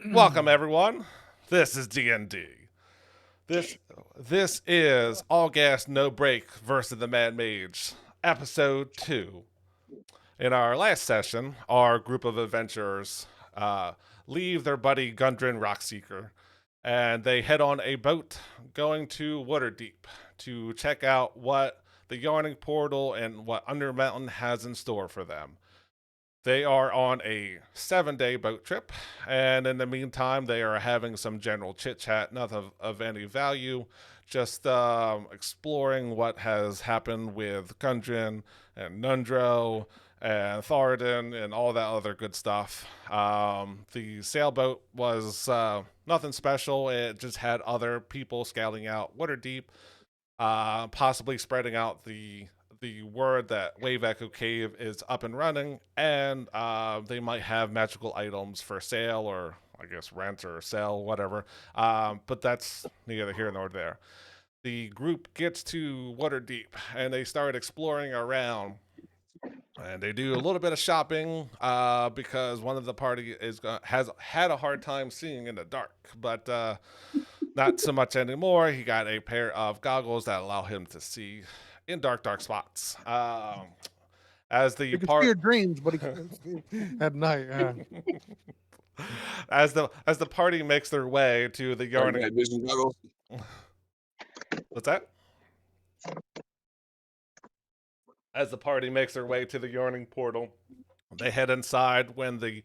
Welcome everyone. This is D&D. This this is All Gas No Break versus the Mad Mage, episode 2. In our last session, our group of adventurers leave their buddy Gundren Rockseeker and they head on a boat going to Waterdeep to check out what the Yawning Portal and what Undermountain has in store for them. They are on a 7 day boat trip, and in the meantime, they are having some general chit chat, nothing of any value, just exploring what has happened with Gundren and Nundro and Thoradin and all that other good stuff. The sailboat was nothing special, it just had other people scouting out Waterdeep, possibly spreading out the word that Wave Echo Cave is up and running, and they might have magical items for sale or I guess rent or sell, whatever. But that's neither here nor there. The group gets to Waterdeep and they start exploring around. And they do a little bit of shopping because one of the party has had a hard time seeing in the dark, but not so much anymore. He got a pair of goggles that allow him to see in dark spots. As the He can see part your dreams, but he can't see at night. as the party makes their way to the Dark yarning. night vision goggles. What's that? As the party makes their way to the yarning portal, they head inside when the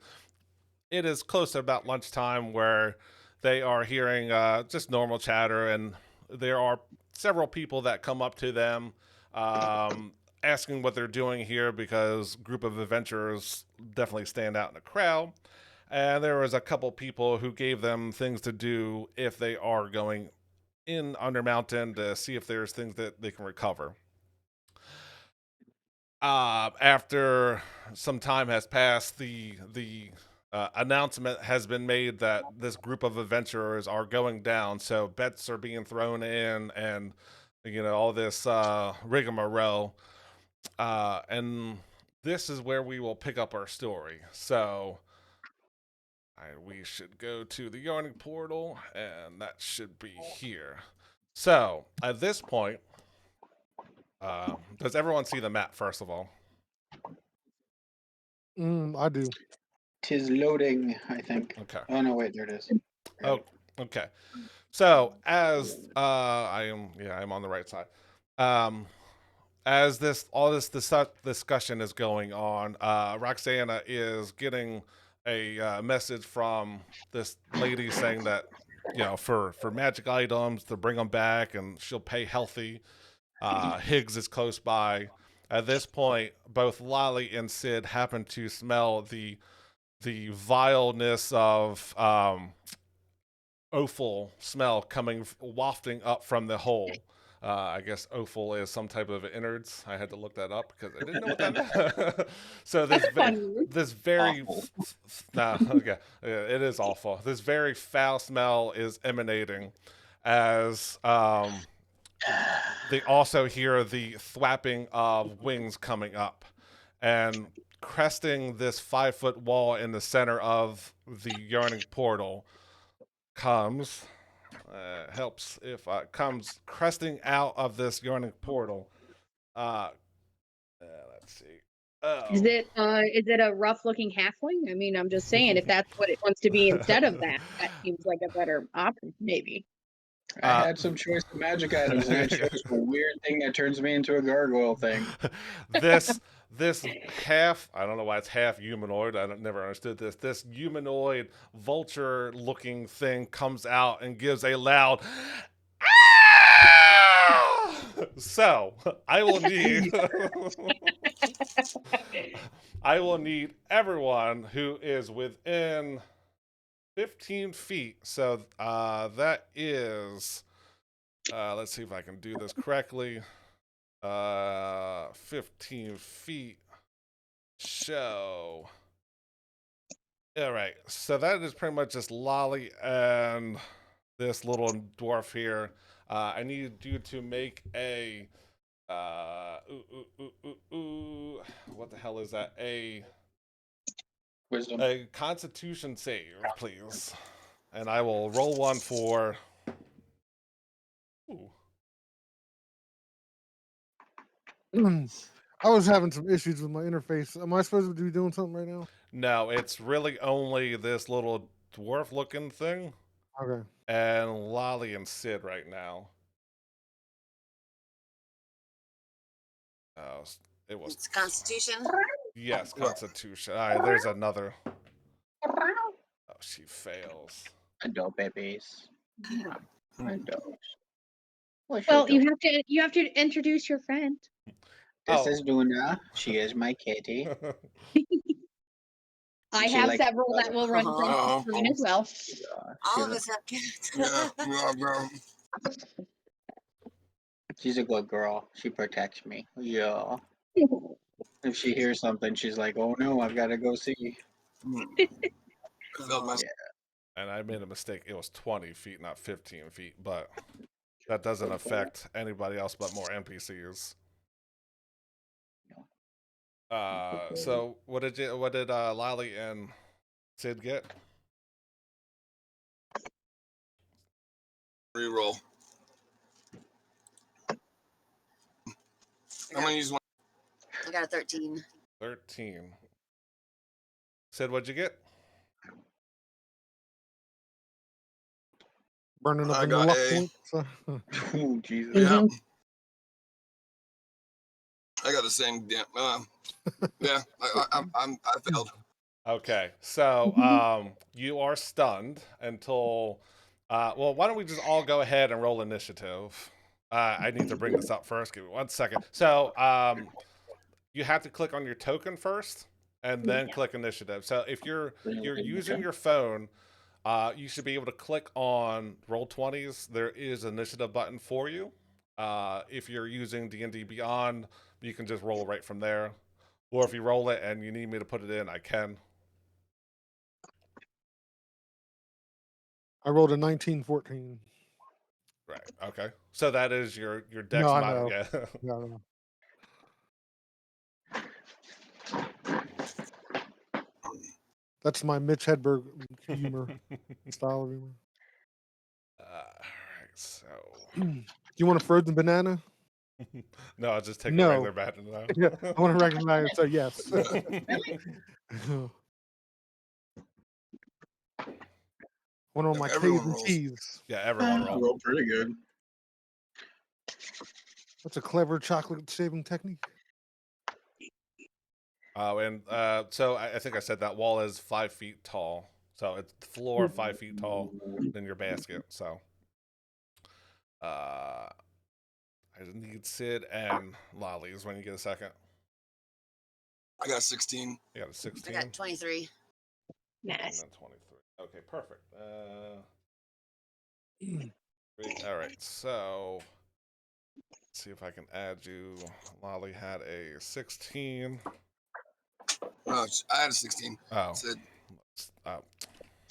it is close to about lunchtime where they are hearing just normal chatter, and there are several people that come up to them asking what they're doing here because group of adventurers definitely stand out in a crowd. And there was a couple people who gave them things to do if they are going in Undermountain to see if there's things that they can recover. After some time has passed, the announcement has been made that this group of adventurers are going down. So bets are being thrown in, and all this rigmarole. And this is where we will pick up our story. So we should go to the yarning portal, and that should be here. So at this point, does everyone see the map first of all? I do. Tis loading, I think. Okay. Oh no, wait, there it is. Oh, okay. So as I'm on the right side. Um, as this discussion is going on, Roxana is getting a message from this lady saying that for magic items to bring them back, and she'll pay healthy. Higgs is close by. At this point, both Lolly and Sid happen to smell the vileness of offal smell coming wafting up from the hole. I guess offal is some type of innards. I had to look that up because I didn't know what that meant. So That's funny. this very Awful. nah, okay, yeah, it is awful. This very foul smell is emanating as they also hear the thwapping of wings coming up, and cresting this 5 foot wall in the center of the yarning portal comes helps if comes cresting out of this yarning portal. Uh, let's see. Is Oh, it a rough looking halfling? I mean, I'm just saying if that's what it wants to be instead of that, that seems like a better option, maybe. I had some choice of magic items and I chose a weird thing that turns me into a gargoyle thing. this half, I don't know why it's half humanoid. Never understood this. This humanoid vulture looking thing comes out and gives a loud "Ah!" So I will need I will need everyone who is within 15 feet. So that is let's see if I can do this correctly. 15 feet. So, all right. So that is pretty much just Lolly and this little dwarf here. I need you to make a. What the hell is that? Wisdom. A Constitution save, please, and I will roll one for. Ooh. I was having some issues with my interface. Am I supposed to be doing something right now? No, it's really only this little dwarf-looking thing Okay. and Lolly and Sid right now. Oh, it was It's Constitution. yes, Constitution. All right, there's another. Oh, she fails. Adult babies. Adult. What's Well, your you have to introduce your friend. This Oh. is Luna. She is my kitty. I She have likes several that will run Oh. green as well. All of us have cats. She's a good girl. She protects me. Yeah. If she hears something, she's like, "Oh no, I've got to go see." And I made a mistake. It was 20 feet, not 15 feet, but that doesn't affect anybody else but more NPCs. So what did Lolly and Sid get? Reroll. I'm gonna use one. I got a 13. 13. Sid, what'd you get? Burning up I in the got luck a- point. So. Oh Jesus! Yeah. I got the same damn. Yeah, I failed. Okay, so you are stunned until. Well, why don't we just all go ahead and roll initiative? I need to bring this up first. Give me 1 second. So you have to click on your token first, and then click initiative. So if you're using your phone, you should be able to click on Roll20s. There is an initiative button for you. If you're using D&D Beyond, you can just roll right from there. Or if you roll it and you need me to put it in, I can. I rolled a 1914. Right. Okay. So that is your dex No, I mod. know. Yeah. No. That's my Mitch Hedberg humor style of humor. All right. So You want a frozen banana? no, I'll just take a No. regular baton now. Yeah, I want to recognize. So yes. One of my K's Everyone and rolls. T's. Yeah, everyone roll. Roll pretty good. That's a clever chocolate shaving technique. And so I think I said that wall is 5 feet tall. So it's the floor 5 feet tall than your basket. So I need Sid and Lollies when you get a second. I got 16. You got a I 16? got 23. And Nice. then 23. Okay, perfect. All right, so let's see if I can add you. Lolly had a 16. No, I had a 16. Oh, Sid,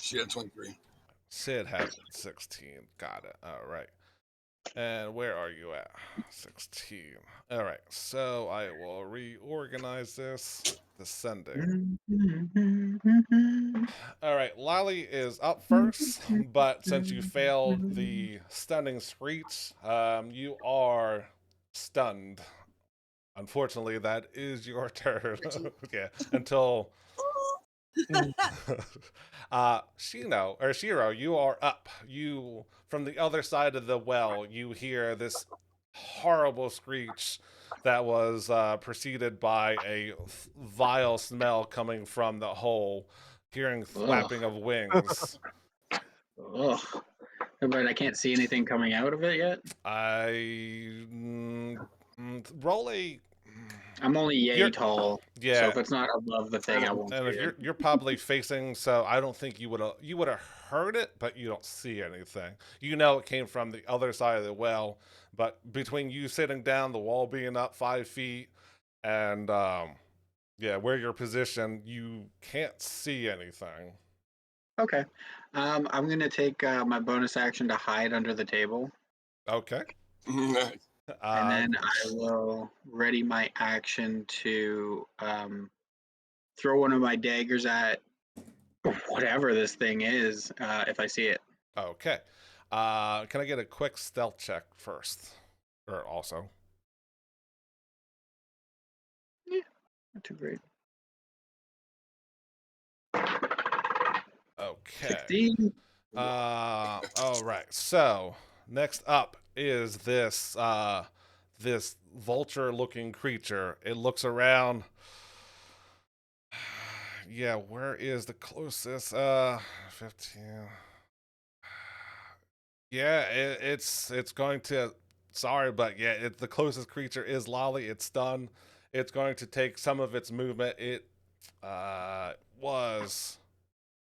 she had 23. Sid had 16. Got it. All right. And where are you at? 16. All right. So I will reorganize this. Descending. All right. Lolly is up first, but since you failed the stunning screech, you are stunned. Unfortunately, that is your turn. Yeah. Until Shiro, you are up. You from the other side of the well, you hear this horrible screech that was preceded by a vile smell coming from the hole, hearing flapping of wings. Ugh. But I can't see anything coming out of it yet. Roll a. I'm only yay You're- tall, so Yeah, if it's not above the thing, I won't and see if it. you're probably facing, so I don't think you would have heard it, but you don't see anything. You know it came from the other side of the well, but between you sitting down, the wall being up 5 feet, and yeah, where you're positioned, you can't see anything. Okay. I'm gonna take my bonus action to hide under the table, Okay. and then I will ready my action to throw one of my daggers at whatever this thing is if I see it. Okay. Can I get a quick stealth check first? Or also? Not too great. Okay. 16. All right. So next up is this this vulture-looking creature. It looks around. Yeah, where is the closest? 15. Yeah, it's going to. Sorry, but yeah, the closest creature is Lolly. It's stunned. It's going to take some of its movement. It was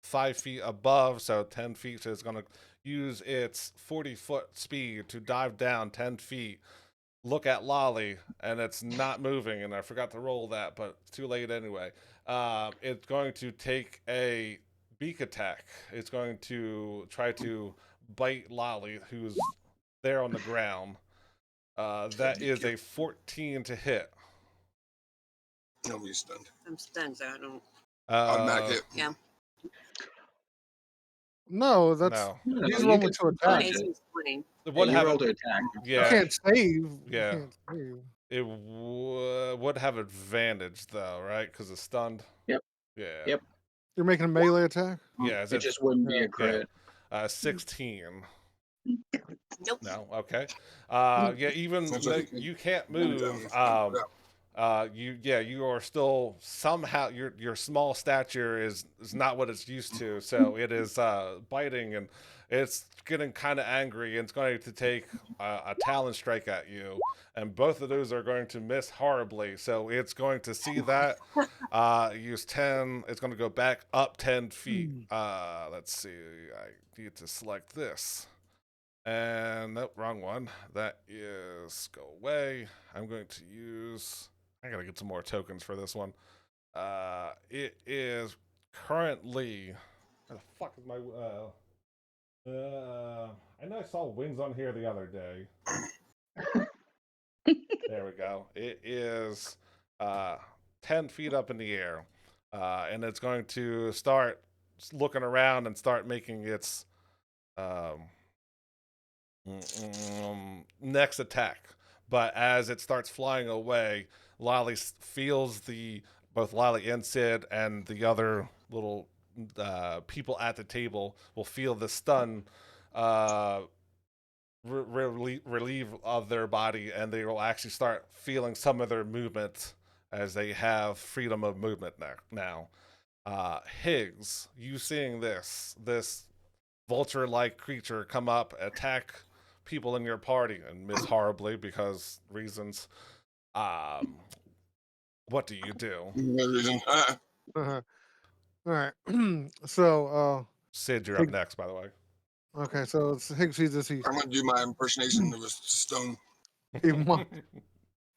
5 feet above, so 10 feet. So it's going to use its 40-foot speed to dive down 10 feet, look at Lolly, and it's not moving. And I forgot to roll that, but it's too late anyway. It's going to take a beak attack. It's going to try to bite Lolly, who's there on the ground. That is a 14 to hit. Nobody's stunned. I'm stunned, so I don't. Automatic hit. Yeah. No, that's No. No, he's you rolling can to dodge attack. it. AC is 20. It Yeah, would you have roll a, to attack. You yeah, can't save. Yeah. You can't save. it would have advantage though, right? Because it's stunned. Yep. Yeah. Yep. You're making a melee attack. Yeah. Is It it just wouldn't be Yeah. a crit. 16? Nope. No. Okay. Yeah. Even That's though okay. you can't Down, move. You are still your small stature is not what it's used to, so it is biting, and it's getting kind of angry, and it's going to take a talon strike at you, and both of those are going to miss horribly. So it's going to see that use 10. It's going to go back up 10 feet. Let's see. I need to select this. And nope, wrong one. That is go away. I'm going to use. I gotta get some more tokens for this one. It is currently. Where the fuck is my? I know I saw wings on here the other day. There we go. It is 10 feet up in the air, and it's going to start looking around and start making its next attack. But as it starts flying away, Lolly feels both Lolly and Sid and the other little people at the table will feel the stun relieve of their body, and they will actually start feeling some of their movement as they have freedom of movement now. Higgs, you seeing this vulture-like creature come up, attack people in your party, and miss horribly because reasons. What do you do? No reason. All right. So, Sid, you're up Higgs, next, by the way. okay. So it's Higgs sees this. I'm gonna do my impersonation of a stone.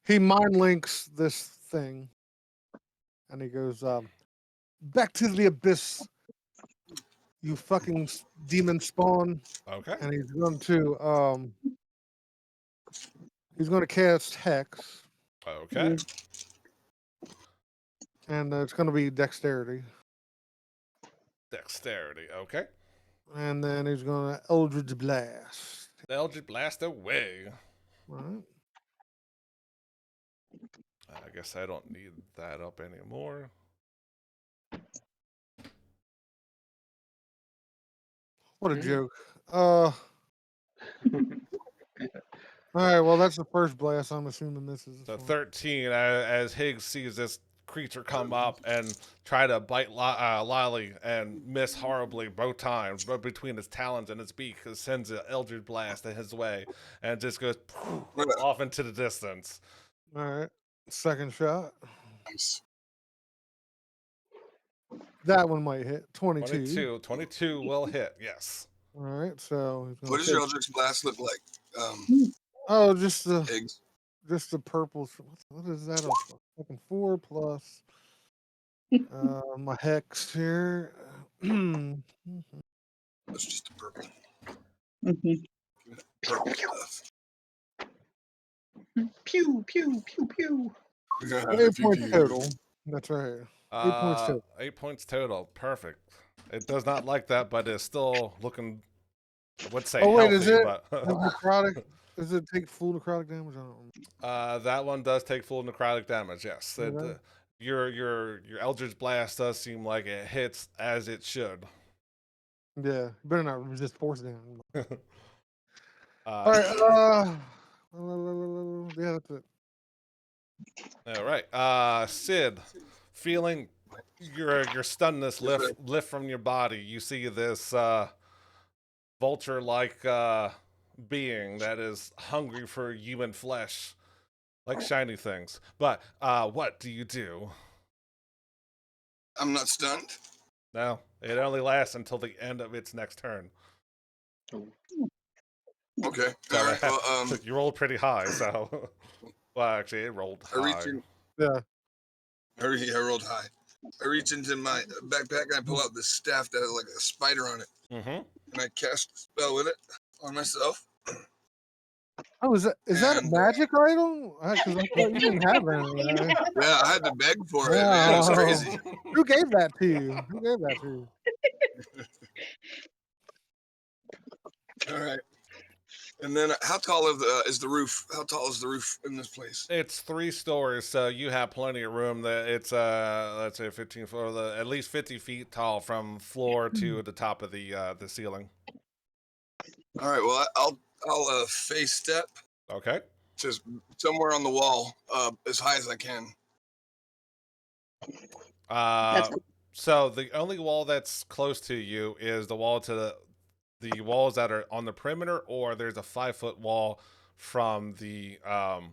He mind links this thing, and he goes, "Back to the abyss, you fucking demon spawn!" Okay. And he's going to cast Hex, Okay. and it's going to be Dexterity, Dexterity. Okay. and then he's going to Eldritch Blast. Eldritch Blast away. All right. I guess I don't need that up anymore. What a joke. All right. Well, that's the first blast. I'm assuming this is So one. 13, as Higgs sees this creature come up and try to bite Lolly and miss horribly both times, but between his talons and his beak, it sends an Eldritch Blast in his way and just goes off into the distance. All right. Second shot. Nice. That one might hit. 22. 22 will hit, yes. All right. So he's What gonna does your take- Eldritch Blast look like? Oh, just the Eggs. purple. What is that? Fucking 4 plus my hex here. That's just the purple. Mhm. Purple stuff. Pew, pew, pew, pew. 8 points total. That's right. 8 points total. 8 points total. Perfect. It does not like that, but it's still looking. I would say Oh wait, healthy, is it but necrotic? Does it take full necrotic damage? I don't that one does take full necrotic damage. Yes, know. Okay. your Eldritch Blast does seem like it hits as it should. Yeah, you better not resist force damage. Uh, All right. Yeah, that's it. all right. Sid, feeling your stunness lift from your body. You see this vulture-like being that is hungry for human flesh, like shiny things. But what do you do? I'm not stunned. No, it only lasts until the end of its next turn. Okay. So All right. Well, you rolled pretty high. So, well, actually, it rolled I reach high. in. Yeah. I rolled high. I reach into my backpack and I pull out this staff that has like a spider on it, Mm-hmm. and I cast a spell with it on myself. Oh, is that a And, magic item? Because I thought you didn't have any. Yeah, I had to beg for it, man. It was Wow. crazy. Who gave that to you? Who gave that to you? All right. And then, how tall is the roof? How tall is the roof in this place? It's 3 stories, so you have plenty of room. That it's let's say 15 foot, at least 50 feet tall from floor to the top of the ceiling. All right. Well, I'll face step Okay. just somewhere on the wall, as high as I can. Uh, so the only wall that's close to you is the wall to the walls that are on the perimeter, or there's a 5-foot wall from the well.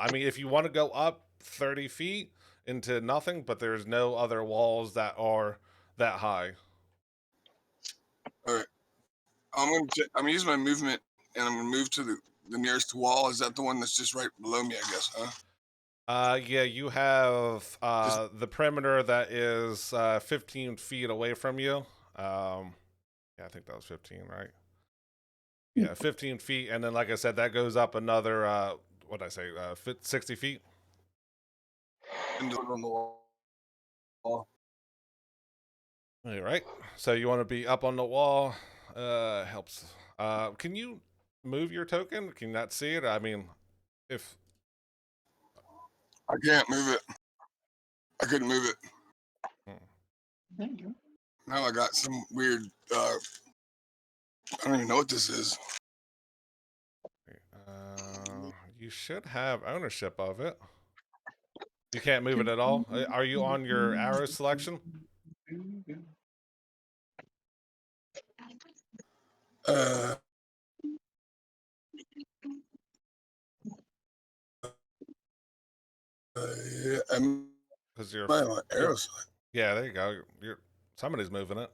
I mean, if you want to go up 30 feet into nothing, but there's no other walls that are that high. All right. I'm gonna use my movement, and I'm gonna move to the nearest wall. Is that the one that's just right below me? I guess, huh? Yeah, you have the perimeter that is 15 feet away from you. Yeah, I think that was 15, right? Yeah, 15 feet, and then like I said, that goes up another what did I say, 60 feet. Into on the wall. All right. So you want to be up on the wall. Helps. Can you move your token? Can you not see it? I mean, if I can't move it. I couldn't move it. Now I got some weird. I don't even know what this is. you should have ownership of it. You can't move it at all. Are you on your arrow selection? Yeah, I'm Because you're my arrows. yeah, there you go. Somebody's moving it.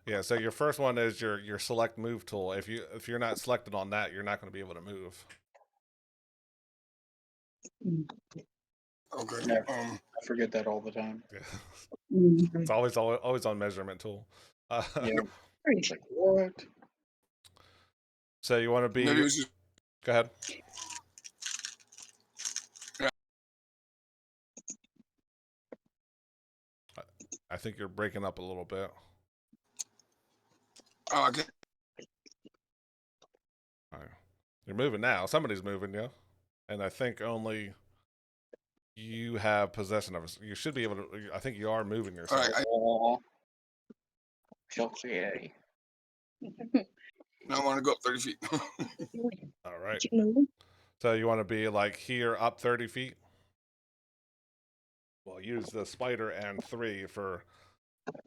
Yeah, so your first one is your select move tool. If you're not selected on that, you're not going to be able to move. Okay. Yeah. I forget that all the time. Yeah. It's always on measurement tool. Yeah. It's like, what? So you want to be. Maybe it was just. Go ahead. Yeah. I think you're breaking up a little bit. Oh, okay. All right. You're moving now. Somebody's moving, yeah. And I think only you have possession of it. You should be able to. I think you are moving All yourself. right. Chelsea. Now I want to go up 30 feet. All right. So you want to be like here up 30 feet? Well, use the spider and 3 for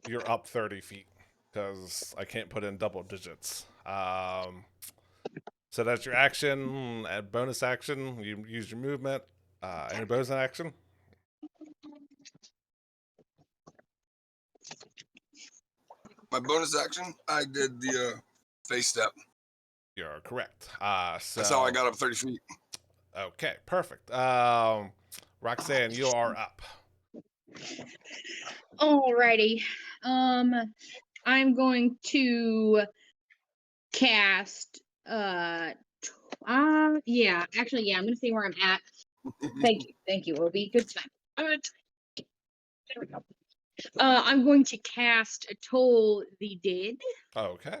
you're up 30 feet because I can't put in double digits. So that's your action. And bonus action, you use your movement. Any bonus action? My bonus action, I did the face step. You're correct. So That's how I got up 30 feet. Okay, perfect. Roxanne, you are up. Alrighty. I'm going to cast Yeah. Actually, yeah. I'm gonna see where I'm at. Thank you, Obi. Good time. There we go. I'm going to cast Toll the Dead. Okay.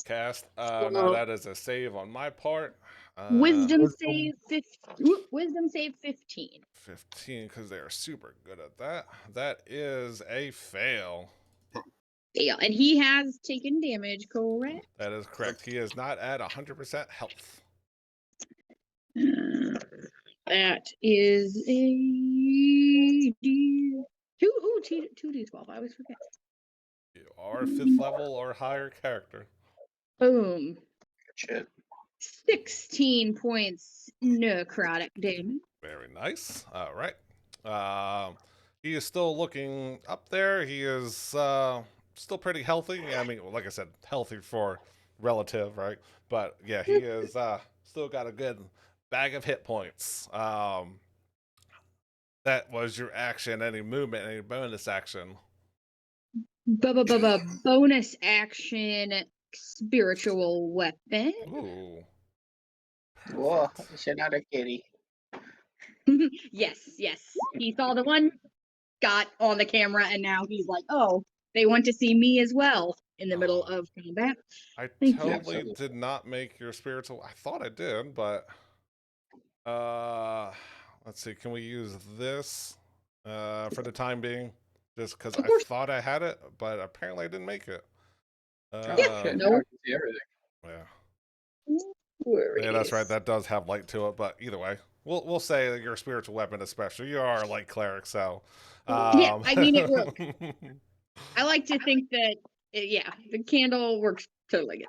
Cast. Now So, that is a save on my part. wisdom Wisdom. save 15. 15, because they are super good at that. That is a fail. Fail. And he has taken damage, correct? That is correct. He is not at 100% health. That is a D2. Ooh, 2d12. I always forget. You are 5th level or higher character. Boom. Good shit. 16 points necrotic damage. Very nice. All right. He is still looking up there. He is still pretty healthy. I mean, like I said, healthy for relative, right? But yeah, he is still got a good bag of hit points. That was your action. Any movement, any bonus action? Bonus action spiritual weapon. Ooh. Whoa, Perfect. you're not a kitty. Yes. He saw the one, got on the camera, and now he's like, oh, they want to see me as well in the middle Oh. of combat. I Thank you. totally Absolutely. did not make your spiritual. I thought I did, but let's see. Can we use this for the time being? Just because Of I course. thought I had it, but apparently I didn't make it. Oh Yeah, shit! no Now I can see everything. Yeah, yeah, that's right. worries. That does have light to it, but either way, we'll say that your spiritual weapon, especially you are a light cleric, so Yeah, I mean, it works. I like to think that, yeah, the candle works totally good.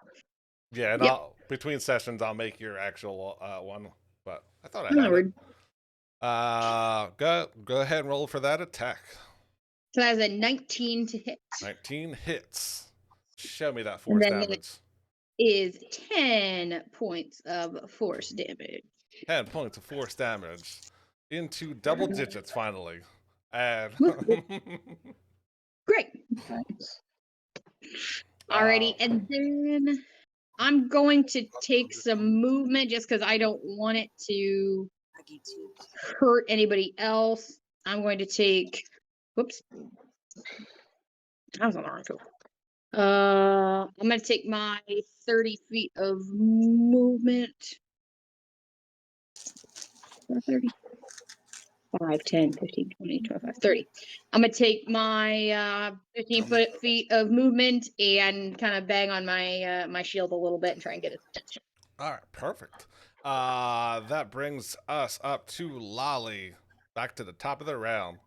Yeah, and Yep. between sessions I'll make your actual one, but I thought I No, had we're- it. Go ahead and roll for that attack. So that was a 19 to hit. 19 hits. Show me that And force then that damage. is 10 points of force damage. 10 points of force damage into double digits finally. And Great. Nice. Alrighty, and then I'm going to take some movement just because I don't want it to I do too. hurt anybody else. I'm going to take. Whoops. I was on the wrong tool. I'm going to take my 30 feet of movement. 30. 5, 10, 15, 20, 25, 30. I'm going to take my 15 feet of movement and kind of bang on my my shield a little bit and try and get his attention. all right, perfect. That brings us up to Lolly. Back to the top of the round.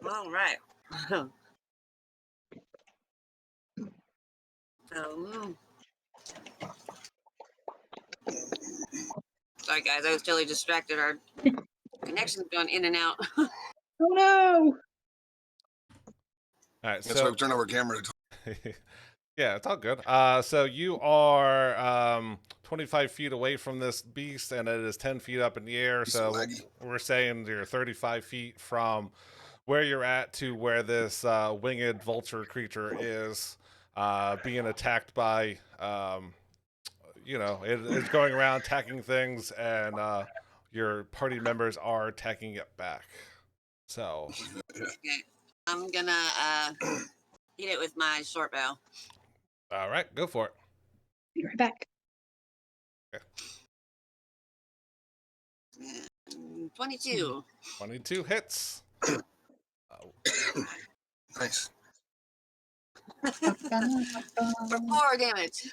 All right. Um, sorry, guys. I was totally distracted. Our connection's gone in and out. Oh no! All right, That's why so we turned off our camera. yeah, it's all good. So you are 25 feet away from this beast, and it is 10 feet up in the air. It's So laggy. we're saying you're 35 feet from where you're at to where this winged vulture creature is being attacked by, it's going around attacking things, and your party members are attacking it back. So, Okay. I'm gonna hit it with my short bow. all right, go for it. Be right back. 22. 22 hits. Nice. For 4 damage.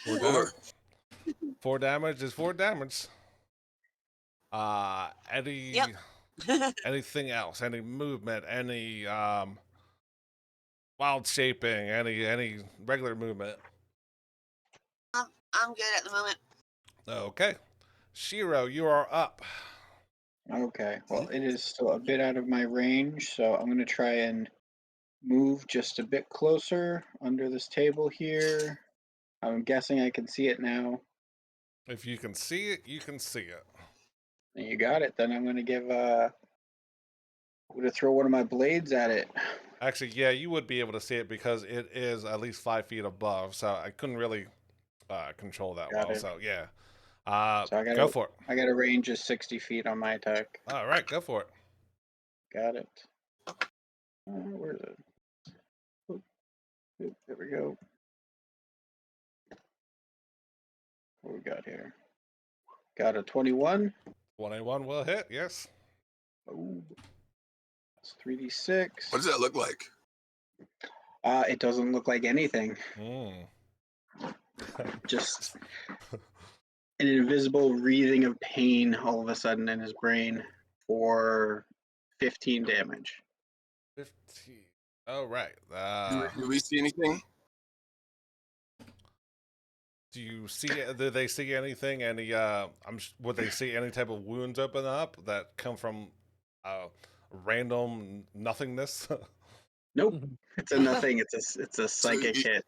4 damage is 4 damage. Any Yep. anything else? Any movement? Any wild shaping? Any regular movement? I'm good at the moment. Okay, Shiro, you are up. Okay. Well, it is still a bit out of my range, so I'm gonna try and move just a bit closer under this table here. I'm guessing I can see it now. If you can see it, you can see it. You got it. Then I'm gonna give I'm gonna throw one of my blades at it. Actually, yeah, you would be able to see it because it is at least 5 feet above. So I couldn't really control that Got well. it. So yeah, So go for it. I got a range of 60 feet on my attack. All right, go for it. Got it. Where is it? Oop, oop, there we go. What we got here? Got a 21. 21 will hit. Yes. Oh, it's 3d6. What does that look like? It doesn't look like anything. Mm. Just an invisible wreathing of pain all of a sudden in his brain for 15 damage. 15. Oh, right. Do we see anything? Do you see? Do they see anything? Any? Would they see any type of wounds open up that come from random nothingness? Nope, it's a nothing. It's a So psychic hit.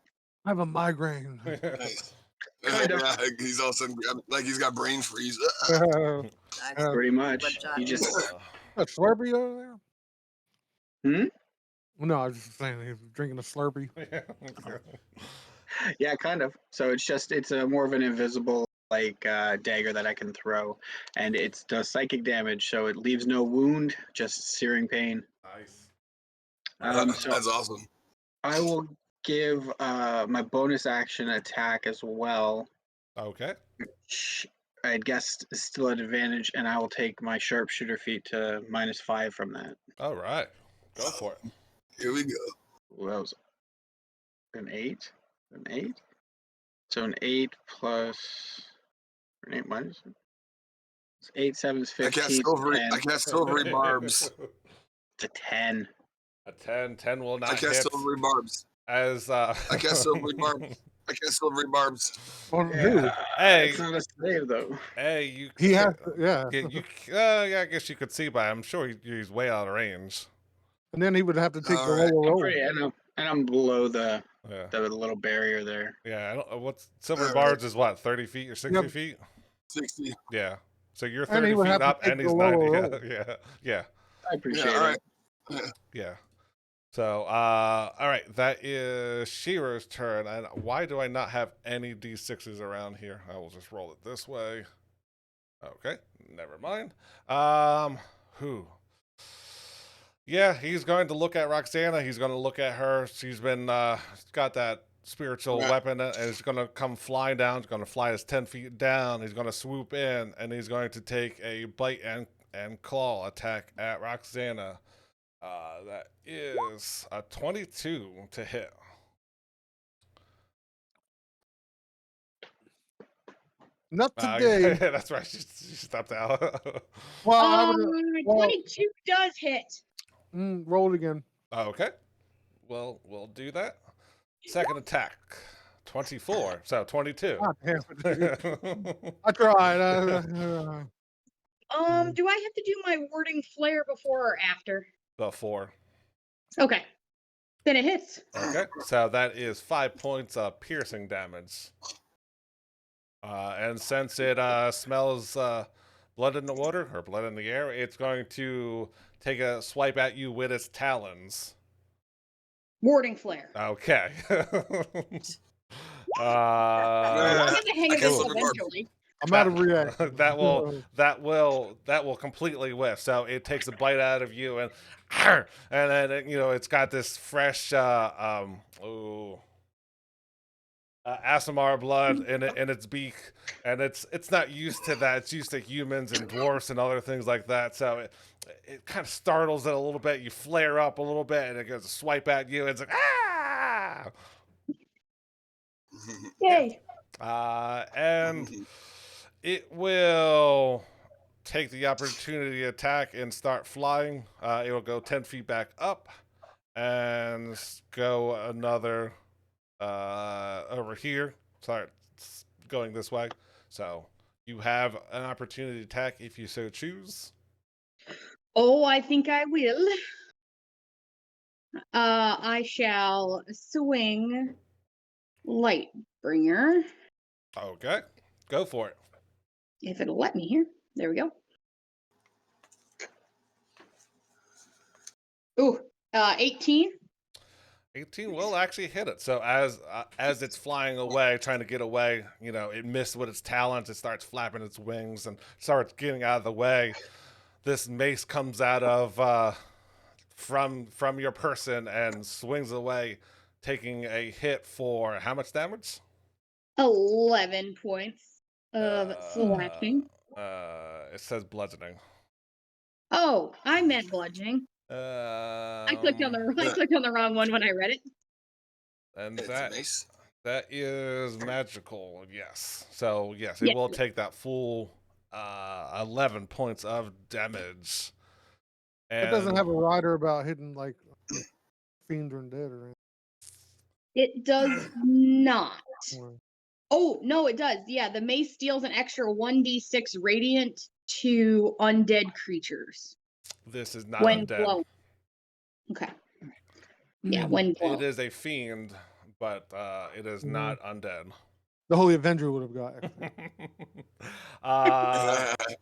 I have a migraine. Nice. Kind of. Yeah, he's also like he's got brain freeze. That's Pretty much. what Josh He just A Slurpee over there? Hmm? No, I was just saying he was drinking a Slurpee. yeah, kind of. So it's a more of an invisible like dagger that I can throw, and it does psychic damage, so it leaves no wound, just searing pain. Nice. So That's awesome. I will give my bonus action attack as well. Okay. Which I guess is still at advantage, and I will take my sharpshooter feat to -5 from that. All right. Go for it. Here we go. Well, that was an 8. An 8? So an 8 plus an 8 minus it's 8, 7 is I cast 15, silvery. 10. I cast silvery barbs. It's a 10. A 10. 10 will I not cast hit. silvery barbs. As I cast silvery barbs. I cast silvery barbs. Well, dude, Hey. It's not a save though. Hey, you. he has to, yeah. Yeah, I guess you could see, but I'm sure he's way out of range. And then he would have to take the All right. lower roll. I know, and I'm below the Yeah. little barrier there. Yeah. I don't. What's silver All right. barbs is what 30 feet or 60 Yep. feet? 60. Yeah. So you're And he 30 would feet have to up, take and the he's lower 90. roll. Yeah. I appreciate Yeah. All right. it. Yeah. So, all right, that is Shira's turn. And why do I not have any d6s around here? I will just roll it this way. Okay, never mind. Who? Yeah, he's going to look at Roxana. He's going to look at her. She's been got that spiritual Right. weapon, and he's going to come flying down. He's going to fly us 10 feet down. He's going to swoop in, and he's going to take a bite and claw attack at Roxana. That is a 22 to hit. Not today. That's right. She stepped out. Well, I would well- 22 does hit. roll again. Okay. Well, we'll do that. Second attack, 24. So 22. God damn it. I tried. Do I have to do my warding flare before or after? Before. Okay. Then it hits. Okay. So that is 5 points of piercing damage. And since it smells blood in the water or blood in the air, it's going to take a swipe at you with its talons. Warding flare. Okay. I'll get the hang of guess this I'll be eventually. I'm out of reaction. that will completely whiff. So it takes a bite out of you, and then it's got this fresh Asimar blood in its beak, and it's not used to that. It's used to humans and dwarfs and other things like that. So it kind of startles it a little bit. You flare up a little bit, and it goes to swipe at you. It's like ah. Yay. And it will take the opportunity to attack and start flying. It will go 10 feet back up and go another over here. Start going this way. So you have an opportunity to attack if you so choose. Oh, I think I will. I shall swing Lightbringer. Okay, go for it. If it'll let me here. There we go. Ooh, 18. 18 will actually hit it. So as it's flying away, trying to get away, it missed with its talons. It starts flapping its wings and starts getting out of the way. This mace comes out of from your person and swings away, taking a hit for how much damage? 11 points of slashing. It says bludgeoning. Oh, I meant bludgeoning. I clicked on the wrong one when I read it. And It's a mace. that is magical, yes. So yes, it Yeah. will take that full 11 points of damage. It doesn't have a rider about hitting like fiend or undead or anything. It does not. Well, Oh, no, it does. Yeah, the mace deals an extra 1d6 radiant to undead creatures This is not when undead. blown. Okay. Yeah, when blown. It is a fiend, but it is not undead. the Holy Avenger would have got extra.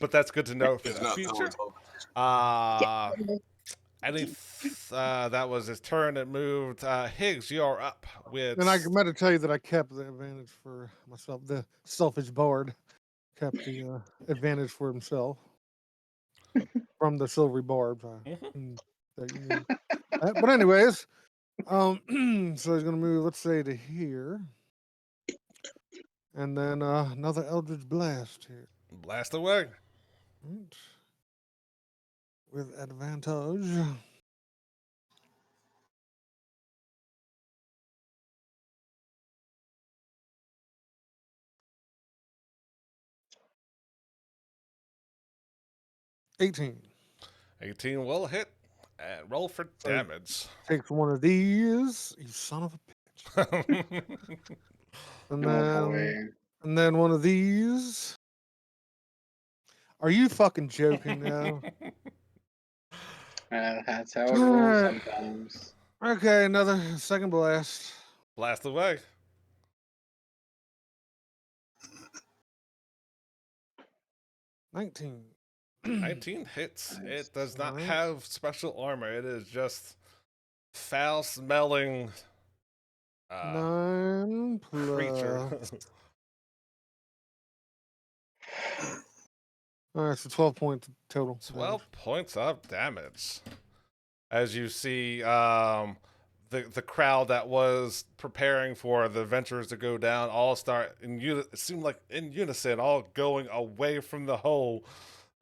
But that's good to know for It's the not future. Yeah. That was his turn. It moved. Higgs, you're up with. And I meant to tell you that I kept the advantage for myself. The selfish bard kept the advantage for himself from the silvery barbs. That you knew. But anyways, so he's gonna move. Let's say to here, and then another Eldritch Blast here. Blast away. Right. With advantage. $18. 18 will hit. And roll for So- damage. Takes one of these. You son of a bitch. And Oh then boy. and then one of these. Are you fucking joking now? That's how it rolls sometimes. Okay, another second blast. Blast away. 19. 19 hits. It does not Alright. have special armor. It is just foul smelling 9 creature. plus. Alright, so 12 points total. 12 points of damage. As you see, the crowd that was preparing for the adventurers to go down all start it seemed like in unison, all going away from the hole,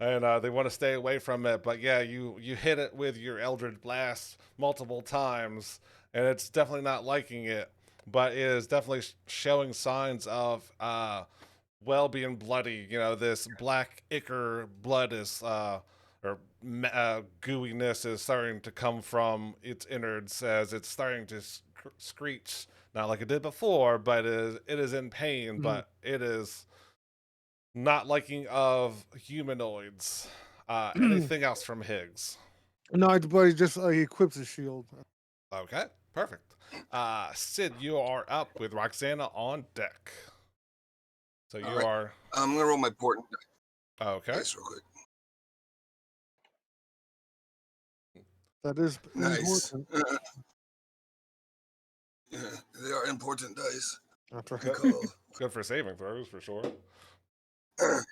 and they want to stay away from it. But yeah, you hit it with your Eldritch Blast multiple times, and it's definitely not liking it, but it is definitely showing signs of being bloody. This black ichor blood is gooiness is starting to come from its innards as it's starting to screech, not like it did before, but it is in pain, but it is not liking of humanoids. Anything else from Higgs? No, but he equips his shield. Okay, perfect. Sid, you are up with Roxana on deck. So you Alright. are I'm gonna roll my portent okay. dice real quick. That is Nice. important. Yeah, they are important dice. That's right. Good call. Good for saving throws for sure.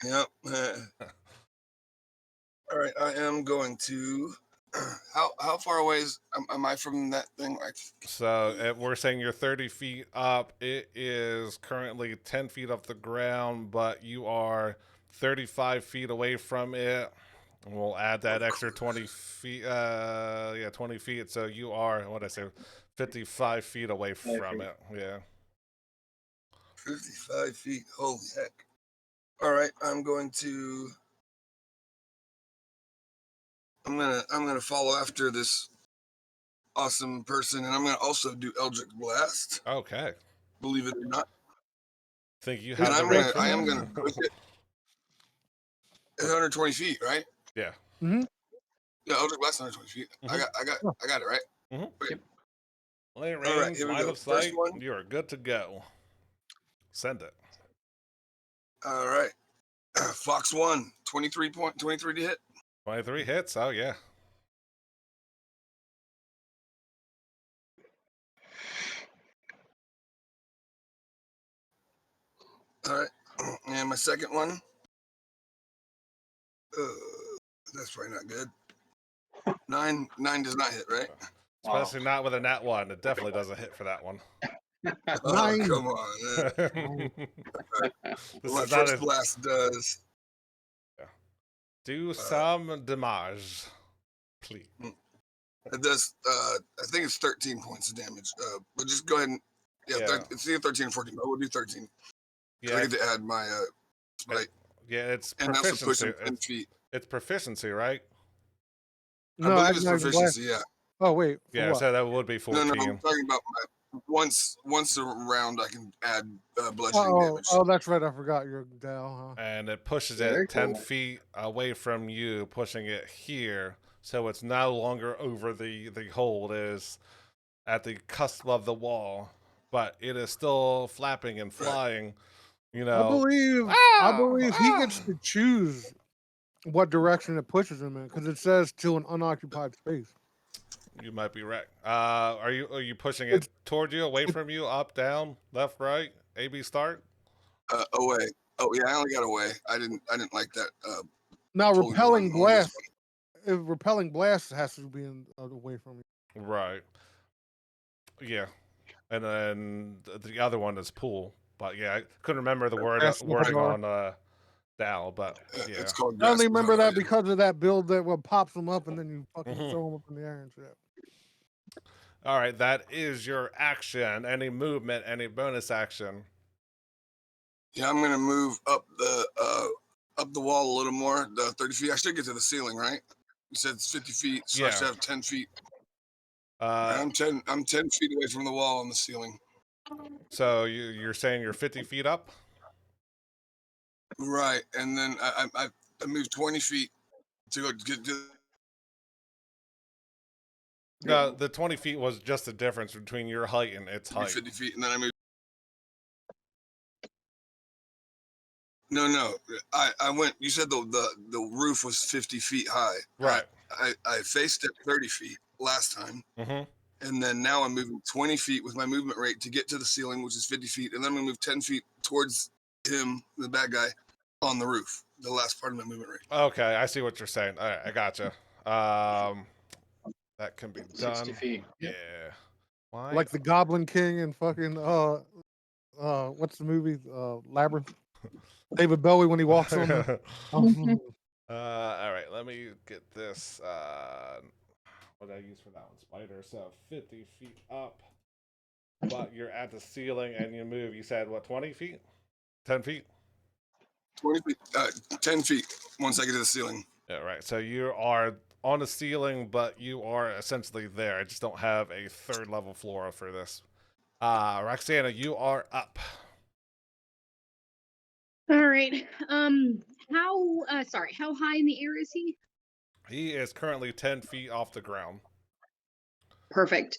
Yep. All right, I am going to. How far away am I from that thing? Like, So we're saying you're 30 feet up. It is currently 10 feet off the ground, but you are 35 feet away from it. And we'll add that Of extra 20 feet. 20 feet. So you are, what I say, 55 feet away from it. Yeah. 55 feet. Holy heck! All right, I'm gonna follow after this awesome person, and I'm gonna also do Eldritch Blast. Okay. Believe it or not. Think you And have the range for I that? am gonna push it. It's 120 feet, right? Yeah. Mm-hmm. Yeah, Eldritch Blast 120 feet. I got it right. Lane All right, range, here we line go. of First sight. one. You are good to go. Send it. All right. Fox 1, 23 to hit. 23 hits. Oh, yeah. All right. And my second one. That's probably not good. 9 does not hit, right? Especially not with a nat 1. It definitely doesn't hit for that one. Oh, 9. come on. This My is not first a... blast does. Do some damage, please. It does. I think it's 13 points of damage. But just go ahead and it's either 13 or 14. But we'll do 13. Yeah, I get to add my spite, yeah, it's and also push proficiency. him 10 feet. It's proficiency, right? I No, believe it's agonizing blast. proficiency. Yeah. Oh wait, for Yeah, what? so that would be No, 14. I'm talking about my once a round I can add bludgeoning damage. Oh, that's right. I forgot you're Dow, huh? And it pushes Very it 10 cool. feet away from you, pushing it here. So it's no longer over the hole. It is at the cusp of the wall. But it is still flapping and flying, you I know. believe he gets to choose what direction it pushes him in because it says to an unoccupied space. You might be right. Are you pushing it toward you, away from you, up, down, left, right, A, B, start? Away. Oh yeah, I only got away. I didn't like that. Now, pulling repelling on this blast. If repelling blast has to be away from you. Right. Yeah. And then the other one is pool. But yeah, I couldn't remember the wording on Dow, but yeah. It's called. I only remember that yeah. because of that build that pops them up and then you fucking Mhm. throw them up in the air and shit. All right, that is your action. Any movement, any bonus action? Yeah, I'm gonna move up the wall a little more. The 30 feet. I should get to the ceiling, right? You said it's 50 feet, so I Yeah. should have 10 feet. Uh, I'm 10 feet away from the wall on the ceiling. so you're saying you're 50 feet up? Right, and then I moved 20 feet to go get to. No, the 20 feet was just the difference between your height and its height. 50 feet, and then I moved. No. I went. You said the roof was 50 feet high. Right. I faced it 30 feet last time, Mm-hmm. and then now I'm moving 20 feet with my movement rate to get to the ceiling, which is 50 feet, and then I'm gonna move 10 feet towards him, the bad guy, on the roof. The last part of my movement rate. Okay, I see what you're saying. All right, I gotcha. That can be done. 60 feet. Yeah. Why? Like the Goblin King and fucking what's the movie? Labyrinth. David Bowie when he walks on the. All right, let me get this. What did I use for that one? Spider. So 50 feet up, but you're at the ceiling and you move. You said what? 20 feet? 10 feet? 20 feet, 10 feet once I get to the ceiling. Yeah, right. So you are on the ceiling, but you are essentially there. I just don't have a third level floor for this. Roxana, you are up. All right. How high in the air is he? He is currently 10 feet off the ground. Perfect.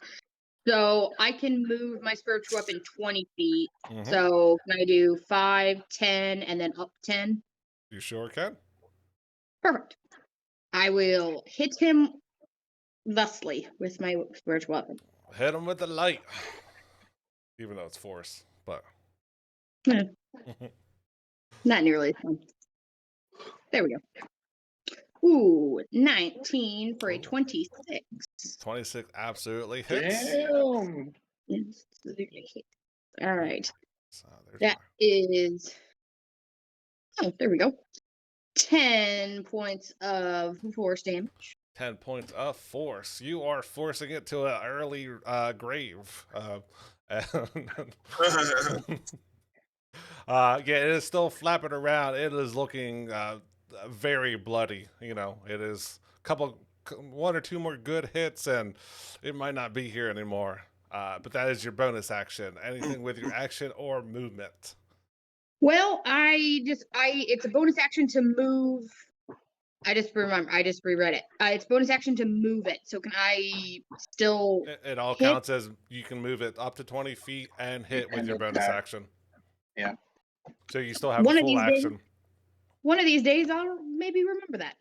So I can move my spiritual weapon 20 feet. Mhm. So can I do 5, 10, and then up 10? You sure can? Perfect. I will hit him thusly with my spiritual weapon. Hit him with the light. Even though it's force, but. Not nearly as fun. There we go. Ooh, 19 for a 26. 26 absolutely hits. Damn. Absolutely hit. All right. So That is. Oh, there we go. 10 points of force damage. 10 points of force. You are forcing it to an early grave. Yeah, it is still flapping around. It is looking very bloody. You know, it is one or two more good hits, and it might not be here anymore. But that is your bonus action. Anything with your action or movement? Well, it's a bonus action to move. I just reread it. It's bonus action to move it. So can I still? It all hit? counts as you can move it up to 20 feet and hit with And your bonus attack. action. Yeah. So you still have One a of full these days- action. One of these days, I'll maybe remember that.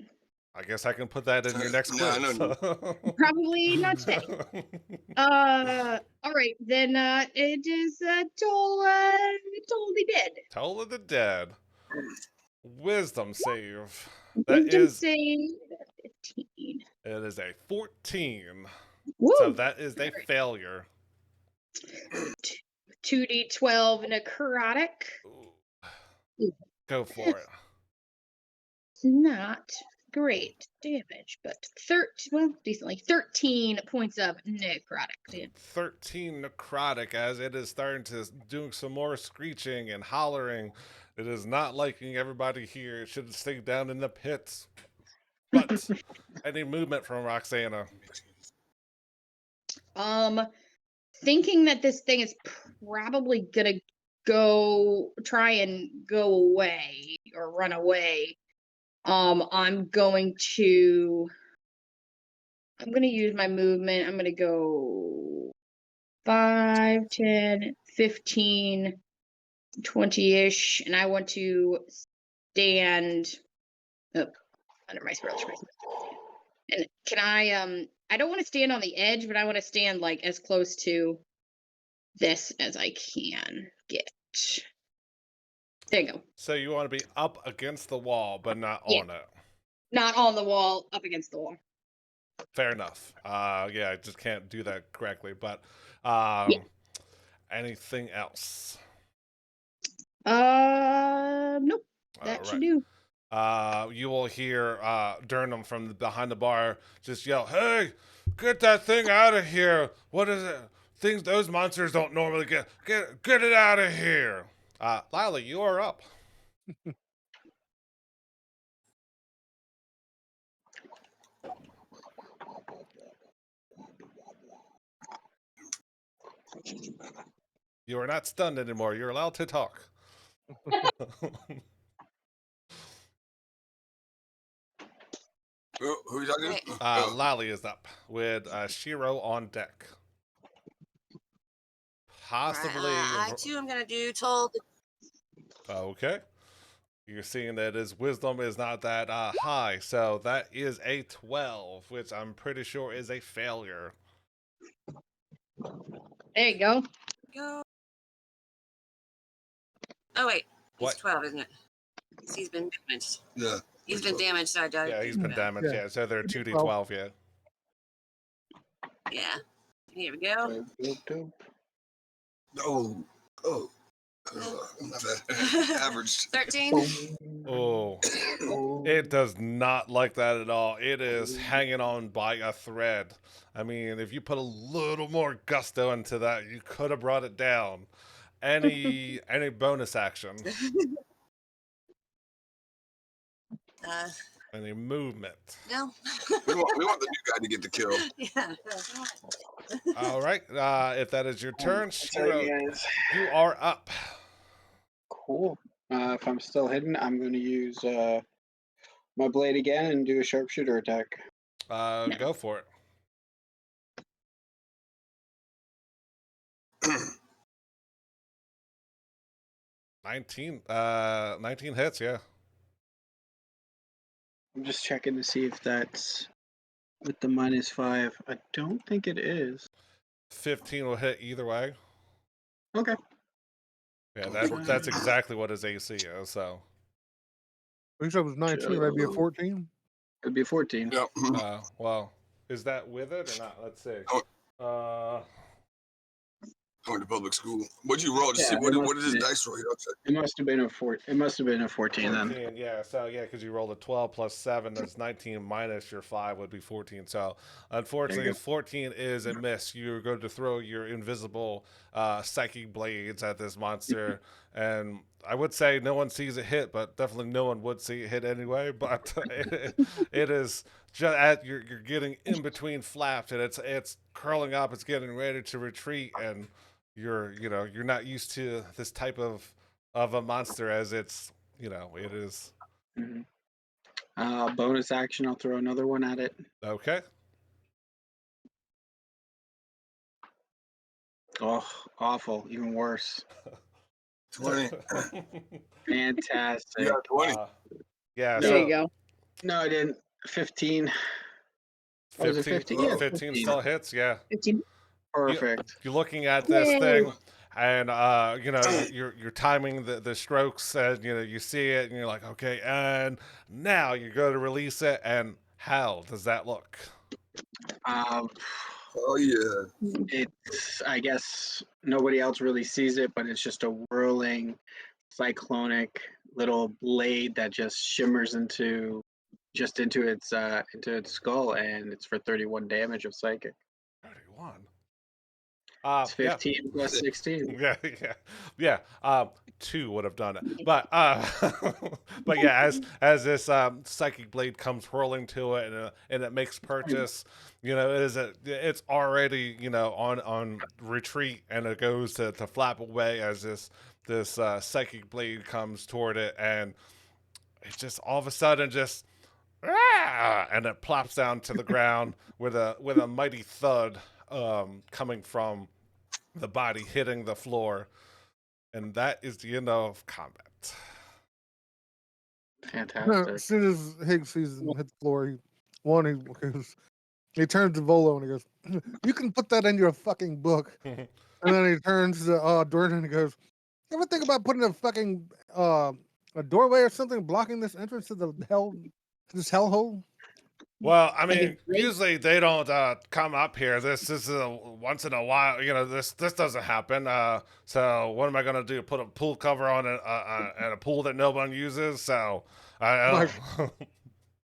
I guess I can put that in your next No, quiz. no, Probably not today. All right, then it is Toll the Dead. Toll of the Dead. Wisdom save. That Wisdom is, save 15. it is a 14. Woo! So that is a failure. 2d12 necrotic. Ooh. Go for it. It's not great damage, but decently 13 points of necrotic damage. 13 necrotic as it is starting to doing some more screeching and hollering. It is not liking everybody here. It should stay down in the pits. But any movement from Roxana? Thinking that this thing is probably gonna try and go away or run away. I'm gonna use my movement. I'm gonna go 5, 10, 15, 20-ish, and I want to stand up under my spell. And can I don't want to stand on the edge, but I want to stand like as close to this as I can get. There you go. So you want to be up against the wall, but not Yeah. on it. Not on the wall, up against the wall. Fair enough. Yeah, I just can't do that correctly. But anything else? Nope. That All should right. do. You will hear Durnham from behind the bar just yell, "Hey, get that thing out of here! What is it? Things those monsters don't normally get. Get it out of here!" Lila, you are up. You are not stunned anymore. You're allowed to talk. Who are you talking Right. to? Lally is up with Shiro on deck. Possibly. I too am gonna do told. Okay. You're seeing that his wisdom is not that high, so that is a 12, which I'm pretty sure is a failure. There you go. Go. Oh wait, What? he's 12, isn't it? He's been damaged. Yeah. He's been damaged, so I doubt Yeah, it. he's been damaged. Yeah. Yeah, so they're He did 2d12. Yeah. Yeah. Here we go. Oh. Not bad. Averaged. 13. Oh, it does not like that at all. It is hanging on by a thread. I mean, if you put a little more gusto into that, you could have brought it down. Any bonus action? Any movement? No. We want the new guy to get the kill. Yeah. All right. If that is your turn, Tell Shiro, you guys. you are up. Cool. If I'm still hidden, I'm going to use my blade again and do a sharpshooter attack. Go for it. 19 hits, yeah. I'm just checking to see if that's with the -5. I don't think it is. 15 will hit either way. Okay. Yeah, that's exactly what his AC is, so. I think that was 19. That'd be a 14. It'd be 14. Yep. Well, is that with it or not? Let's see. Going to public school. What'd you roll? Just see Yeah, what did his dice roll? It must have been a 14. It must have been a 14 then. 14, yeah, so yeah, because you rolled a 12 plus 7, that's 19 minus your 5 would be 14. So unfortunately, 14 is a miss. You're going to throw your invisible psychic blades at this monster, and I would say no one sees it hit, but definitely no one would see it hit anyway. But it is just at you're getting in between flaps, and it's curling up. It's getting ready to retreat, and you're not used to this type of a monster as it's it is. Mm-hmm. Bonus action, I'll throw another one at it. Okay. Oh, awful. Even worse. 20. Fantastic. You got 20. Yeah. There So you go. No, I didn't. 15. Oh, was it 15? Yeah, 15 still hits, yeah. 15. Perfect. You're looking at this Yay. thing, and you're timing the strokes, and you see it, and you're like, okay, and now you go to release it, and how does that look? Um, Oh yeah. it's, I guess nobody else really sees it, but it's just a whirling, cyclonic little blade that just shimmers into its skull, and it's for 31 damage of psychic. 31. It's Yeah. 15 plus 16. Yeah. 2 would have done it, but but yeah, as this psychic blade comes whirling to it, and it makes purchase, it's already on retreat, and it goes to flap away as this psychic blade comes toward it, and it just all of a sudden just and it plops down to the ground with a mighty thud, coming from the body hitting the floor, and that is the end of combat. Fantastic. As soon as Higgs sees him hit the floor, he turns to Volo and he goes, "You can put that in your fucking book." And then he turns to Dorn and he goes, "You ever think about putting a fucking a doorway or something blocking this entrance to this hellhole?" Well, I That'd be mean, great. usually they don't come up here. This is once in a while. This doesn't happen. So what am I gonna do? Put a pool cover on a pool that no one uses? So I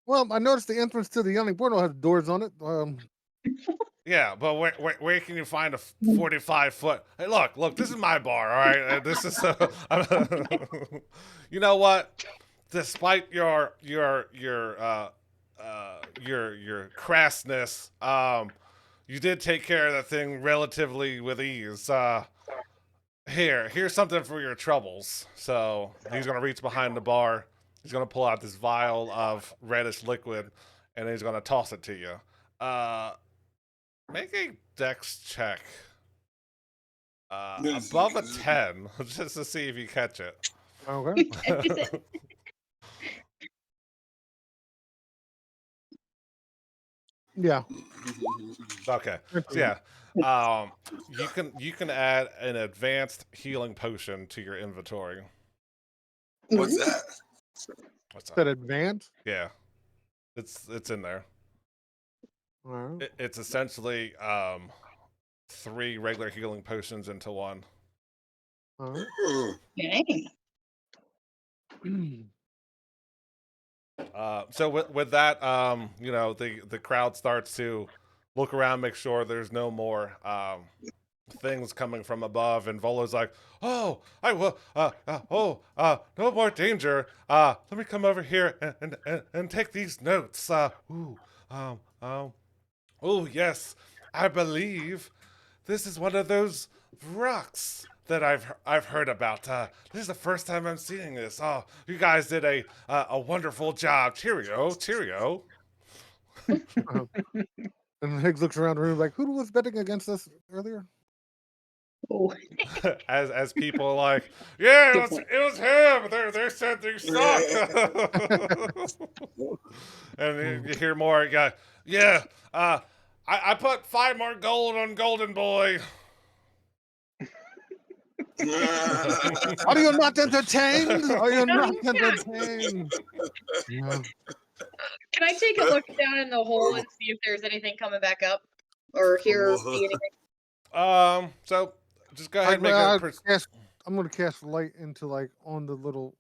Well, I noticed the entrance to the Yawning Portal has doors on it. yeah, but where can you find a 45-foot? Hey, look, this is my bar. All right, this is. You know what? Despite your crassness, you did take care of that thing relatively with ease. Here's something for your troubles. So he's gonna reach behind the bar. He's gonna pull out this vial of reddish liquid, and he's gonna toss it to you. Make a dex check. Yes, Above a because- 10, just to see if you catch it. Okay. Yeah. Okay. So yeah, you can add an advanced healing potion to your inventory. What's that? What's That that? advance. Yeah, it's in there. All right. It's essentially 3 regular healing potions into one. All right. Okay. So with that, the crowd starts to look around, make sure there's no more things coming from above, and Volo's like, "Oh, I will. No more danger. Let me come over here and take these notes. Um, um, oh yes, I believe this is one of those rocks that I've heard about. This is the first time I'm seeing this. Oh, you guys did a wonderful job. Cheerio, cheerio." And Higgs looks around the room like, "Who was betting against us earlier?" Oh, as people are like, yeah, Good it point. was him. They said they suck. And then you hear more. Yeah. I put 5 more gold on Golden Boy. Are you not entertained? Are you not entertained? Yeah. Can I take a look down in the hole and see if there's anything coming back up, or hear or see anything? So just go ahead and make a. I'm gonna cast light into on the little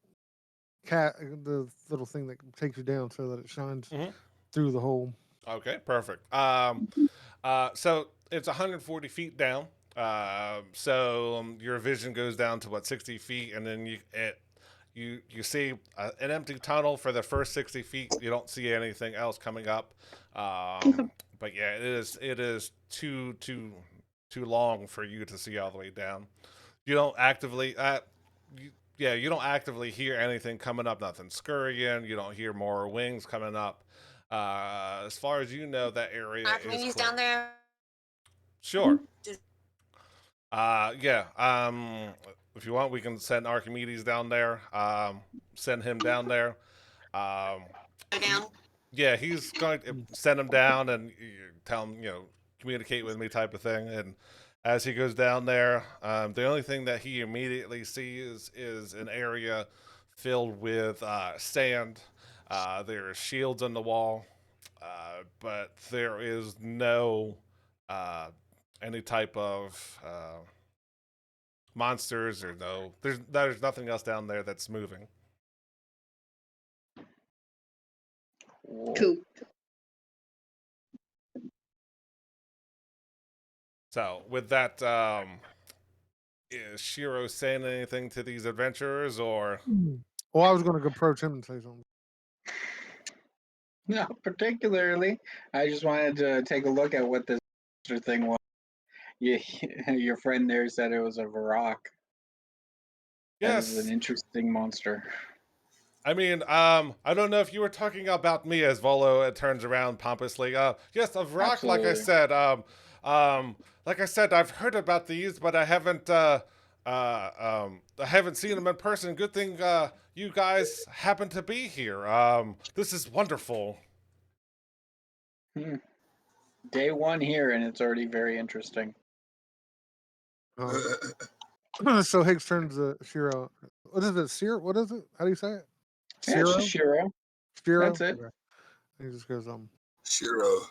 the little thing that takes you down so that it shines Mhm. through the hole. Okay, perfect. So it's 140 feet down. Your vision goes down to 60 feet, and then you see an empty tunnel for the first 60 feet. You don't see anything else coming up. But yeah, it is too long for you to see all the way down. You don't actively you don't actively hear anything coming up. Nothing scurrying. You don't hear more wings coming up. As far as you know, that area Archimedes is clear. down there. Sure. Just Yeah. If you want, we can send Archimedes down there. Send him down there. go down. Yeah, he's going to send him down and tell him, communicate with me type of thing. And as he goes down there, the only thing that he immediately sees is an area filled with sand. There are shields on the wall, but there is no any type of monsters or no. There's nothing else down there that's moving. Cool. Cool. So with that, is Shiro saying anything to these adventurers, or Well, I was going to approach him and say something. Not particularly. I just wanted to take a look at what this thing was. You, your friend there said it was a Varrock. That is yes? an interesting monster. I mean, I don't know if you were talking about me as Volo turns around pompously. Yes, of rock, Absolutely. like I said, I've heard about these, but I haven't seen them in person. Good thing, you guys happen to be here. This is wonderful. Day one here, and it's already very interesting. So Higgs turns to Shiro. What is it? Sear? What is it? How do you say it? Yeah, it's Shiro? just Shiro. Shiro? That's it. Okay. He just goes, Shiro.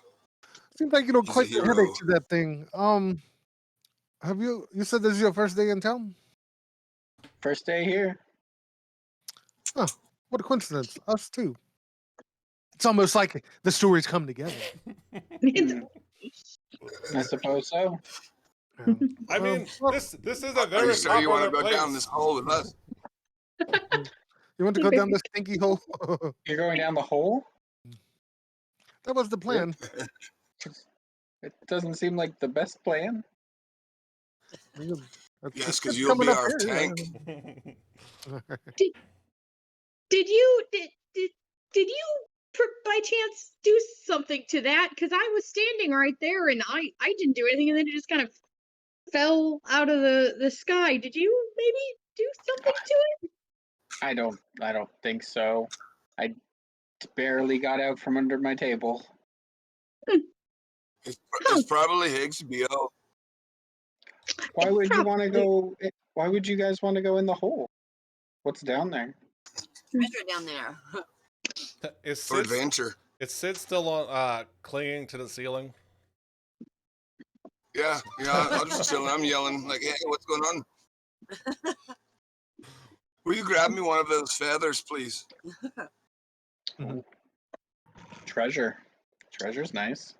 seems like you don't He's a quite the headache hero. to that thing. Have you said this is your first day in town? First day here. Huh. What a coincidence. Us too. It's almost like the stories come together. Hmm, I suppose so. I mean, Well, this is a Are you very sure you want popular to go down place. this hole with us? you want to go down this stinky hole? You're going down the hole? That was the plan. It doesn't seem like the best plan. Yes, because it's you'll coming be up our here, tank. yeah. Did you by chance do something to that? Because I was standing right there and I didn't do anything, and then it just kind of fell out of the sky. Did you maybe do something to it? I don't think so. I barely got out from under my table. It's probably Higgs BO. Why would you want to Probably. go? Why would you guys want to go in the hole? What's down there? Treasure down there. Is For Sid, adventure. is Sid still on, clinging to the ceiling? Yeah, I'm just chilling. I'm yelling like, "Hey, what's going on? Will you grab me one of those feathers, please?" Mhm. Treasure. Treasure's nice.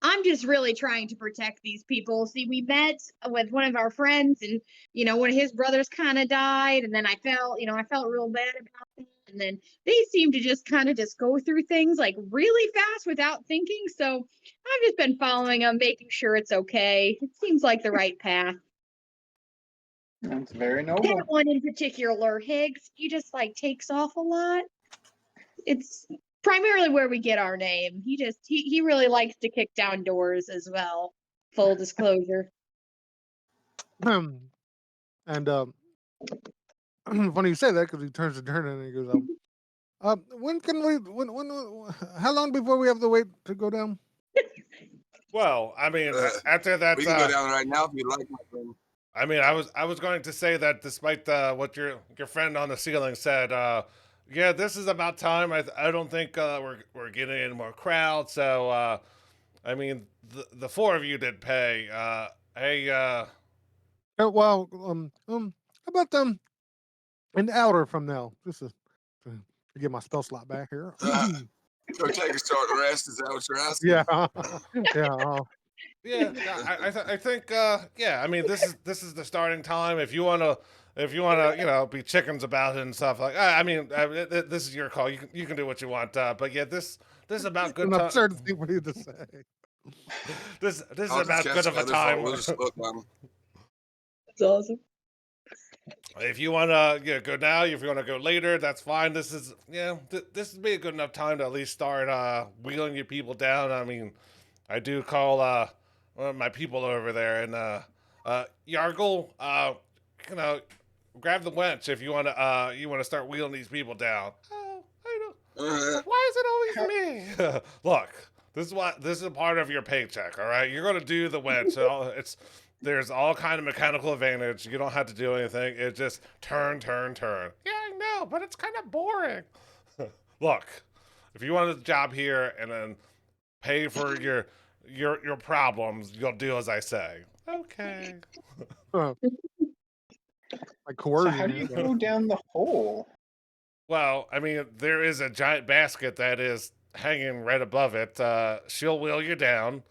I'm just really trying to protect these people. See, we met with one of our friends, and one of his brothers kind of died, and then I felt real bad about that. And then they seem to just kind of just go through things like really fast without thinking. So I've just been following them, making sure it's okay. It seems like the right path. That's very That noble. one in particular, Higgs, he just takes off a lot. It's primarily where we get our name. He really likes to kick down doors as well. Full disclosure. And funny you say that because he turns to turn and he goes, when can we? How long before we have to wait to go down? Well, I mean, after that, We can go down right now if you'd like, my friend. I mean, I was going to say that despite what your friend on the ceiling said, yeah, this is about time. I don't think we're getting any more crowd. So I mean, the four of you did pay. Hey, Well, how about an hour from now, just to get my spell slot back here. Go take a short rest. Is that what you're asking? Yeah, yeah. yeah, I think yeah. I mean, this is the starting time. If you wanna be chickens about it and stuff like. I mean, this is your call. You can do what you want. But yeah, this is about good An time. absurdity for you to say. This is I'll just about cast good of a feather fall. time. We'll just float down. That's awesome. If you want to go now, if you want to go later, that's fine. This is this would be a good enough time to at least start wheeling your people down. I mean, I do call one of my people over there and Yargle, you know, grab the winch if you want to start wheeling these people down. Oh, I Uh, don't. Why is it always me? Look, this is a part of your paycheck. All right, you're gonna do the winch. There's all kind of mechanical advantage. You don't have to do anything. It just turn. Yeah, I know, but it's kind of boring. Look, if you want a job here and then pay for your problems, you'll do as I say. Okay. like So coercion. how do you but- go down the hole? Well, I mean, there is a giant basket that is hanging right above it. She'll wheel you down,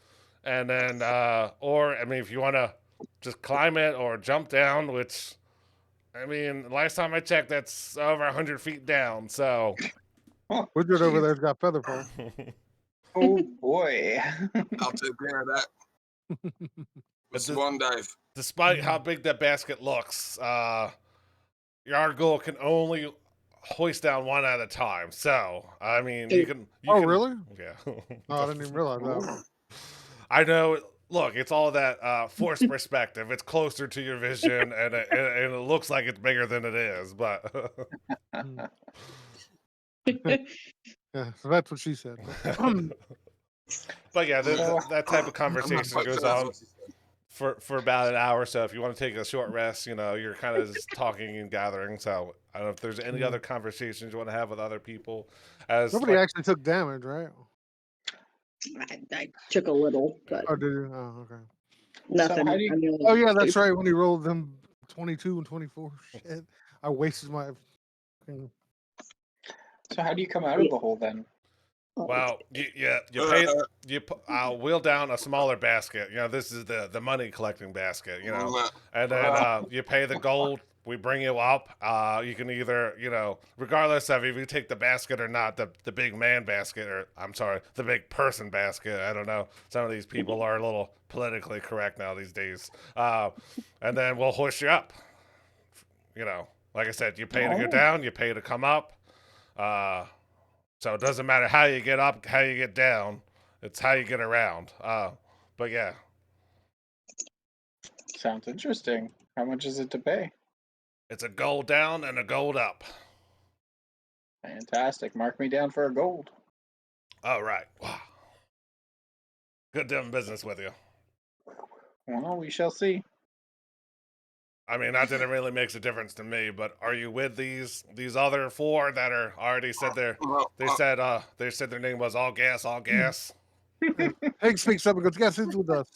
and then, or I mean, if you want to just climb it or jump down, which, I mean, last time I checked, that's over 100 feet down. So, Oh, Wizard over jeez. there's got feather fall. Oh boy. I'll take care of that with But swan dive. despite how big that basket looks, your goal can only hoist down one at a time. So, I mean, you can. Oh, really? Yeah. Oh, I didn't even realize that. I know. Look, it's all that force perspective. It's closer to your vision, and it looks like it's bigger than it is. But Yeah, so that's what she said. but yeah, So- that type of I'm not conversation quite goes sure that's on what she said. for about an hour. So if you want to take a short rest, you're kind of just talking and gathering. So I don't know if there's any other conversations you want to have with other people. As Nobody like, actually took damage, right? I took a little, but Oh, did you? Oh, okay. nothing. how do you- I mean, Oh, yeah, that's right. When he rolled them 22 and 24. Shit. I wasted my. fucking- So how do you come out of the hole then? well, I'll wheel down a smaller basket. This is the money collecting basket. And then you pay the gold. We bring you up. You can either, regardless of if you take the basket or not, the big man basket, or I'm sorry, the big person basket. I don't know. Some of these people are a little politically correct now these days. And then we'll hoist you up. Like I said, you pay to go down, you pay to come up. So it doesn't matter how you get up, how you get down. It's how you get around. But yeah, Sounds interesting. How much is it to pay? it's a gold down and a gold up. Fantastic. Mark me down for a gold. All right. Wow. Good doing business with you. Well, we shall see. I mean, that didn't really makes a difference to me. But are you with these other four that are already said Well, they said their name was all gas, all gas. Hank speaks up and goes, yes, it's with us.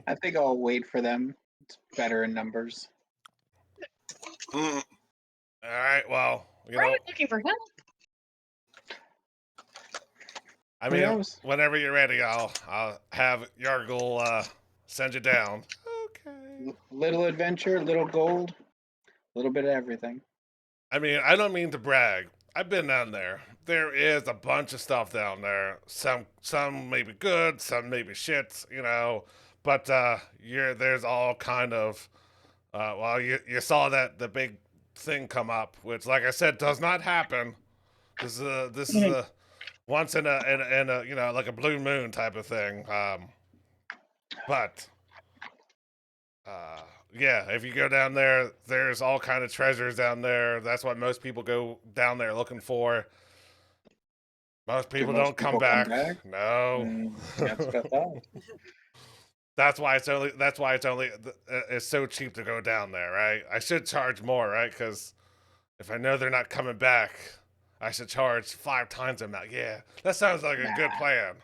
I think I'll wait for them. It's better in numbers. mm, All right. Well, we're always looking for help. I Who mean, knows? whenever you're ready, I'll have Yargle send you down. Okay. Little adventure, little gold, a little bit of everything. I mean, I don't mean to brag. I've been down there. There is a bunch of stuff down there. Some may be good, some may be shit, But there's all kind of. Well, you saw that the big thing come up, which, like I said, does not happen. This is a once in a like a blue moon type of thing. But yeah, if you go down there, there's all kind of treasures down there. That's what most people go down there looking for. Most people most don't come people come back. back? No. That's what I thought. That's why it's so cheap to go down there, right? I should charge more, right? Because if I know they're not coming back, I should charge 5 times the amount. Yeah, that sounds like a good Nah. plan.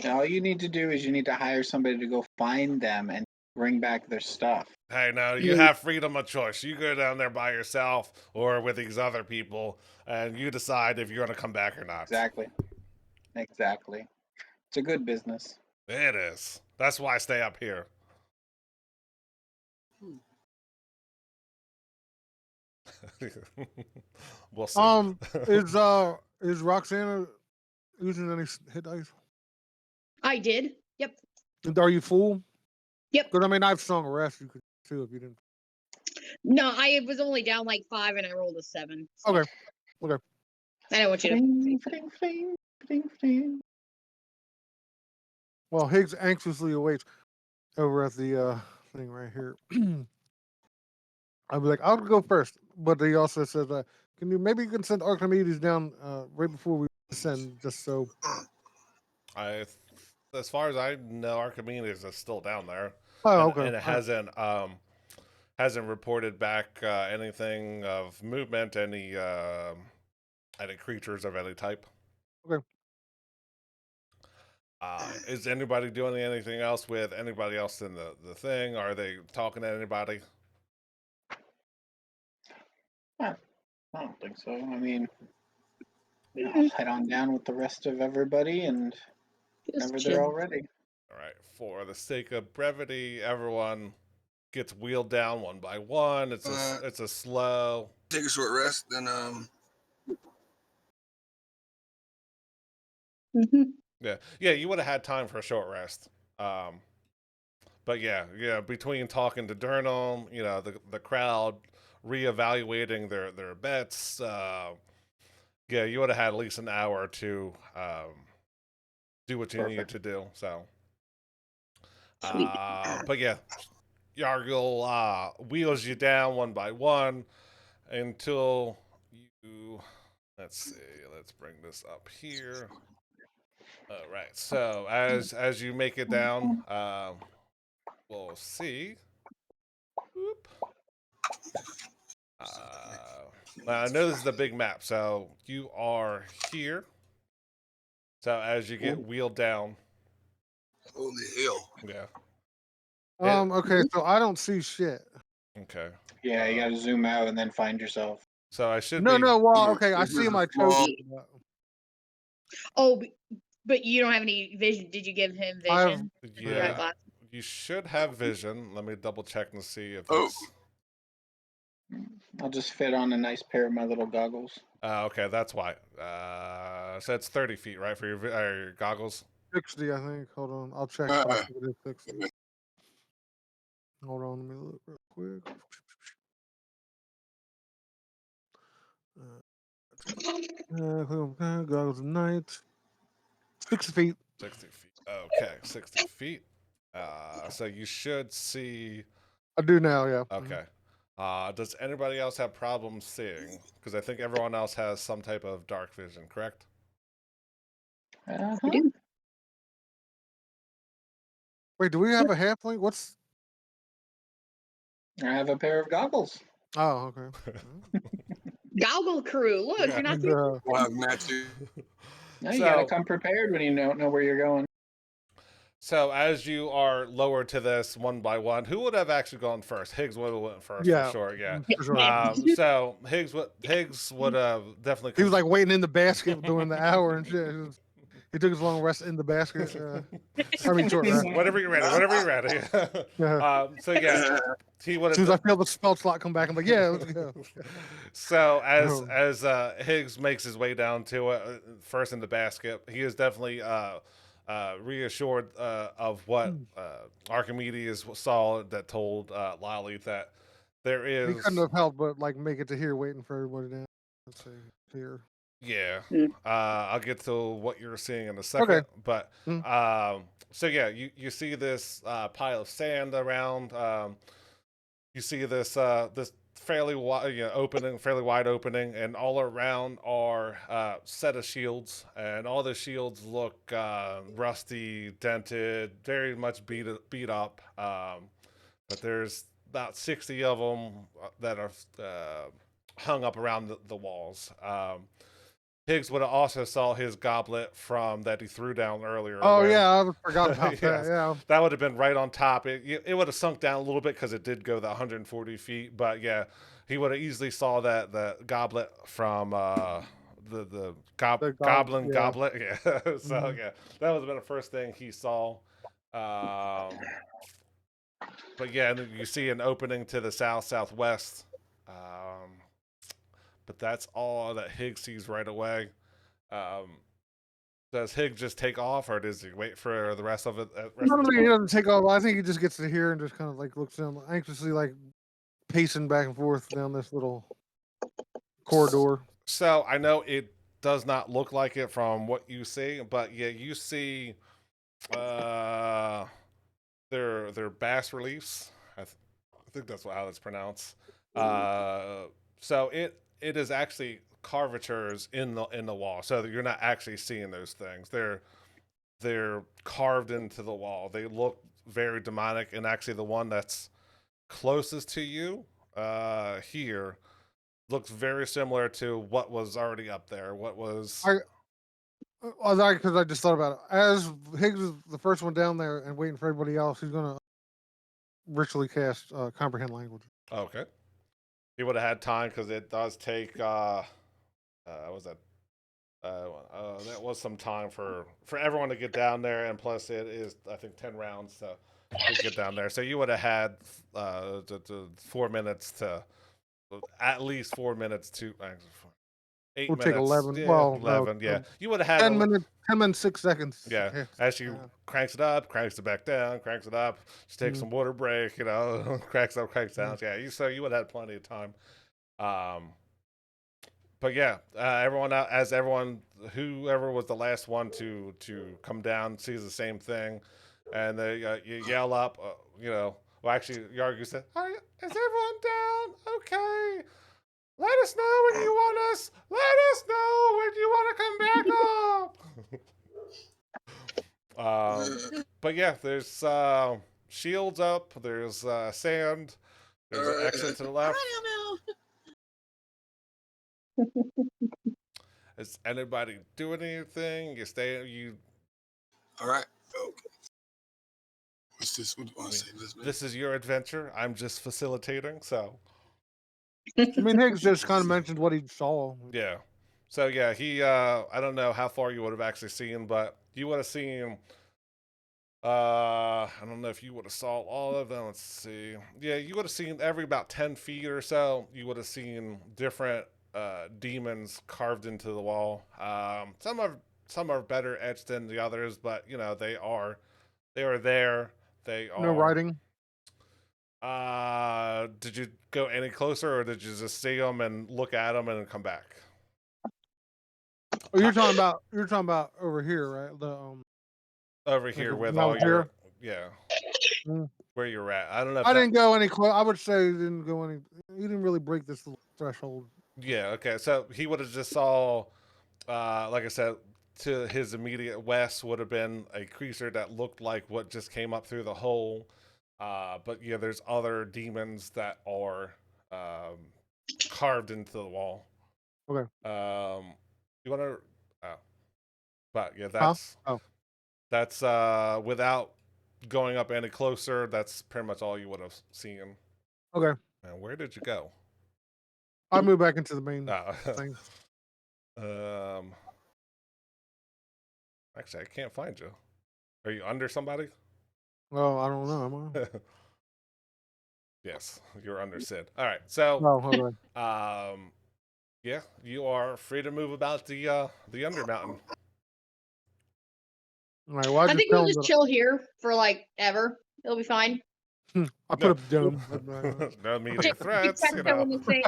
Now, all you need to do is you need to hire somebody to go find them and bring back their stuff. Hey, no, you have freedom of choice. You go down there by yourself or with these other people, and you decide if you're going to come back or not. Exactly. Exactly. It's a good business. It is. That's why I stay up here. We'll see. Is Roxana using any hit dice? I did. Yep. And are you full? Yep. Because I mean, I've sung a rest. You could too if you didn't. No, I was only down like 5 and I rolled a 7. So Okay. Okay. I don't want you to. Fling, fling, fling, fling, fling. Well, Higgs anxiously awaits over at the thing right here. I'd be like, I'll go first. But he also says, can you maybe you can send Archimedes down right before we descend, just so. As far as I know, Archimedes is still down there, Oh, and okay. it hasn't reported back anything of movement, any creatures of any type. Okay. Is anybody doing anything else with anybody else in the thing? Are they talking to anybody? I don't think so. I mean, I'll head on down with the rest of everybody, and Just whenever they're all chill. ready. All right. For the sake of brevity, everyone gets wheeled down one by one. It's a slow. Take a short rest, then Hmm. Yeah. You would have had time for a short rest. But yeah. Between talking to Durnham, the crowd reevaluating their bets. You would have had at least an hour to do what you needed Perfect. to do. So, Sweet. but yeah, Yargil wheels you down one by one until you. Let's see. Let's bring this up here. All right. So as you make it down, we'll see. Whoop. I know this is the big map, so you are here. So as you get wheeled down, holy hell. yeah. Okay, so I don't see shit. Okay. Yeah, you gotta zoom out and then find yourself. So I should No, be. no, well, okay, I This see is my a small- token. Oh, but you don't have any vision. Did you give him I have- vision? You got Yeah. glasses? You should have vision. Let me double check and see if Oh. it's. I'll just fit on a nice pair of my little goggles. Okay, that's why. So it's 30 feet, right, for your goggles? 60, I think. Hold on, I'll check. But I think it is 60. Hold on, let me look real quick. Goggles of night. 60 feet. 60 feet. Okay, 60 feet. So you should see. I do now, yeah. Okay. Does anybody else have problems seeing? Because I think everyone else has some type of dark vision, correct? Uh-huh. I do. Wait, do we have a halfling? What's. I have a pair of goggles. Oh, okay. Goggle crew. Look, Yeah. you're not. And, We'll have matches. No, you So- gotta come prepared when you don't know where you're going. So as you are lowered to this one by one, who would have actually gone first? Higgs would have went first Yeah. for sure. Yeah. for sure. So Higgs would have definitely. He was like waiting in the basket during the hour and shit. He took his long rest in the basket. I mean, short rest. whatever you're ready. Whatever you're ready. So yeah, he would As soon as I have. feel the spell slot come back, I'm like, yeah, let's go. So Oh. as Higgs makes his way down to it, first in the basket, he is definitely reassured of what Archimedes saw that told Lolly that there He is. couldn't have helped but like make it to here, waiting for everybody down. Let's see here. Yeah. Mm. I'll get to what you're seeing in a second. Okay. But Mm. so yeah, you see this pile of sand around. You see this fairly wide fairly wide opening, and all around are set of shields, and all the shields look rusty, dented, very much beat up. But there's about 60 of them that are hung up around the walls. Higgs would have also saw his goblet from that he threw down earlier. Oh where- yeah, I forgot about Yes. that. Yeah. That would have been right on top. It would have sunk down a little bit because it did go the 140 feet. But yeah, he would have easily saw that the goblet from the goblin yeah. goblet. Yeah. So Mhm. yeah, that would have been the first thing he saw. But yeah, and then you see an opening to the southwest. But that's all that Higgs sees right away. Does Higgs just take off, or does he wait for the rest of it? Normally he doesn't take off. I think he just gets to here and just kind of like looks down anxiously, like pacing back and forth down this little corridor. So I know it does not look like it from what you see, but yeah, you see their bas reliefs. I think that's how it's pronounced. So it is actually carvatures in the wall, so that you're not actually seeing those things. They're carved into the wall. They look very demonic, and actually the one that's closest to you here looks very similar to what was already up there. What was Because I just thought about it. As Higgs is the first one down there and waiting for everybody else, he's gonna ritually cast comprehend language. okay. He would have had time because it does take was that that was some time for everyone to get down there, and plus it is I think 10 rounds to get down there. So you would have had 4 minutes to at least 4 minutes to 8 We'll take minutes. 11. Yeah, Well, no, 11. Yeah, you would have had 10 minutes. 10 minutes 6 seconds. Yeah, Okay. as she Yeah. cranks it up, cranks it back down, cranks it up, just takes Mm. some water break, cranks up, cranks down. Mm. Yeah, so you would have had plenty of time. But yeah, whoever was the last one to come down sees the same thing, and they you yell up, Well, actually, Yargu said, "Is everyone down? Okay, let us know when you want us. Let us know when you want to come back up." But yeah, there's shields up. There's sand. There's an exit to the left. Is anybody doing anything? You stay. You. All right. Okay. What's this? What do I say? This is your adventure. I'm just facilitating. So. I mean, Higgs just kind of mentioned what he saw. Yeah. So yeah, he. I don't know how far you would have actually seen, but you would have seen. I don't know if you would have saw all of them. Let's see. Yeah, you would have seen every about 10 feet or so. You would have seen different demons carved into the wall. Some are better etched than the others, but they are there. They No are. writing. Did you go any closer, or did you just see them and look at them and then come back? Oh, you're talking about over here, right? The Over here with that all was your here? yeah, Mm. where you're at. I don't know if I that, didn't go any close. I would say he didn't go any. He didn't really break this little threshold. Yeah, okay. So he would have just saw, like I said, to his immediate west would have been a creature that looked like what just came up through the hole. But yeah, there's other demons that are carved into the wall. Okay. You want to, but yeah, Huh? Oh. that's without going up any closer. That's pretty much all you would have seen. Okay. And where did you go? I moved back into the main Oh. thing. Actually, I can't find you. Are you under somebody? Well, I don't know. Am I? Yes, you're under Sid. All right, so Oh, okay. yeah, you are free to move about the Undermountain. All right. Well, I I just think tell we'll him just that chill here for like ever. It'll be fine. I put up the dome. No immediate threats, you Tic-tac-toe know. in the sand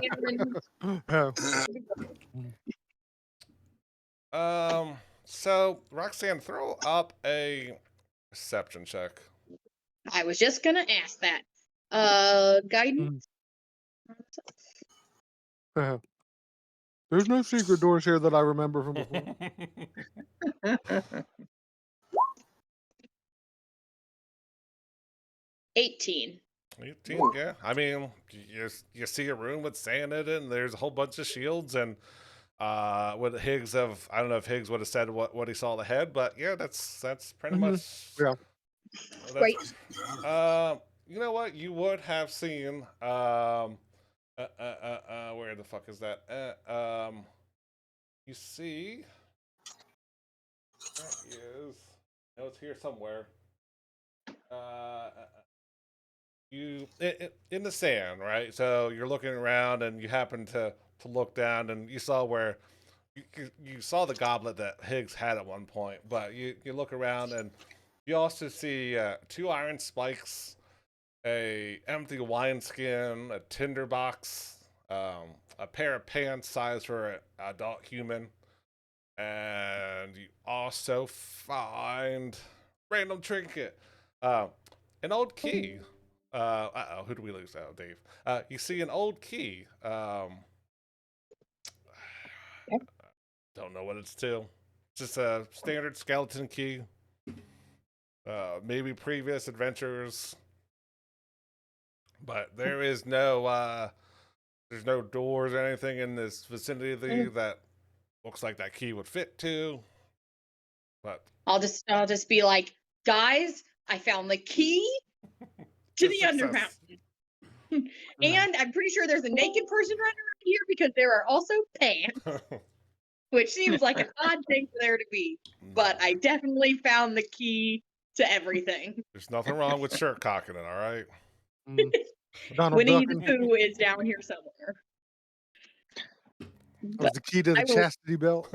and- Yeah. So Roxanne, throw up a perception check. I was just gonna ask that. Guidance. Yeah. There's no secret doors here that I remember from before. 18. 18, yeah. I mean, you see a room with sand in it, and there's a whole bunch of shields, and would Higgs have? I don't know if Higgs would have said what he saw ahead, but yeah, that's pretty much. Yeah. That's, Great. you know what? You would have seen. Where the fuck is that? You see, that is. No, it's here somewhere. In the sand, right? So you're looking around, and you happen to look down, and you saw where you saw the goblet that Higgs had at one point, but you look around, and you also see 2 iron spikes, a empty wineskin, a tinder box, a pair of pants sized for an adult human, and you also find random trinket, an old key. Uh-oh, who do we lose? Oh, Dave. You see an old key. Don't know what it's to. Just a standard skeleton key. Maybe previous adventures, but there's no doors or anything in this vicinity that looks like that key would fit to. But I'll just be like, guys, I found the key to the success. Undermountain. And I'm pretty sure there's a naked person running around here because there are also pants, which seems like an odd thing for there to be. But I definitely found the key to everything. There's nothing wrong with shirt cocking it, all right? Mm. Donald Winnie Duckin. the Pooh is down here somewhere. That was the key to the chastity belt.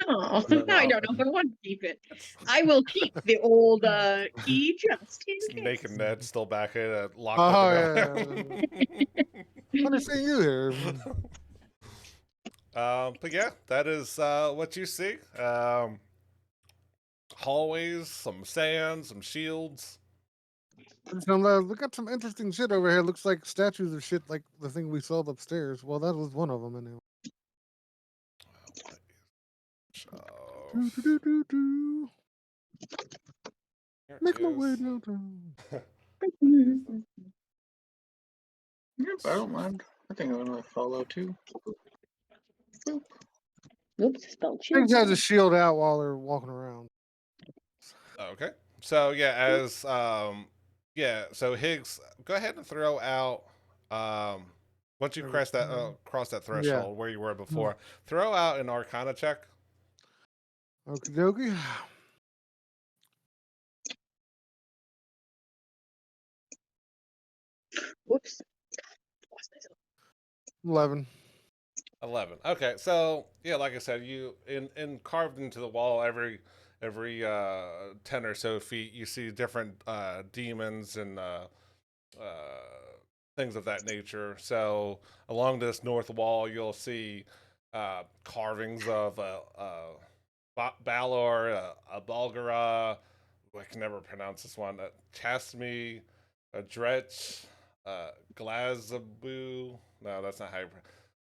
Oh, I don't know if I want to keep it. I will keep the old key just in case. Naked Ned still back in it, locked Oh, up. yeah. Understand you there. But yeah, that is what you see. Hallways, some sand, some shields. We got some interesting shit over here. Looks like statues of shit like the thing we saw upstairs. Well, that was one of them anyway. Do. Make my way downtown. Yep, I don't mind. I think I'm gonna follow too. Boop. Oops, spelled Higgs has a shield out while they're walking around. Okay. So yeah, so Higgs, go ahead and throw out once you cross that threshold where you were before, throw out an Arcana check. Okie dokie. Whoops. 11. 11. Okay, so yeah, like I said, you in carved into the wall every 10 or so feet, you see different demons and things of that nature. So along this north wall, you'll see carvings of Balor, a Bulgara. I can never pronounce this one. Chasmi, a Dretch, Glazabu. No, that's not how you.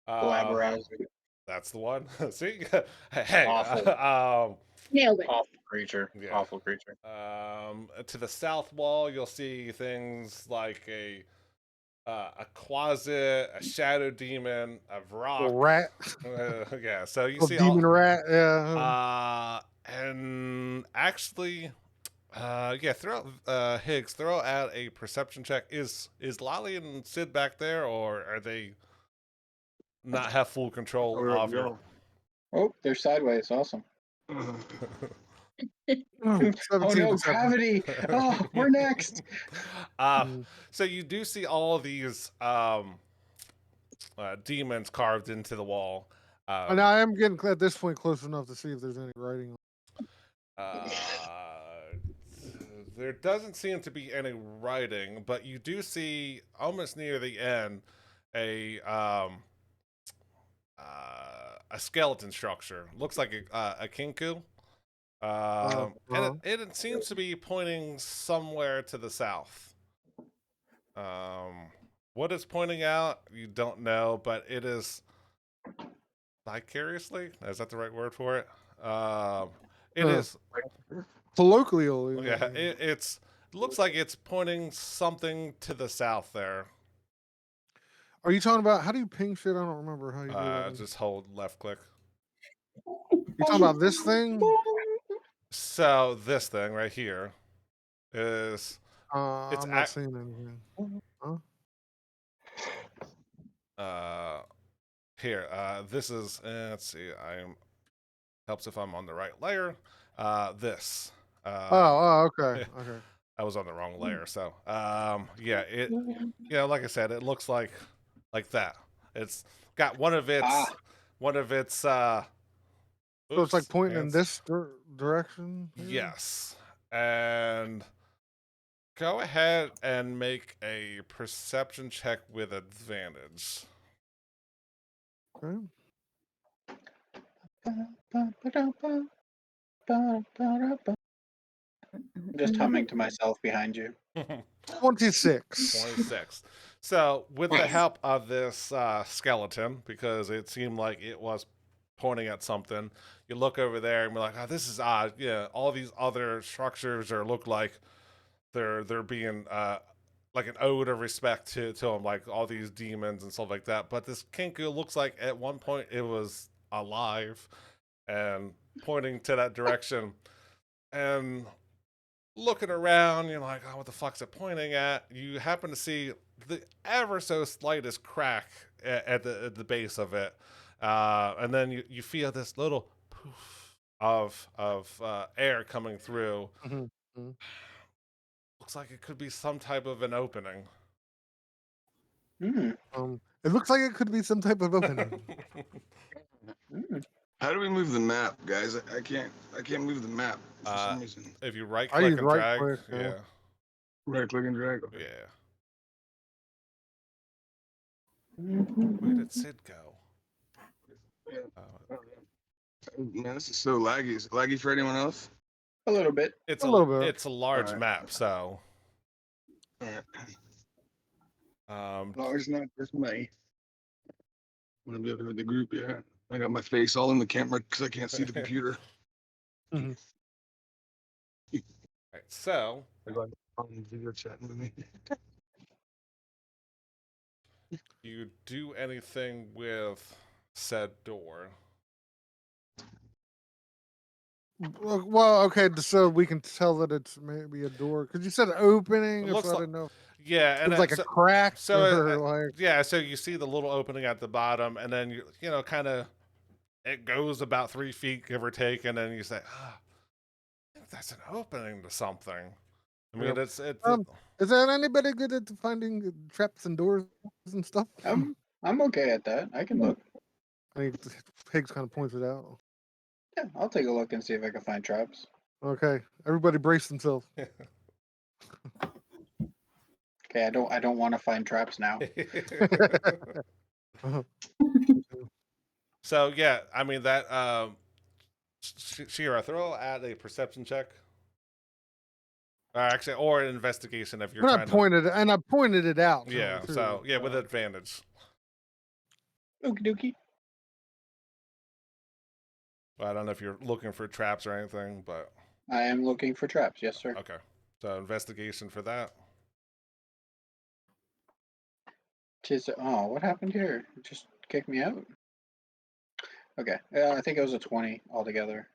Collaborative. That's the one. See, hey, Awful. Nailed it. Awful creature. Yeah. Awful creature. To the south wall, you'll see things like a Quasit, a shadow demon, a Vrock. Rat. Yeah, so you Oh, see demon all, rat. Yeah. and actually, yeah, Higgs, throw out a perception check. Is Lolly and Sid back there, or are they not have full control of you? Oh, they're sideways. Awesome. Oh, Oh 17 no, perception. gravity! Oh, we're next. So you do see all these demons carved into the wall. And I am getting at this point close enough to see if there's any writing. There doesn't seem to be any writing, but you do see almost near the end a skeleton structure. Looks like a kinku. And it seems to be pointing somewhere to the south. What it's pointing out, you don't know, but it is vicariously. Is that the right word for it? It is colloquially. Yeah, it looks like it's pointing something to the south there. Are you talking about how do you ping shit? I don't remember how you do that. Just hold left click. You talking about this thing? So this thing right here is I'm not seeing anything. Huh? Here. This is. Let's see. Helps if I'm on the right layer. This. Okay. Okay. I was on the wrong layer. So yeah. Like I said, it looks like that. It's got one of its. So it's like pointing in this direction? Yes. And go ahead and make a perception check with advantage. Okay. I'm just humming to myself behind you. 26. 26. So, with the Nice. help of this skeleton, because it seemed like it was pointing at something, you look over there and be like, "Oh, this is odd." Yeah, all these other structures look like they're being like an ode of respect to them, like all these demons and stuff like that. But this Kinku looks like at one point it was alive and pointing to that direction. And looking around, you're like, oh, what the fuck's it pointing at? You happen to see the ever so slightest crack at the base of it. And then you feel this little poof of air coming through. Mhm, mhm. Looks like it could be some type of an opening. Hmm. It looks like it could be some type of opening. How do we move the map, guys? I can't move the map for some reason. If you right I click use and right drag, click, yeah, Right click and drag. Okay. yeah. Mm-hmm. Where did Sid go? Yeah. Uh, Man, this is so laggy. Is it laggy for anyone else? A little bit. it's A little bit. it's a large Alright. map, so Alright. um, Large not just me. I'm gonna be able to read the group, yeah. I got my face all in the camera because I can't see the computer. right, so I got on video chatting with me. you do anything with said door? Well, okay, so we can tell that it's maybe a door because you said opening, It looks so I like- didn't know. Yeah, and It's like a so, crack so or like. yeah, so you see the little opening at the bottom, and then you know kind of it goes about 3 feet give or take, and then you say, ah, I think that's an opening to something. I mean, Yep. it's Is there anybody good at finding traps and doors and stuff? I'm okay at that. I can look. I mean, Higgs kind of points it out. Yeah, I'll take a look and see if I can find traps. Okay, everybody brace themselves. Okay, I don't want to find traps now. So yeah, I mean that. Shira, throw at a perception check, actually, or an investigation if you're But I trying pointed and I pointed it out. to. to Yeah. him, too, So yeah, with advantage. Okie dokie. I don't know if you're looking for traps or anything, but I am looking for traps. Yes, sir. okay. So investigation for that. Oh, what happened here? It just kicked me out? Okay. I think it was a 20 altogether.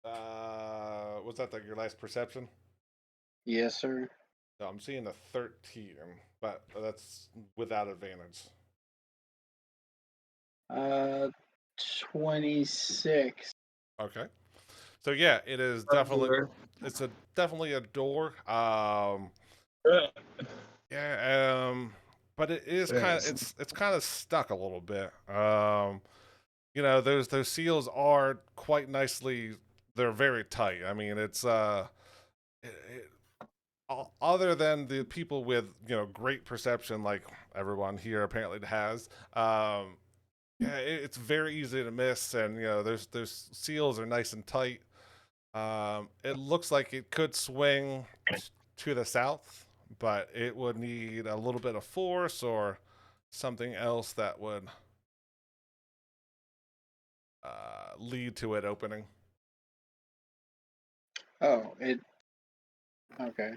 Was that like your last perception? Yes, sir. No, I'm seeing a 13, but that's without advantage. 26. Okay. So yeah, it is definitely definitely a door. Yeah, but it is kind of it's kind of stuck a little bit. You know, those seals are quite nicely. They're very tight. I mean, it's other than the people with great perception, like everyone here apparently has. Yeah, it's very easy to miss, and those seals are nice and tight. It looks like it could swing to the south, but it would need a little bit of force or something else that would lead to it opening. Oh, it. Okay.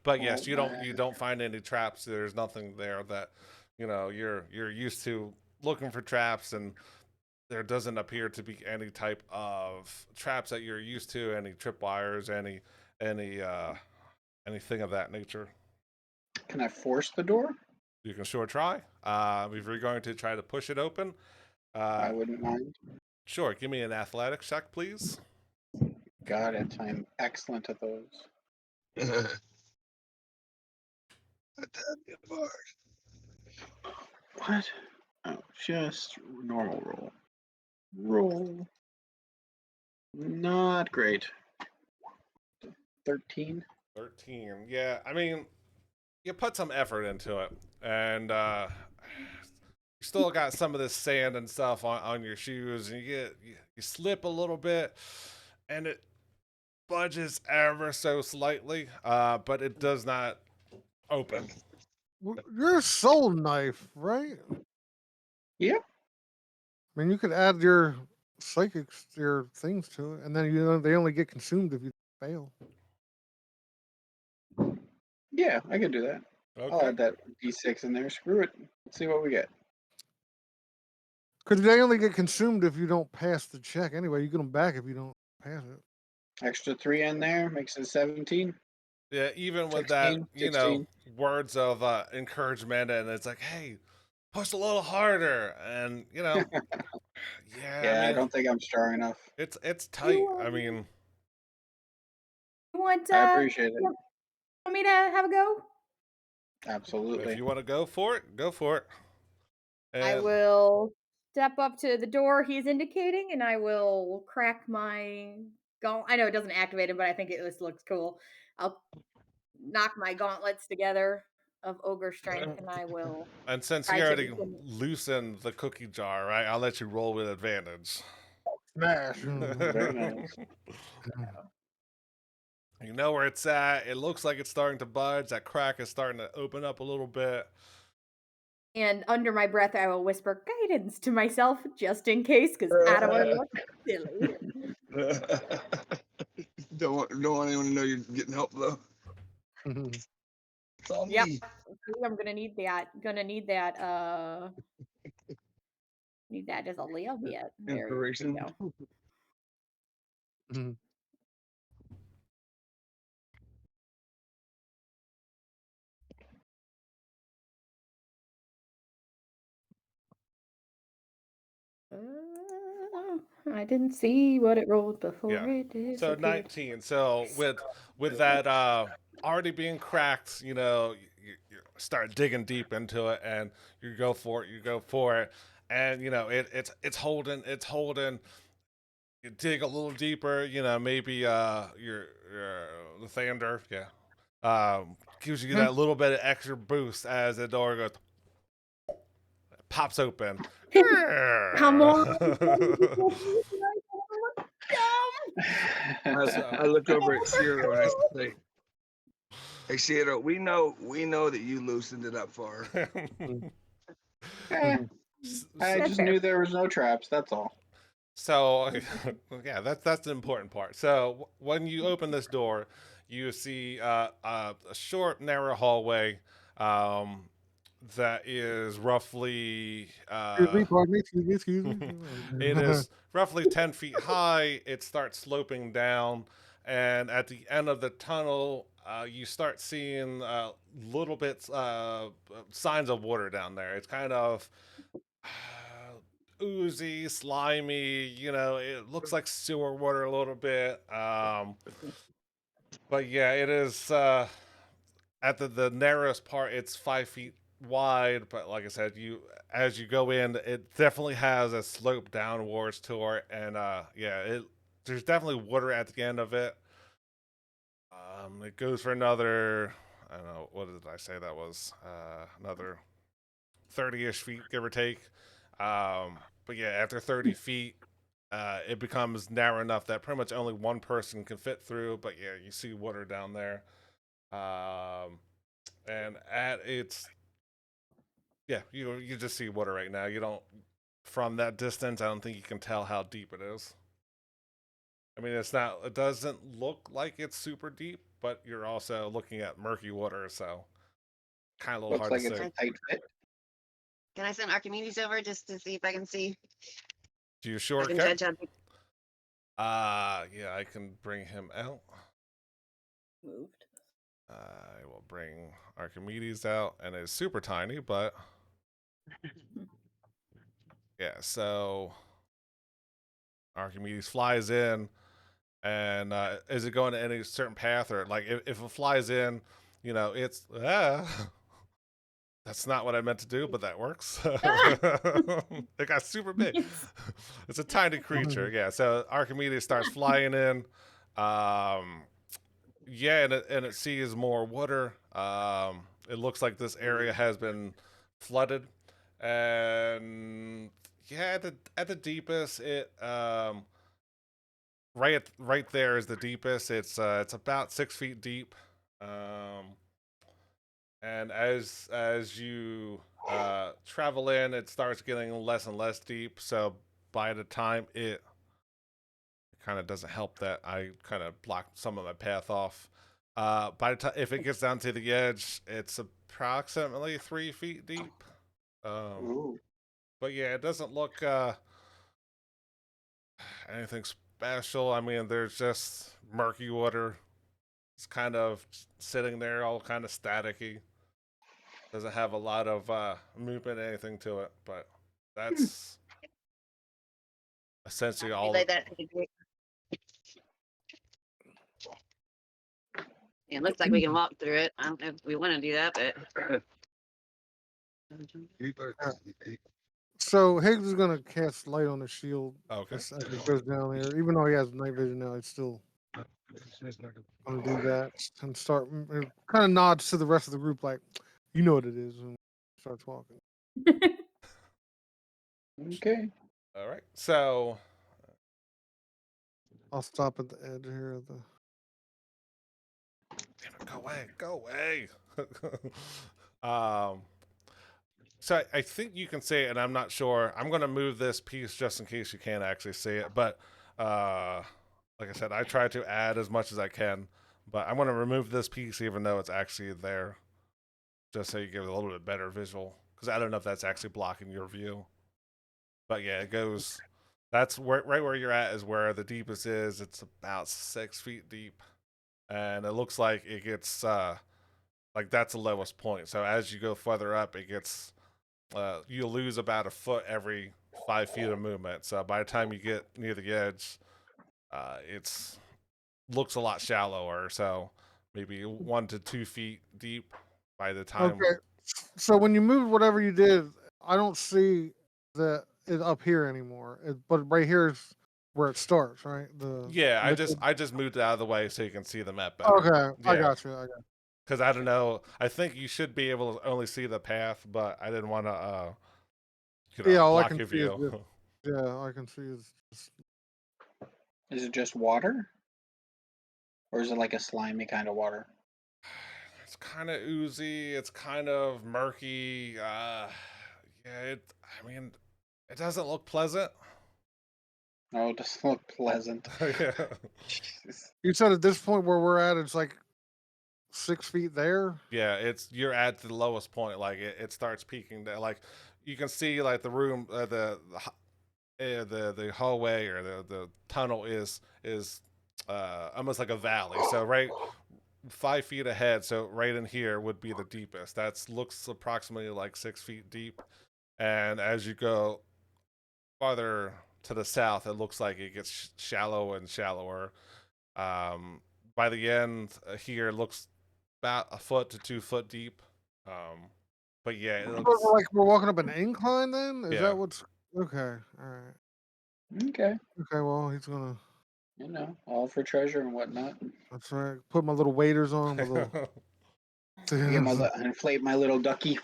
But yes, Well, you don't find any traps. There's nothing there that you're used to looking for traps, and there doesn't appear to be any type of traps that you're used to, any tripwires, any anything of that nature. Can I force the door? You can sure try. If you're going to try to push it open, I wouldn't mind. sure. Give me an athletics check, please. Got it. I'm excellent at those. What? Oh, just normal roll. Roll. Not great. 13. 13. Yeah, I mean, you put some effort into it, and you still got some of this sand and stuff on your shoes, and you slip a little bit, and budges ever so slightly, but it does not open. Your soul knife, right? Yep. I mean, you could add your psychics, your things to it, and then they only get consumed if you fail. Yeah, I could do that. I'll Okay. add that D6 in there. Screw it. Let's see what we get. Because they only get consumed if you don't pass the check. Anyway, you get them back if you don't pass it. Extra 3 in there makes it 17. Yeah, even with that, 16. 16. words of encouragement, and it's like, hey, push a little harder, and yeah, I Yeah, I mean, don't think I'm strong enough. it's tight. I mean, You want I appreciate it. want me to have a go? if Absolutely. you want to go for it, go for it. I And will step up to the door he's indicating, and I will crack my gauntlet. I know it doesn't activate him, but I think this looks cool. I'll knock my gauntlets together of ogre strength, and I will and since try you to already begin. loosened the cookie jar, right? I'll let you roll with advantage. Smash. Very nice. You know where it's at. It looks like it's starting to budge. That crack is starting to open up a little bit. And under my breath, I will whisper guidance to myself just in case, because I don't want to look silly. Don't want anyone to know you're getting help though. It's all Yep. me. See, I'm gonna need that. Gonna need that. Need that as a little bit. There you Inspiration. go. I didn't see what it rolled before Yeah. it disappeared. So 19. So with that already being cracked, you start digging deep into it, and you go for it. You go for it, and it's holding. You dig a little deeper. Maybe your Lathander, yeah, gives you that little bit of extra boost as the door goes pops open. Come on. I look over at Ciro and I say, "Hey, Ciro, we know that you loosened it up for her." Eh, I That's just fair. knew there was no traps. That's all. So, yeah, that's the important part. So, when you open this door, you see a short, narrow hallway that is roughly Excuse me, pardon me, excuse me. it is roughly 10 feet high. It starts sloping down, and at the end of the tunnel, you start seeing little bits, signs of water down there. It's kind of oozy, slimy. It looks like sewer water a little bit. But yeah, it is at the narrowest part. It's 5 feet wide, but like I said, as you go in, it definitely has a slope downwards to it, and yeah, there's definitely water at the end of it. It goes for another. I don't know, what did I say that was? Another 30-ish feet, give or take. But yeah, after 30 feet, it becomes narrow enough that pretty much only one person can fit through. But yeah, you see water down there. And at its yeah, you just see water right now. You don't from that distance. I don't think you can tell how deep it is. I mean, it's not. It doesn't look like it's super deep, but you're also looking at murky water, so kind of a little Looks hard like to it's see. a tight fit. Can I send Archimedes over just to see if I can see? Do you I sure can can? judge how big. Yeah, I can bring him out. Moved. I will bring Archimedes out, and it's super tiny, but yeah. So Archimedes flies in, and is it going to any certain path, or like if it flies in, it's that's not what I meant to do, but that works. It got super big. It's a tiny creature, yeah. So Archimedes starts flying in. Yeah, and it sees more water. It looks like this area has been flooded, and yeah, at the deepest, it right there is the deepest. It's about 6 feet deep. And as you travel in, it starts getting less and less deep. So by the time it kind of doesn't help that I kind of blocked some of my path off. By the time if it gets down to the edge, it's approximately 3 feet deep. Ooh. But yeah, it doesn't look anything special. I mean, there's just murky water. It's kind of sitting there, all kind of staticky. Doesn't have a lot of movement, anything to it. But that's essentially all. Relay that to the group. It looks like we can walk through it. I don't know if we want to do that, but So Higgs is gonna cast light on the shield Okay. as it goes down there. Even though he has night vision now, he's still gonna do that and start. Kind of nods to the rest of the group, like, you know what it is, and starts walking. Okay. All right. So I'll stop at the edge here of the. damn it, go away. um, so I think you can see it, and I'm not sure. I'm going to move this piece just in case you can't actually see it. But like I said, I try to add as much as I can. But I'm going to remove this piece even though it's actually there, just so you get a little bit better visual. Because I don't know if that's actually blocking your view. But yeah, it goes. That's right where you're at is where the deepest is. It's about 6 feet deep, and it looks like it gets like that's the lowest point. So as you go further up, it gets you lose about a foot every 5 feet of movement. So by the time you get near the edge, it's looks a lot shallower. So maybe 1 to 2 feet deep by the time. Okay. So when you move whatever you did, I don't see that it up here anymore. But right here is where it starts, right? The Yeah, liquid. I just moved it out of the way so you can see the map better. Okay, I Yeah. got you. I got. Because I don't know. I think you should be able to only see the path, but I didn't want to, Yeah, all I block can your see is view. this. Yeah, all I can see is just. Is it just water? Or is it like a slimy kind of water? It's kind of oozy. It's kind of murky. Yeah. I mean, it doesn't look pleasant. Oh, it doesn't look pleasant. Yeah. Jesus. You said at this point where we're at, it's like 6 feet there. Yeah. You're at the lowest point. Like it starts peaking there. Like you can see like the room, the hallway or the tunnel is almost like a valley. So right 5 feet ahead, so right in here would be the deepest. That's looks approximately like 6 feet deep, and as you go farther to the south, it looks like it gets shallow and shallower. Um, by the end here, it looks about a foot to 2 foot deep. But yeah, it So looks we're walking up an incline then? Is yeah. that what's okay? All right. Okay. Okay. Well, he's gonna. You know, all for treasure and whatnot. That's right. Put my little waders on. My little. Get my inflate my little ducky.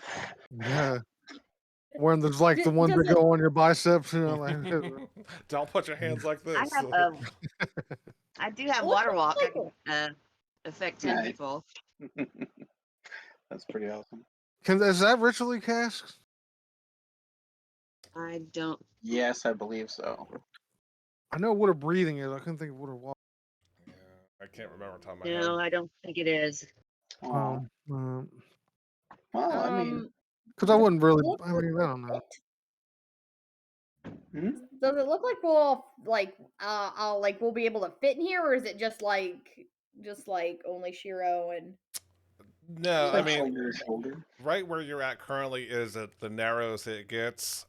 Yeah. When there's like the ones that Does it? go on your biceps, you know, like. Don't put your hands like I this. have I do have It water looks walk. I like can affect 10 Nice. people. That's pretty awesome. Is that ritually cast? I don't. Yes, I believe so. I know what a breathing is. I couldn't think of what a walk. Yeah, I can't remember top of my No, head. I don't think it is. Oh, Well, well, I mean, because I wouldn't really. Look I mean, I don't know. hmm? Does it look like we'll I'll like we'll be able to fit in here, or is it just like only Shiro and No, It's I like mean, shoulder to shoulder. right where you're at currently is at the narrowest it gets.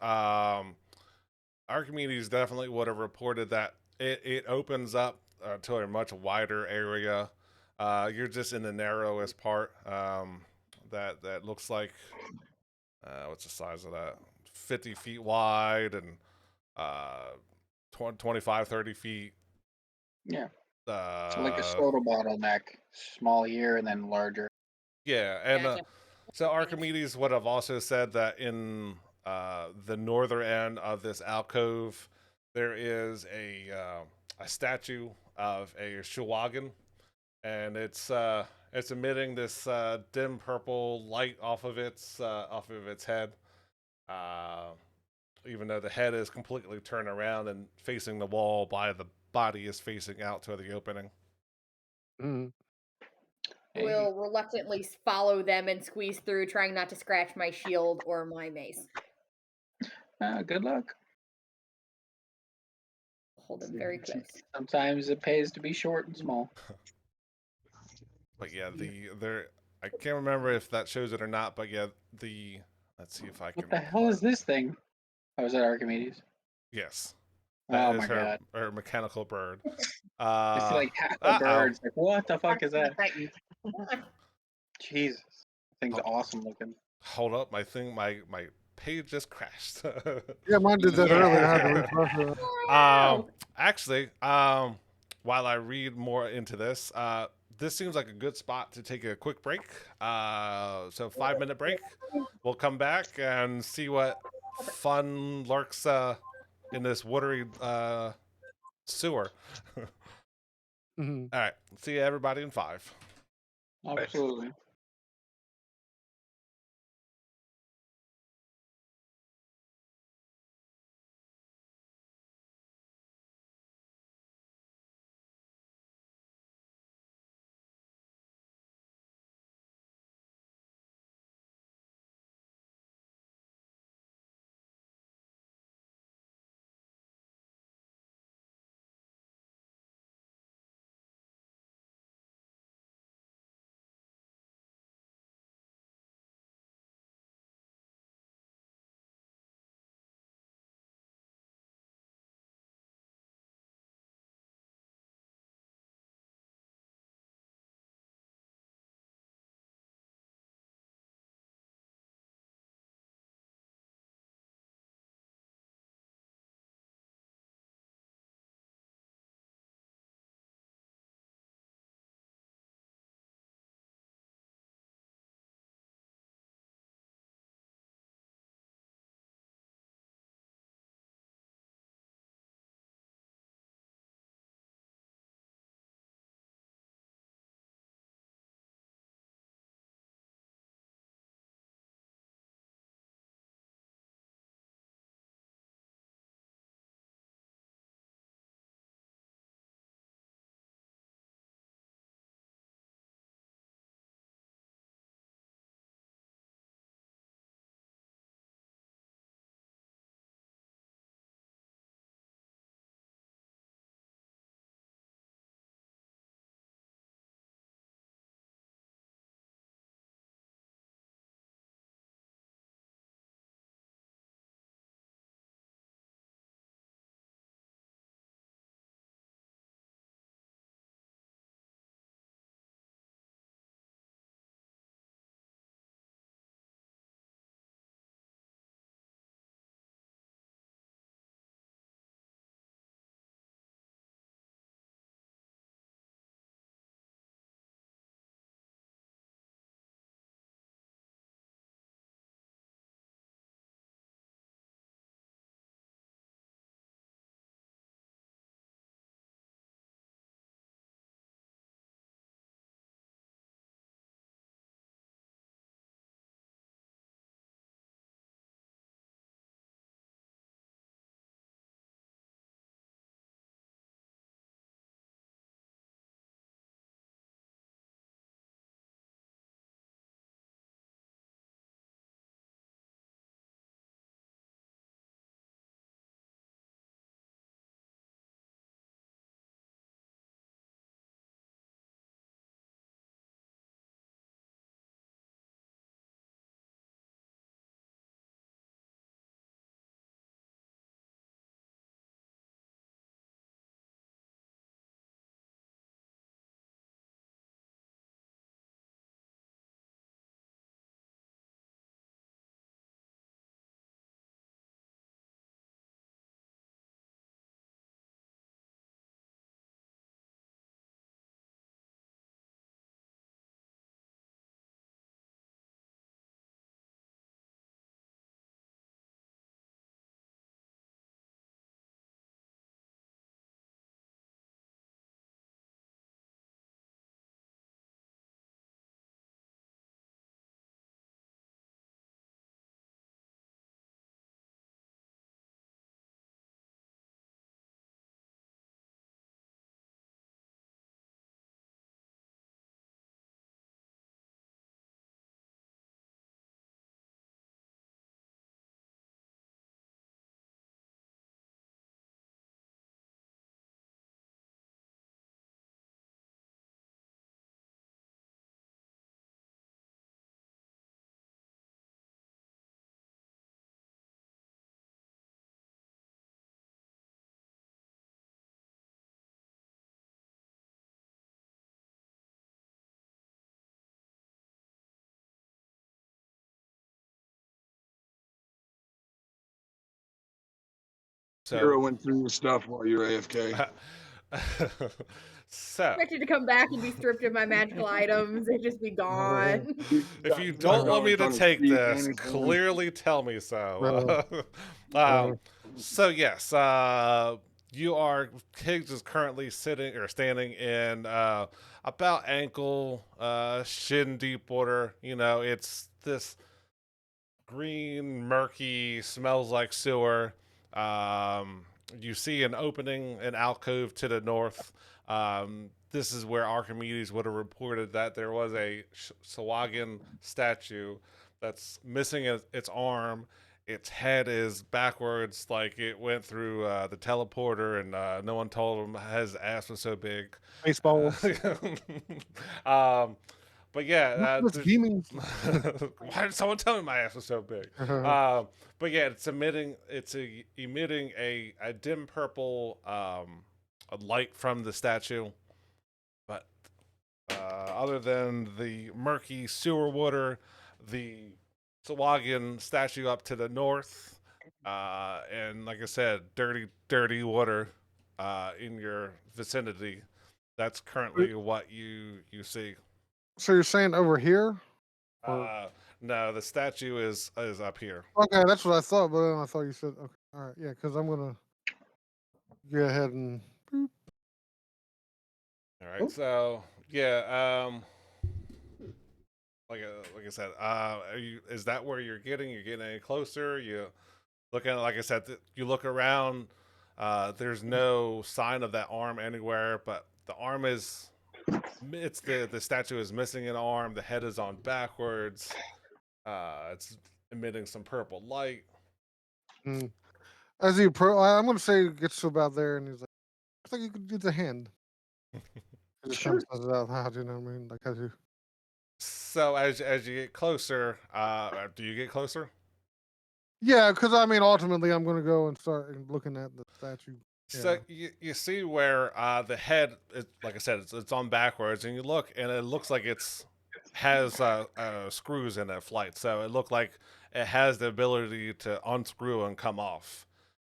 Archimedes definitely would have reported that it opens up to a much wider area. You're just in the narrowest part. That looks like what's the size of that? 50 feet wide and 25, 30 feet. Yeah, Uh, like a soda bottleneck, small here and then larger. yeah, and Gotcha. so Archimedes would have also said that in the northern end of this alcove, there is a statue of a Shuwagan, and it's emitting this dim purple light off of its head. Uh, Even though the head is completely turned around and facing the wall, by the body is facing out to the opening. Mhm. Hey, Will reluctantly follow them and squeeze through, trying not to scratch my shield or my mace. good luck. Hold them very close. Sometimes it pays to be short and small. But yeah, I can't remember if that shows it or not. But yeah, the let's see if I can. What the hell is this thing? Oh, is that Archimedes? Yes, Oh that is my god. her mechanical bird. I see like half a Uh bird. oh. It's like, what the fuck is that? Titan. Jesus. Thing's awesome looking. Hold up, my page just crashed. Yeah, mine did that earlier. I had to Yeah. refresh it. um, actually, while I read more into this, this seems like a good spot to take a quick break. So 5 minute break. We'll come back and see what fun lurks in this watery sewer. Mhm. All right, see you everybody in 5. Absolutely. Hero So, went through your stuff while you were AFK. so Expected to come back and be stripped of my magical items and just be gone. if you don't want me to take this, clearly tell me so. So yes, you are Higgs is currently sitting or standing in about ankle, shin deep water. You know, it's this green, murky, smells like sewer. You see an opening, an alcove to the north. This is where Archimedes would have reported that there was a Sawagan statue that's missing its arm. Its head is backwards, like it went through the teleporter, and no one told him his ass was so big. Baseballs. But yeah, What's beaming? why did someone tell me my ass was so big? But yeah, emitting a dim purple a light from the statue. But other than the murky sewer water, the Sawagan statue up to the north, and like I said, dirty water in your vicinity. That's currently what you see. So you're saying over here? Or No, the statue is up here. okay, that's what I thought, but then I thought you said okay. All right, yeah, because I'm gonna go ahead and All right, so yeah, like I said, is that where you're getting? You're getting any closer? You looking at like I said, you look around. There's no sign of that arm anywhere, but the arm is. It's the statue is missing an arm. The head is on backwards. It's emitting some purple light. as he I'm gonna say he gets to about there, and he's like, I think you could do the hand. He just kind of says it out loud, you know what I mean? Like as you. So as you get closer, do you get closer? Yeah, because I mean, ultimately, I'm gonna go and start looking at the statue. So you see where the head is, like I said, it's on backwards, and you look, and it looks like has screws in it, flight. So it looked like it has the ability to unscrew and come off.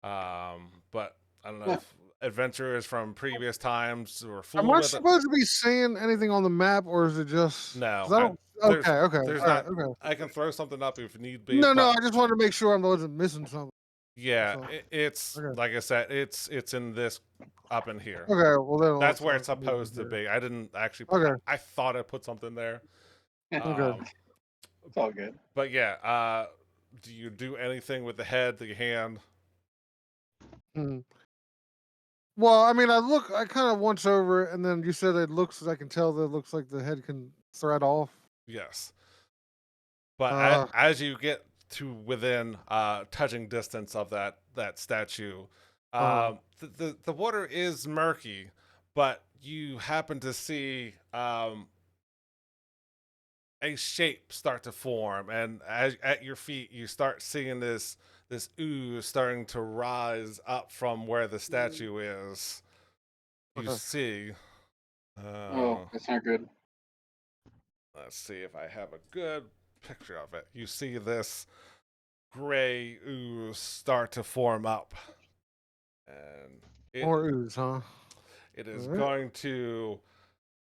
But I don't know if adventurers from previous times were fooled Am I with it. supposed to be seeing anything on the map, or is it just? No, 'Cause I don't. Okay. There's All not. right, okay. I can throw something up if need be. No, but I just wanted to make sure I wasn't missing something. yeah, So, it's okay. like I said, it's in this up in here. Okay, well then That's where I'll it's supposed to be. I didn't actually. Okay. I thought I put something there. Okay. It's all good. But yeah, do you do anything with the head, the hand? Well, I mean, I kind of once over, and then you said it looks. I can tell that it looks like the head can thread off. Yes. But as you get to within touching distance of that statue, the water is murky, but you happen to see a shape start to form, and at your feet you start seeing this ooze starting to rise up from where the statue is. You see. Oh, that's not good. Let's see if I have a good picture of it. You see this gray ooze start to form up, and More ooze, huh? it is going to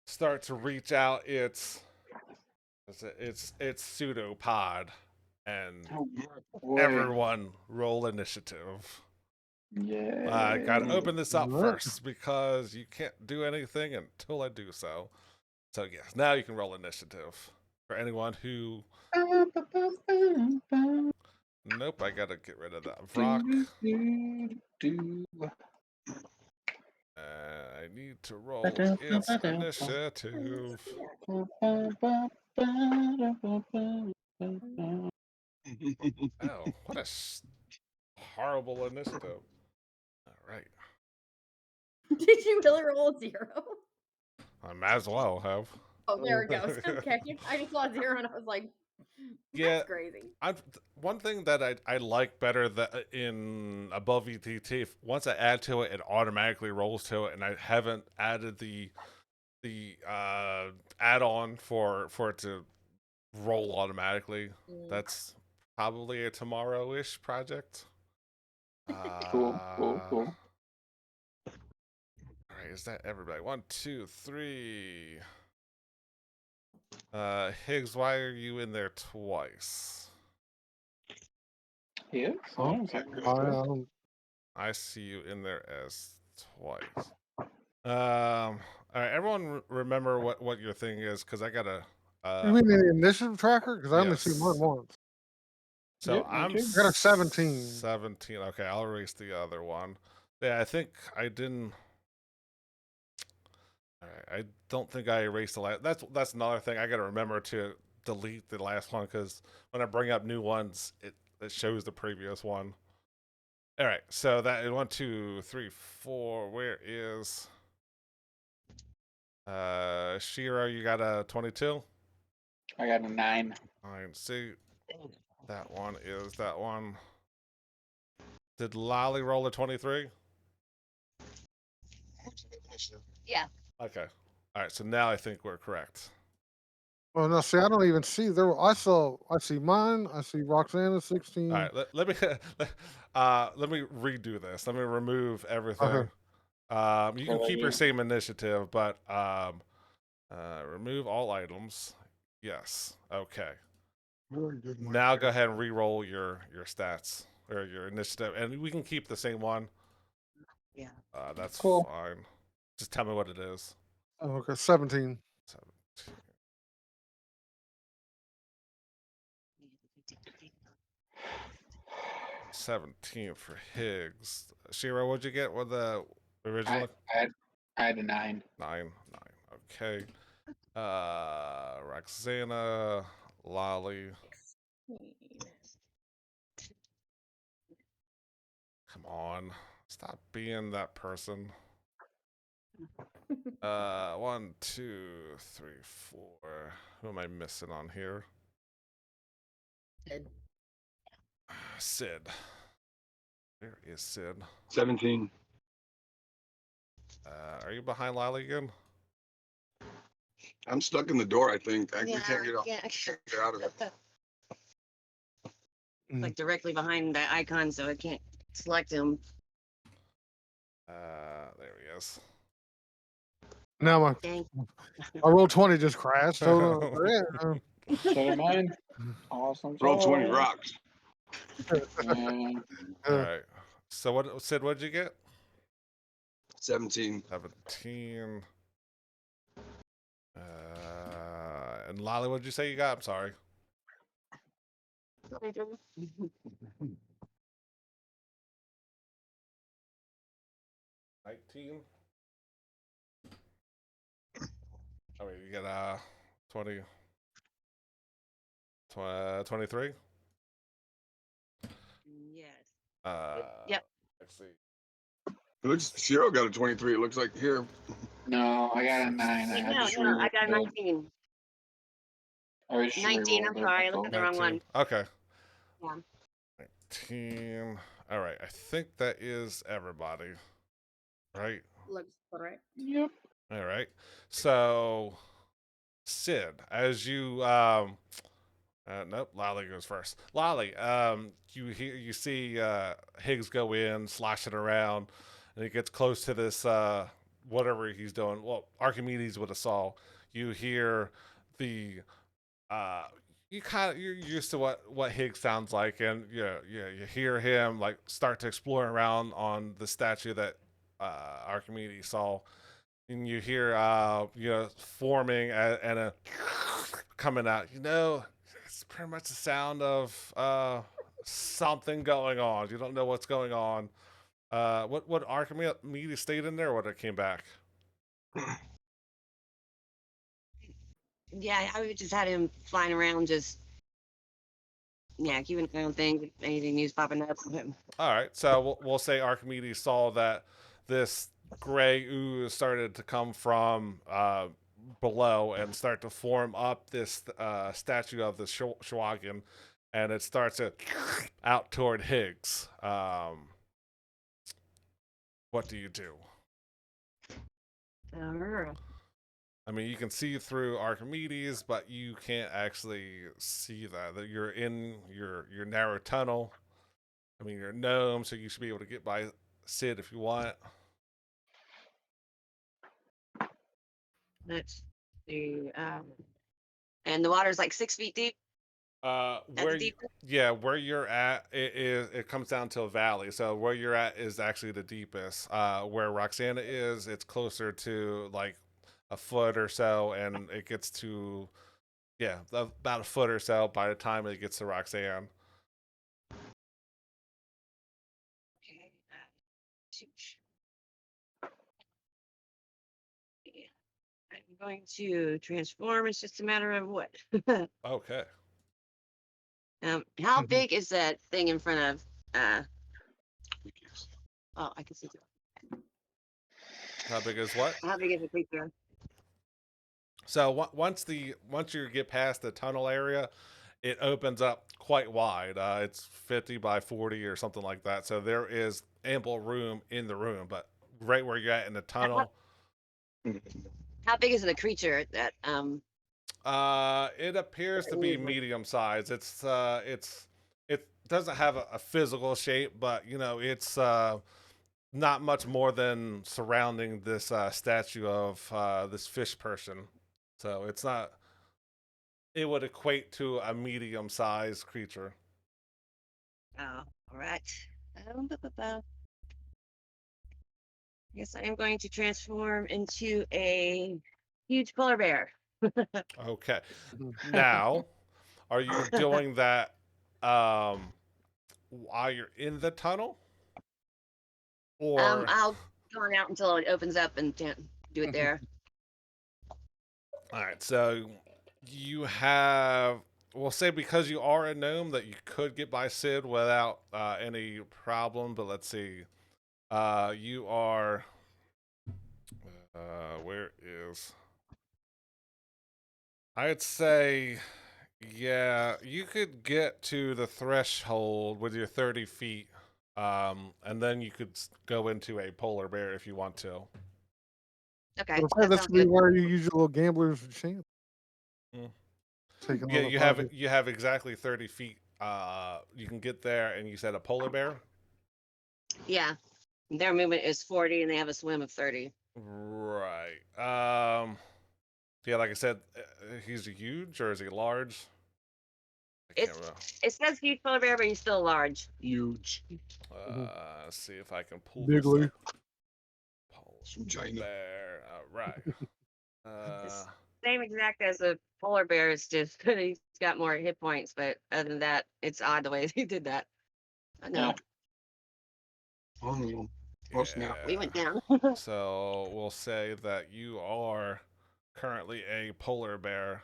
start to reach out its pseudopod, and everyone roll initiative. Yeah. I gotta open this up first because you can't do anything until I do so. So yes, now you can roll initiative for anyone who. Nope, I gotta get rid of that rock. I need to roll its initiative. Oh, what a horrible initiative. All right. Did you really roll a 0? I might as well have. Oh, there it goes. Okay. I just saw a 0 and I was like, that's crazy. One thing that I like better that in above ETT, once I add to it, it automatically rolls to it, and I haven't added the add-on for it to roll automatically. That's probably a tomorrow-ish project. Cool. All right, is that everybody? 1, 2, 3. Higgs, why are you in there twice? He is? Huh? Oh, okay. I don't. I see you in there as twice. All right, everyone, remember what your thing is, because I gotta. You mean the initiative tracker? Because I only see mine Yes. once. So Yep, me I'm too. I got a 17. 17. Okay, I'll erase the other one. Yeah, I think I didn't. I don't think I erased the last. That's another thing I got to remember to delete the last one, because when I bring up new ones, it shows the previous one. All right, so that is 1, 2, 3, 4. Where is Shiro? You got a 22. I got a 9. See, that one is that one. Did Lolly roll a 23? Yeah. Okay. All right, so now I think we're correct. Well, no, see, I don't even see there. I see mine. I see Roxana's 16. All right, let me let me redo this. Let me remove everything. Okay. You Good can keep your idea. same initiative, but remove all items. Yes. Okay. Now go ahead and re-roll your stats or your initiative, and we can keep the same one. Yeah. That's Cool. fine. Just tell me what it is. Oh, okay, 17. 17. 17 for Higgs. Shiro, what'd you get with the original? I had a 9. 9. Okay. Roxana, Lolly. Come on. Stop being that person. 1, 2, 3, 4. Who am I missing on here? Sid. Sid. Where is Sid? 17. Are you behind Lolly again? I'm stuck in the door, I think. We can't get out, Yeah. can't get out of it. Like directly behind the icon, so I can't select him. There he is. Now Dang. I rolled 20, just crashed. So So did mine. Awesome. Roll 20 sauce. rocks. Yeah. All right. So what, Sid? What'd you get? 17. 17. And Lolly, what'd you say you got? I'm sorry. 19. I mean, you get 20, 23. Yes. Yep. Let's see. It looks Shiro got a 23. It looks like here. No, I got a 9. I just No, I got re-rolled it. 19. I just 19, I'm re-rolled it. sorry, I That's looked at all. the wrong one. Okay. Yeah. 19. All right. I think that is everybody. Right? Looks correct. Yep. All right. So, Sid, as you nope, Lolly goes first. Lolly, you see Higgs go in, sloshing around, and he gets close to this whatever he's doing. Well, Archimedes would have saw. You hear the you're used to what Higgs sounds like, and you hear him like start to explore around on the statue that Archimedes saw, and you hear forming and a coming out. It's pretty much the sound of something going on. You don't know what's going on. What Archimedes stayed in there, or what it came back? Yeah, I just had him flying around, just keeping an eye on things, anything news popping up. All right, so we'll say Archimedes saw that this gray ooze started to come from below and start to form up this statue of the Shwagan, and it starts to out toward Higgs. What do you do? I mean, you can see through Archimedes, but you can't actually see that. That you're in your narrow tunnel. I mean, you're a gnome, so you should be able to get by Sid if you want. Let's see. And the water's like 6 feet deep. At the deepest. Where you're at, it comes down to a valley. So where you're at is actually the deepest. Where Roxana is, it's closer to like a foot or so, and it gets to about a foot or so by the time it gets to Roxanne. Okay. Shoot. Yeah. I'm going to transform. It's just a matter of what. Okay. How big is that thing in front of? Oh, I can see it. How big is what? How big is the creature? So once you get past the tunnel area, it opens up quite wide. It's 50 by 40 or something like that. So there is ample room in the room, but right where you're at in the tunnel, How big is the creature that it appears to be medium size. It doesn't have a physical shape, but it's not much more than surrounding this statue of this fish person. So it's not. It would equate to a medium-sized creature. Oh, all right. I guess I am going to transform into a huge polar bear. Okay. Now, are you doing that while you're in the tunnel? Or I'll go on out until it opens up and do it there. all right, so you have we'll say because you are a gnome that you could get by Sid without any problem, but let's see. You are where is I'd say yeah, you could get to the threshold with your 30 feet, and then you could go into a polar bear if you want to. Okay, Well, that that's sounds gonna be good. where you use your little gambler's chance. Mm. Taking Yeah, all the positive. you have exactly 30 feet. You can get there, and you said a polar bear. Yeah, their movement is 40, and they have a swim of 30. Right. Yeah, like I said, he's huge or is he large? I can't It's remember. it says huge polar bear, but he's still large. Huge. Let's see if I can pull this Bigly. up. Polar Vagina. bear. All right. It's same exact as a polar bear. It's just he's got more hit points, but other than that, it's odd the way he did that. I know. Oh, no. Oh, snap. We went down. So we'll say that you are currently a polar bear,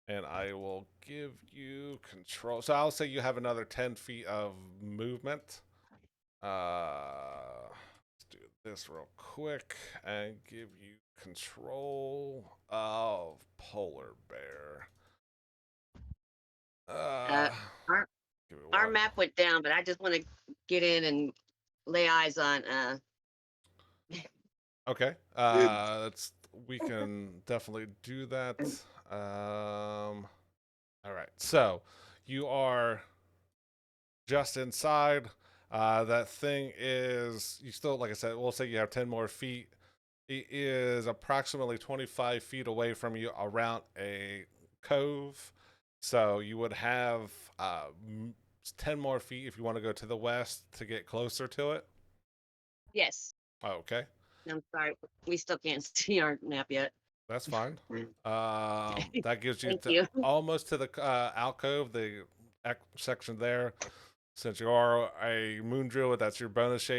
and I will give you control. So I'll say you have another 10 feet of movement. Let's do this real quick and give you control of polar bear. Our, Give me our one. map went down, but I just want to get in and lay eyes on. Okay. We can definitely do that. All right. So you are just inside. That thing is you still like I said, we'll say you have 10 more feet. It is approximately 25 feet away from you around a cove. So you would have 10 more feet if you want to go to the west to get closer to it. Yes. Oh, okay. I'm sorry. We still can't see our map yet. That's fine. That gives you, Thank you. almost to the alcove, the section there. Since you are a moon druid, that's your bonus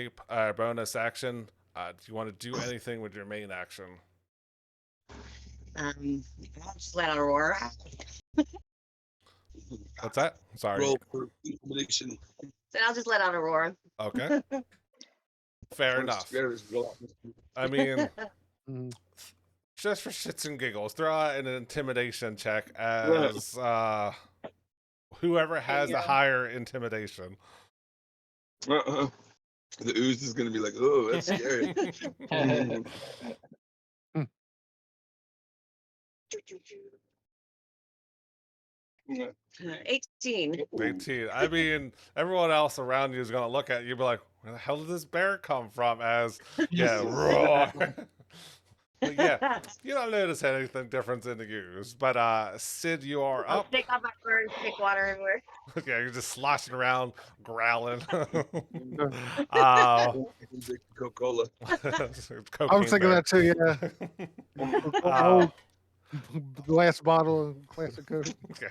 bonus action. Do you want to do anything with your main action? I'll just let out a roar. What's that? Sorry. Roll for intimidation. So I'll just let out a roar. Okay. Fair enough. I mean, Mhm. just for shits and giggles, throw out an intimidation check as whoever has the higher intimidation. The ooze is gonna be like, oh, that's scary. Yeah. 18. 18. I mean, everyone else around you is going to look at you and be like, where the hell did this bear come from? As, yeah, roar. But yeah, you don't notice anything different in the use. But Sid, you are I'll up. take off my fur and stick water everywhere. Yeah, you're just sloshing around, growling. Coca-Cola. I was Cocaine thinking bear. that too. Yeah, Uh, old glass bottle and classic Coke. okay.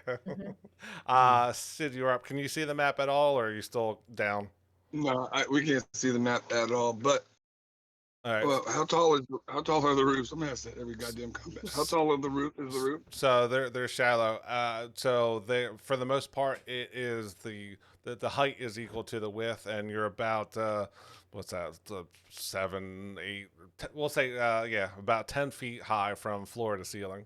Mhm. Sid, you're up. Can you see the map at all, or are you still down? No, we can't see the map at all. But All right. well, how tall are the roofs? I'm gonna ask that every goddamn combat. How tall is the roof? So they're shallow. So they, for the most part, it is the height is equal to the width, and you're about what's that? 7, 8. We'll say yeah, about 10 feet high from floor to ceiling.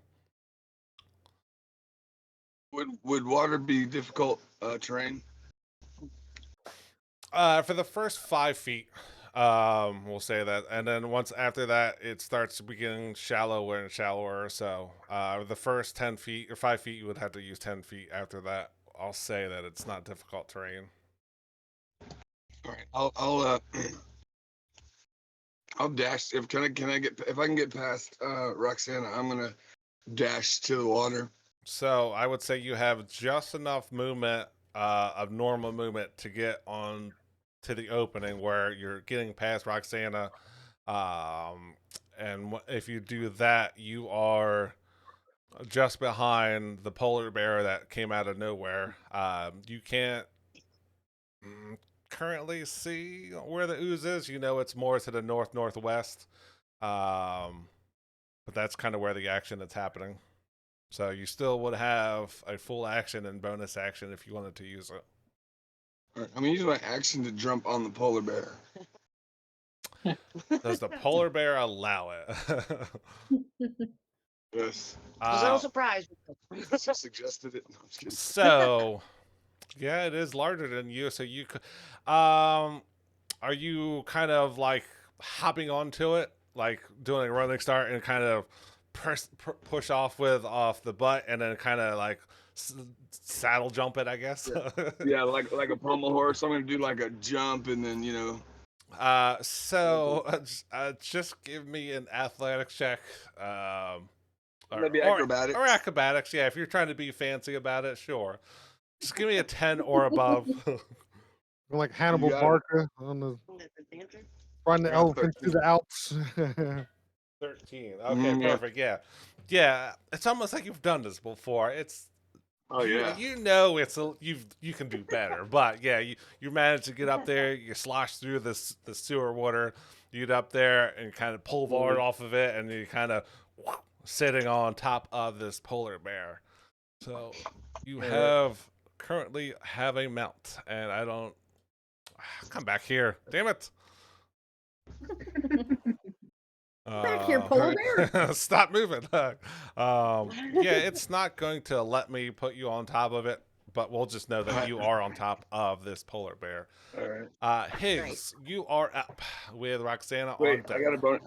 Would water be difficult terrain? For the first 5 feet, we'll say that, and then once after that, it starts getting shallower and shallower. So, the first 10 feet or 5 feet, you would have to use 10 feet. After that, I'll say that it's not difficult terrain. All right, I'll dash. If can I get if I can get past Roxana, I'm gonna dash to the water. So, I would say you have just enough movement, of normal movement, to get on to the opening where you're getting past Roxana. Um, and if you do that, you are just behind the polar bear that came out of nowhere. You can't mm, currently see where the ooze is. You know it's more to the northwest, but that's kind of where the action is happening. So you still would have a full action and bonus action if you wanted to use it. All right, I'm gonna use my action to jump on the polar bear. Does the polar bear allow it? Yes. Was a little uh, surprised. Suggested it. No, I'm just kidding. so yeah, it is larger than you. So you could, are you kind of like hopping onto it, like doing a running start and kind of push off the butt, and then kind of like saddle jump it, I guess. Yeah, like a pommel horse. I'm gonna do like a jump and then So just give me an athletics check, maybe acrobatics. or acrobatics. Yeah, if you're trying to be fancy about it, sure. Just give me a 10 or above. Like Hannibal got it. Barca on the riding the I got elephant through 13. the Alps. 13. Okay, Yeah. perfect. Yeah. Yeah, it's almost like you've done this before. It's Oh yeah. you know you can do better. But yeah, you manage to get up there, you slosh through the sewer water, you get up there and kind of pull Vard off of it, and you kind of sitting on top of this polar bear. So you currently have a mount, and I don't come back here. Damn it. Back here, polar bear. Stop moving. Yeah, it's not going to let me put you on top of it, but we'll just know that you are on top of this polar bear. All right. Higgs, you are up with Roxana Wait, on deck. I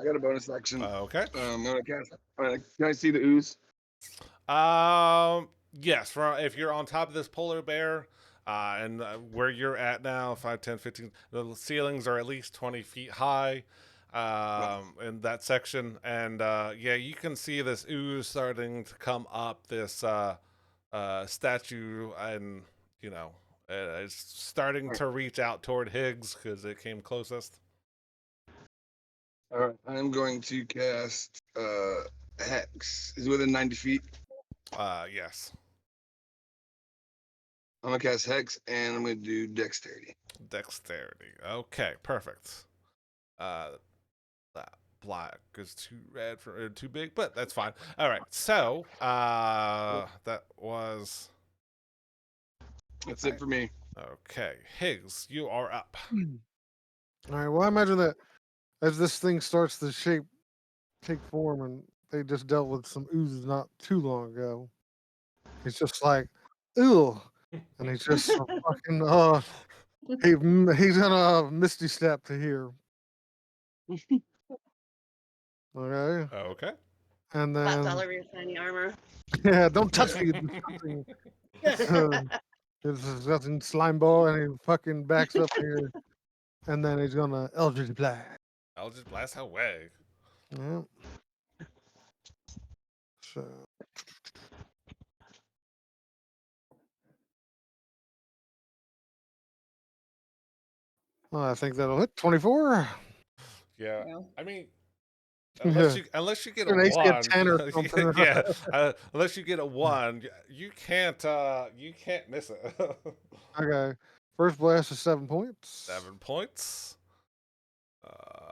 got a bonus action. Okay. I'm gonna cast. Can I see the ooze? Yes, if you're on top of this polar bear, and where you're at now, 5, 10, 15, the ceilings are at least 20 feet high, in that section. And yeah, you can see this ooze starting to come up this statue, and, you know, it's starting to reach out toward Higgs because it came closest. All right. I'm going to cast hex. Is it within 90 feet? Yes. I'm gonna cast hex and I'm gonna do dexterity. Dexterity. Okay, perfect. That black is too red for too big, but that's fine. All right, so that was That's it for me. okay. Higgs, you are up. All right. Well, I imagine that as this thing starts to take form, and they just dealt with some oozes not too long ago. It's just like, ew, and he's just fucking he's gonna misty step to here. Okay, Okay. and Spots then all over your shiny armor. yeah, don't touch me. It's disgusting. This is nothing slime ball, and he fucking backs up here, and then he's gonna Eldritch Blast. I'll just blast away. Yeah. So. Well, I think that'll hit 24. Yeah. Yeah. I mean, Yeah. unless you get An a AC of one, 10 or something. yeah. Unless you get a one, you can't miss it. Okay. First blast is 7 points. 7 points.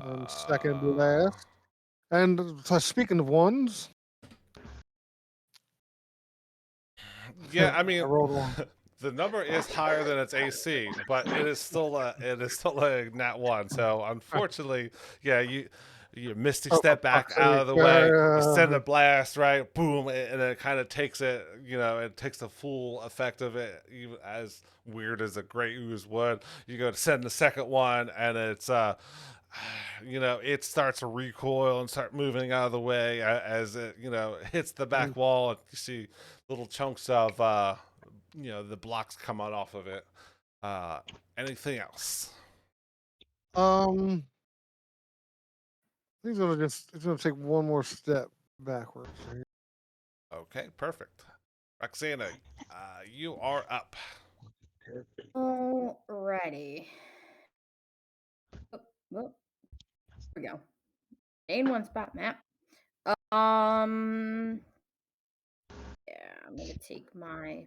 And second blast. And speaking of ones, Yeah, I I mean, rolled one. the number is higher than its AC, but it is still a nat one. So unfortunately, yeah, you Mystic step back fuck's out of the sake. way. You send a blast, right? Boom, and it kind of takes it. It takes the full effect of it. Even as weird as a great ooze would, you go to send the second one, and it's it starts to recoil and start moving out of the way as it hits the back wall. And you see little chunks of the blocks come out off of it. Anything else? He's gonna take one more step backwards. Okay, perfect. Roxana, you are up. Alrighty. Oh, well, here we go. Main one spot map. Yeah, I'm gonna take my.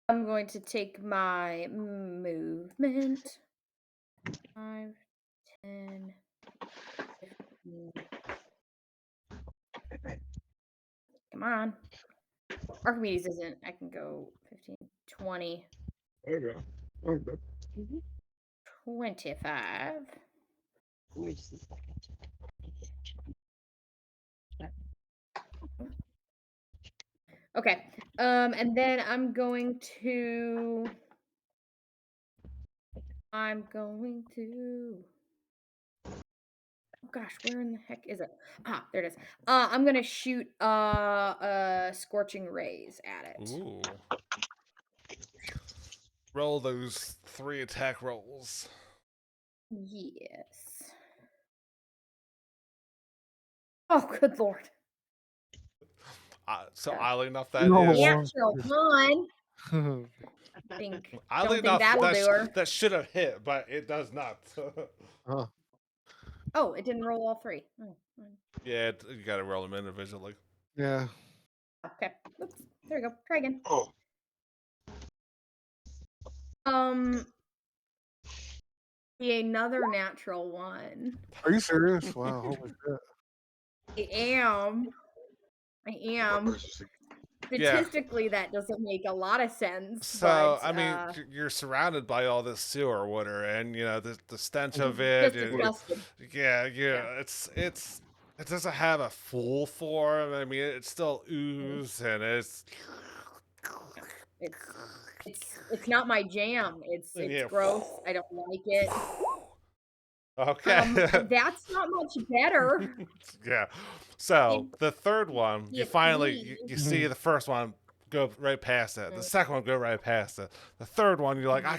I'm going to take my movement. 5, 10, 15. Come on. Archimedes isn't. I can go 15, 20, Okay. 25. Okay. And then I'm going to. Oh gosh, where in the heck is it? Ah, there it is. I'm gonna shoot scorching rays at it. Ooh. Roll those 3 attack rolls. Yes. Oh, good lord. So Yeah. oddly enough, that No. is Natural one. oddly Don't think enough that'll do her. that should have hit, but it does not. Huh. Oh, it didn't roll all 3. Oh, fine. Yeah, you got to roll them individually. Yeah. okay. Oops. There we go. Try again. Oh, Be another natural one. Are you serious? Wow. Holy shit. I am. Yeah. Statistically, that doesn't make a lot of sense. So but, I mean, you're surrounded by all this sewer water, and the stench of it. just disgusting. Yeah, it doesn't have a full form. I mean, it's still ooze, and it's It's not my jam. It's Yeah. gross. I don't like it. Okay. That's not much better. Yeah. So the third one, you It's finally you me. see the first one go right past it. The second one go right past it. The third one, you're like, I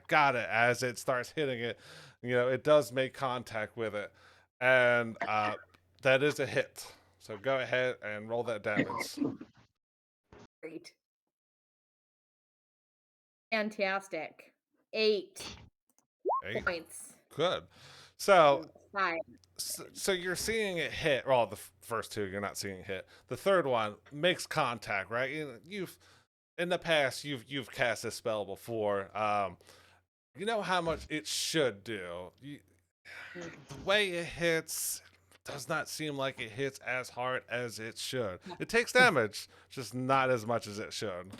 got it. As it starts hitting it, it does make contact with it, and that is a hit. So go ahead and roll that damage. Great. Fantastic. 8 8 points. Good. So 5. so you're seeing it hit. Well, the first 2 you're not seeing it hit. The third one makes contact, right? You've in the past you've cast this spell before. You know how much it should do. The way it hits does not seem like it hits as hard as it should. It takes damage, just not as much as it should.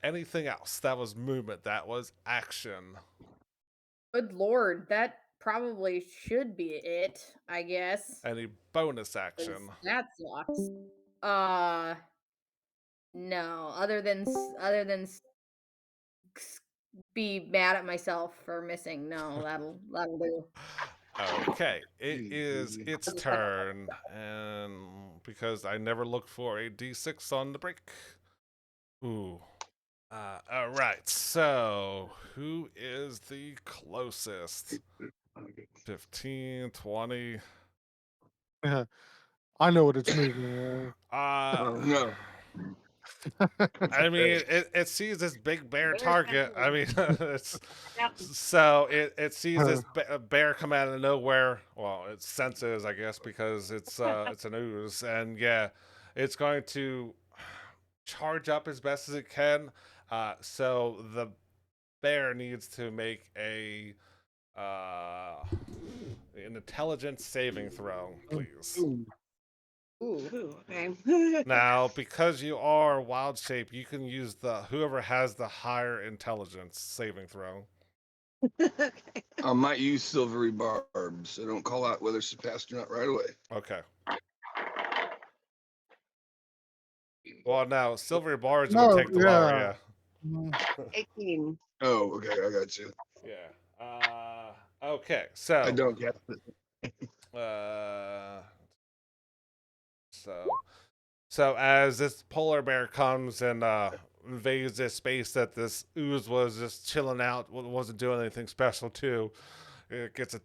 Anything else? That was movement. That was action. Good lord, that probably should be it, I guess. Any bonus action? That sucks. No, other than be mad at myself for missing. No, that'll do. Okay, it is Easy. its I'll just have to- turn, and because I never look for a d6 on the break. Ooh. All right, so who is the closest? 15, 20. I know what it's moving. No. I mean, it sees this big bear Bear's target. I mean, it's so it sees this bear come out of nowhere. Well, it senses, I guess, because it's an ooze, and yeah, it's going to charge up as best as it can. So the bear needs to make uh, an intelligence saving throw, please. Ooh. Ooh, okay. Now, because you are wild shape, you can use the whoever has the higher intelligence saving throw. Okay. I might use silvery barbs, so don't call out whether it's passed or not right away. Okay. Well, now silvery bars would No, take the lower, yeah. Mm, 18. Oh, okay, I got you. Yeah. Okay. I So, don't get it. uh, so, so as this polar bear comes and invades this space that this ooze was just chilling out, wasn't doing anything special to, it gets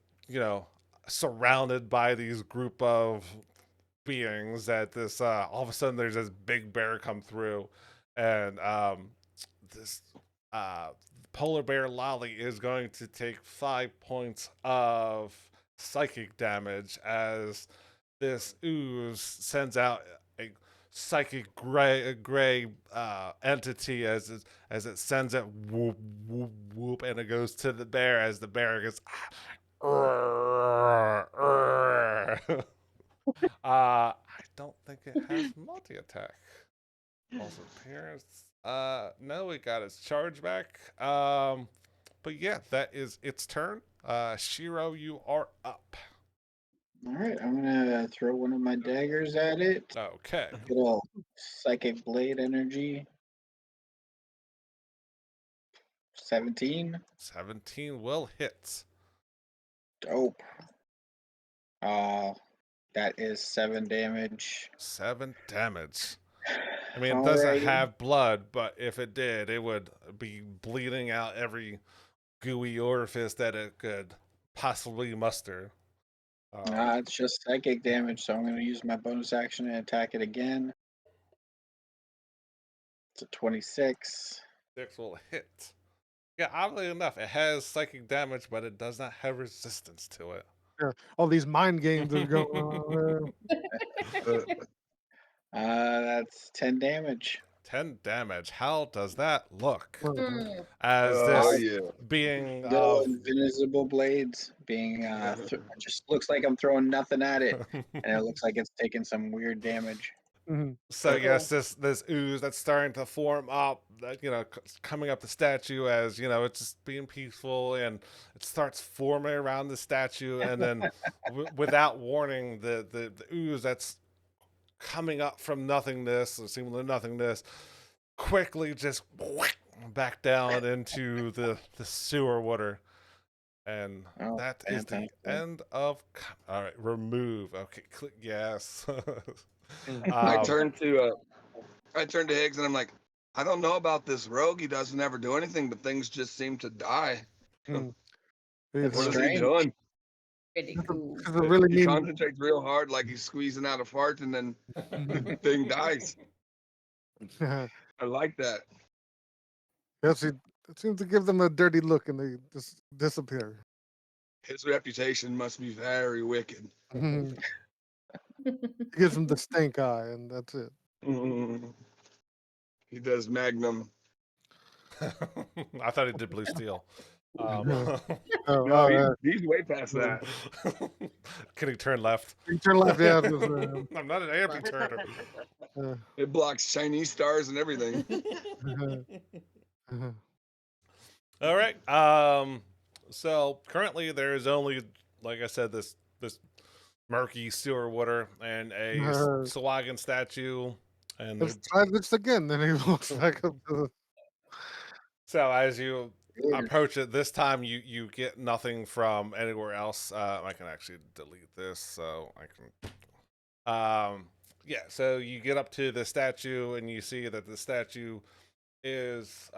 surrounded by these group of beings that this all of a sudden there's this big bear come through, and this uh, polar bear Lolly is going to take 5 points of psychic damage as this ooze sends out a psychic gray entity as it sends it whoop whoop whoop, and it goes to the bear as the bear goes. I don't think it has multi attack. Also, parents. No, it got its charge back. But yeah, that is its turn. Shiro, you are up. All right, I'm gonna throw one of my daggers at it. Okay, Good old psychic blade energy. 17. 17 will hit. Dope. That is 7 damage. 7 damage. I mean, it doesn't Alrighty. have blood, but if it did, it would be bleeding out every gooey orifice that it could possibly muster. It's just psychic damage, so I'm gonna use my bonus action and attack it again. It's a 26. 6 will hit. Yeah, oddly enough, it has psychic damage, but it does not have resistance to it. yeah, all these mind games are going on. That's 10 damage. 10 damage. How does that look? Mm. As Oh this yeah. being Good old invisible blades being just looks like I'm throwing nothing at it, and it looks like it's taking some weird damage. Mhm. so Cool. yes, this ooze that's starting to form up, that coming up the statue as it's just being peaceful, and it starts forming around the statue, and then without warning, the ooze that's coming up from nothingness, or seemingly nothingness, quickly just back down into the sewer water. And Oh, that is the fantastic. end of. All right, remove. Okay, click yes. I um, turned to Higgs and I'm like, I don't know about this rogue. He doesn't ever do anything, but things just seem to die. Mm. That's What is he strange. doing? Pretty cool. Because it really He means concentrates real hard, like he's squeezing out a fart, and then the thing dies. I like that. yes, it seems to give them a dirty look and they just disappear. His reputation must be very wicked. Mhm. Gives them the stink eye, and that's it. Mm. He does Magnum. I thought he did blue steel. Oh, No, he's way past that. Can he turn left? you turn left, yeah. I'm not an amputator. It blocks Chinese stars and everything. All right. So currently there is only, like I said, this murky sewer water and a Swaggin statue, and Let's try this again. Then he walks back up to the. so as you approach it. This time you get nothing from anywhere else. I can actually delete this so I can. Yeah, so you get up to the statue and you see that the statue is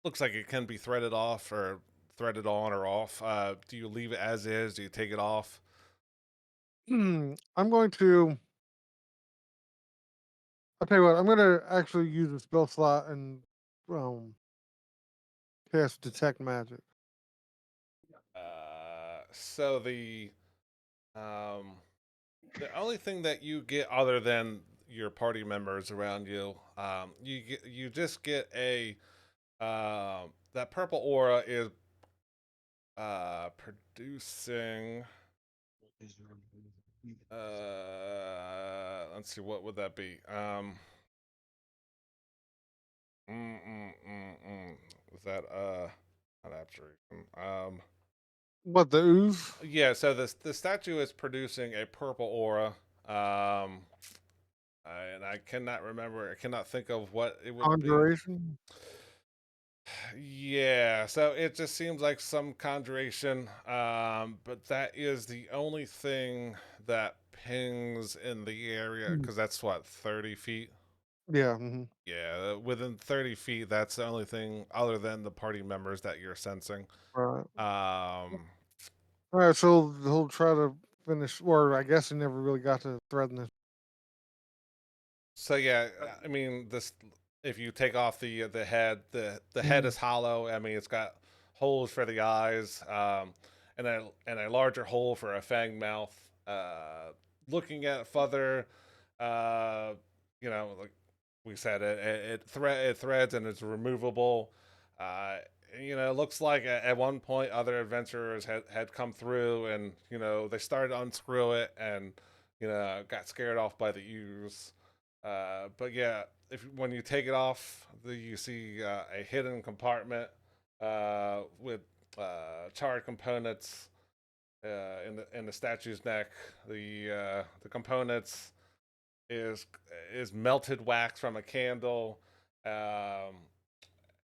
looks like it can be threaded off or threaded on or off. Do you leave it as is? Do you take it off? I'm going to. I'll tell you what. I'm going to actually use a spell slot and um, cast detect magic. So um, the only thing that you get other than your party members around you, you just get a that purple aura is producing. Let's see, what would that be? Was that not abjuration? What, the ooze? Yeah. So the statue is producing a purple aura. And I cannot remember. I cannot think of what it would be. Conjuration? Yeah, so it just seems like some conjuration, but that is the only thing that pings in the area Mm. because that's what 30 feet. Yeah. Hmm. Yeah, within 30 feet, that's the only thing other than the party members that you're sensing. Right. Um, All right. So he'll try to finish, or I guess he never really got to threaten this. So yeah, I mean this. If you take off the head, the head is hollow. I mean, it's got holes for the eyes, and a larger hole for a fang mouth. Looking at further, uh, like we said, it threads and it's removable. Uh, it looks like at one point other adventurers had come through and they started to unscrew it and got scared off by the ooze. But yeah, if when you take it off, you see a hidden compartment with charred components in the statue's neck. The components is melted wax from a candle. Um,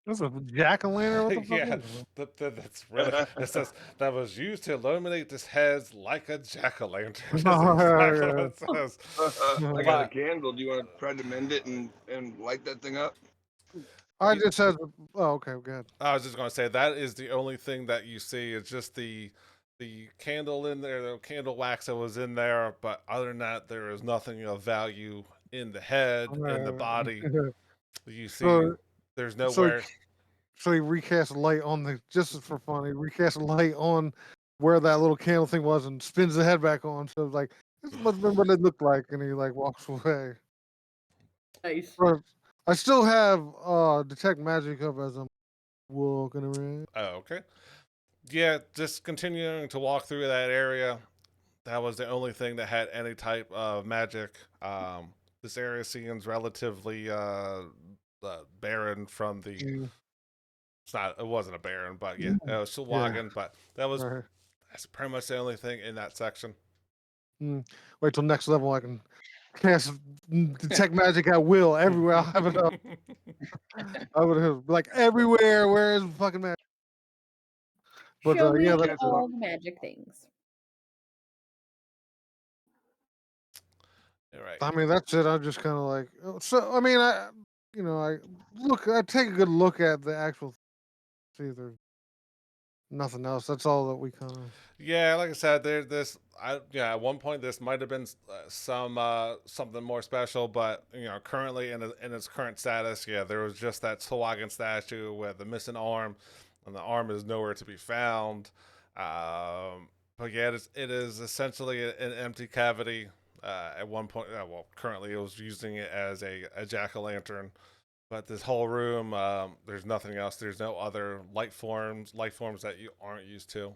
This is a jack o' lantern. What the fuck yeah, is it? that's really. It says that was used to illuminate this heads like a jack o' lantern. Is Oh, exactly yeah, what it says. I got a But candle. Do you want to try to mend it and light that thing up? I just said. Oh, okay, good. I was just gonna say that is the only thing that you see. It's just the candle in there, the candle wax that was in there. But other than that, there is nothing of value in the head, in the body. You see, so, there's so, he, nowhere. so he recast light on the just for fun. He recast light on where that little candle thing was and spins the head back on. So it's like this must have been what it looked like, and he like walks away. Nice. But I still have detect magic up as I'm walking around. Oh, okay. Yeah, just continuing to walk through that area. That was the only thing that had any type of magic. This area seems relatively barren from the. Mm, It's not. It wasn't a barren, but yeah, mm, it was yeah. Shawagin. But that was Right. that's pretty much the only thing in that section. Wait till next level. I can cast detect magic at will everywhere. I'll have it up. I would have like everywhere. Where is fucking magic? But Show me yeah, Can't that's it. all the magic things. All right. I mean, that's it. I'm just kind of like, so. I mean, I take a good look at the actual. See, there's nothing else. That's all that we kind of. Yeah, like I said, there this at one point this might have been some something more special, but currently in its current status, yeah, there was just that Sawagan statue with the missing arm, and the arm is nowhere to be found. But yeah, it is essentially an empty cavity. At one point, well, currently it was using it as a jack o' lantern. But this whole room, there's nothing else. There's no other life forms that you aren't used to.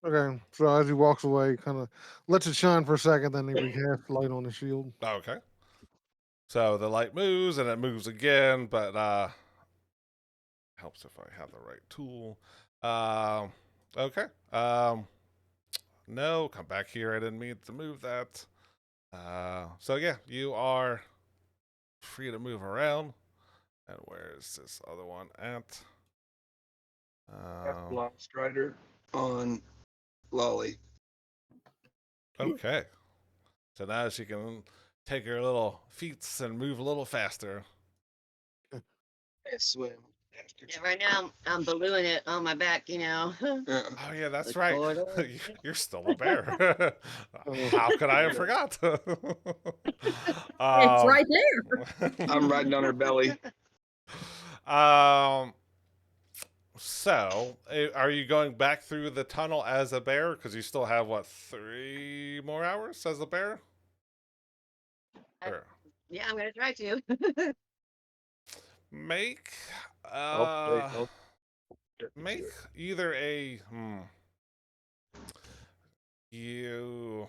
Okay, so as he walks away, he kind of lets it shine for a second, then he recasts light on the shield. Okay. So the light moves and it moves again, but helps if I have the right tool. Okay. No, come back here. I didn't mean to move that. So yeah, you are free to move around. And where is this other one at? Blonde Strider on Lolly. Okay. So now she can take her little feats and move a little faster. I swim. Yeah, right now I'm ballooning it on my back, you know. Yeah. Oh yeah, that's Look right. forward to it. You're still a bear. How could I have forgot? It's um, right there. I'm riding on her belly. um. So, are you going back through the tunnel as a bear? Because you still have what 3 more hours as a bear? Or Yeah, I'm gonna try to. make I'll make either a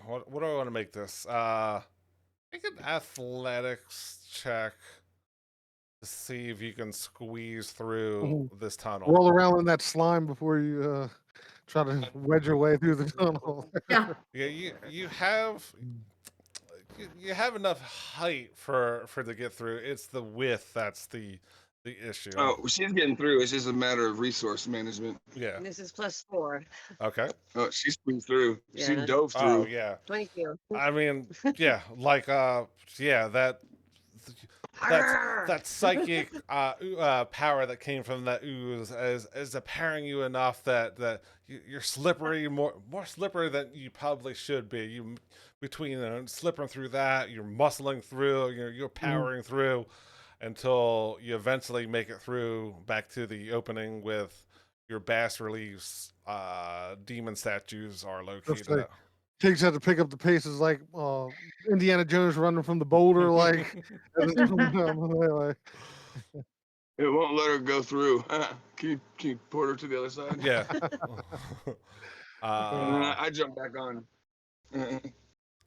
what do I want to make this? Make an athletics check to see if you can squeeze through this tunnel. Roll around in that slime before you try to wedge your way through the tunnel. Yeah. Yeah, you have you have enough height for to get through. It's the width that's the issue. Oh, she's getting through. It's just a matter of resource management. Yeah. And this is +4. Okay. Oh, she squeezed through. She Yeah. dove Oh through. yeah. 22. I mean, yeah, like yeah, that psychic power that came from that ooze is apparent you enough that you're slippery, more slippery than you probably should be. You between slipping through that, you're muscling through, you're powering through until you eventually make it through back to the opening with your bas reliefs. Demon statues are located. like- Tiggs had to pick up the paces like Indiana Jones running from the boulder, like. Like, It won't let her go through. Can you port her to the other side? Yeah. And then I jump back on.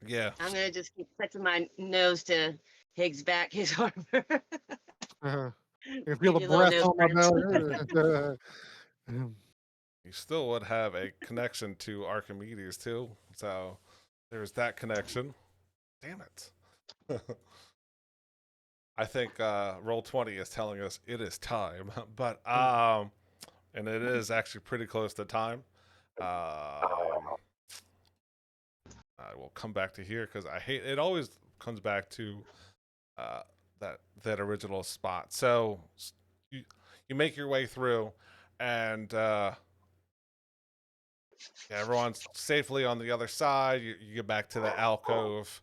Yeah. I'm gonna just keep touching my nose to Higgs' back, his armor. you can feel the Your little breath on my belly. You still would have a connection to Archimedes too. So there's that connection. Damn it. I think Roll20 is telling us it is time. But and it is actually pretty close to time. I will come back to here because I hate it. Always comes back to that original spot. So you make your way through, and everyone's safely on the other side. You get back to the alcove.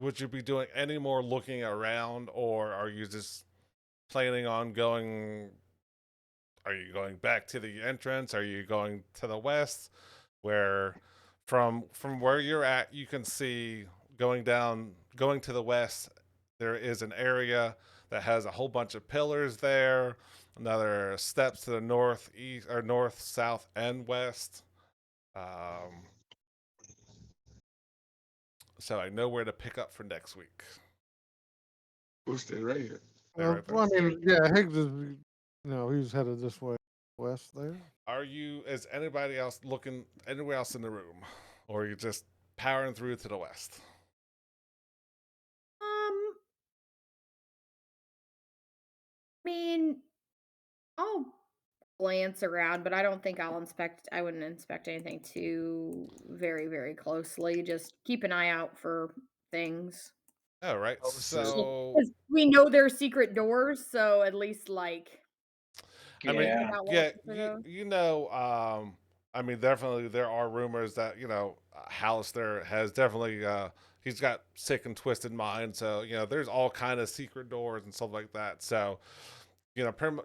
Would you be doing any more looking around, or are you just planning on going? Are you going back to the entrance? Are you going to the west, where from where you're at, you can see going to the west. There is an area that has a whole bunch of pillars there. Another steps to the north, east, or north, south, and west. So I know where to pick up for next week. We'll stay right here. There, right there. Well, I mean, yeah, Higgs is, he's headed this way, west there. Is anybody else looking anywhere else in the room? Or are you just powering through to the west? I mean, I'll glance around, but I don't think I wouldn't inspect anything too very, very closely. Just keep an eye out for things. All right. Oh, So 'Cause we know there's secret doors, so at least like I mean, Yeah. about yeah, watching for those. I mean, definitely there are rumors that, Hallister has definitely, he's got sick and twisted mind. So, there's all kind of secret doors and stuff like that. So,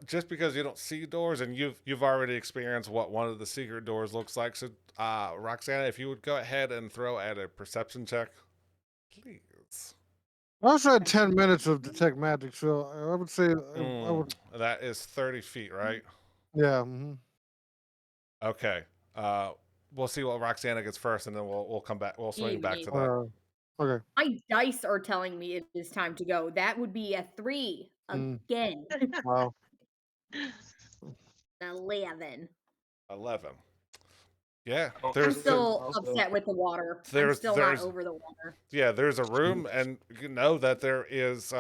just because you don't see doors and you've already experienced what one of the secret doors looks like. So, Roxana, if you would go ahead and throw at a perception check, please. I also had 10 minutes of detect magic, so I would say I would. That is 30 feet, right? Yeah. Okay. We'll see what Roxana gets first, and then we'll come back. We'll swing back to that. Okay. My dice are telling me it is time to go. That would be a 3 again. Wow. 11. 11. Yeah, Oh, I'm there's still upset with the water. I'm there's- still not over the water. yeah, there's a room, and you know that there is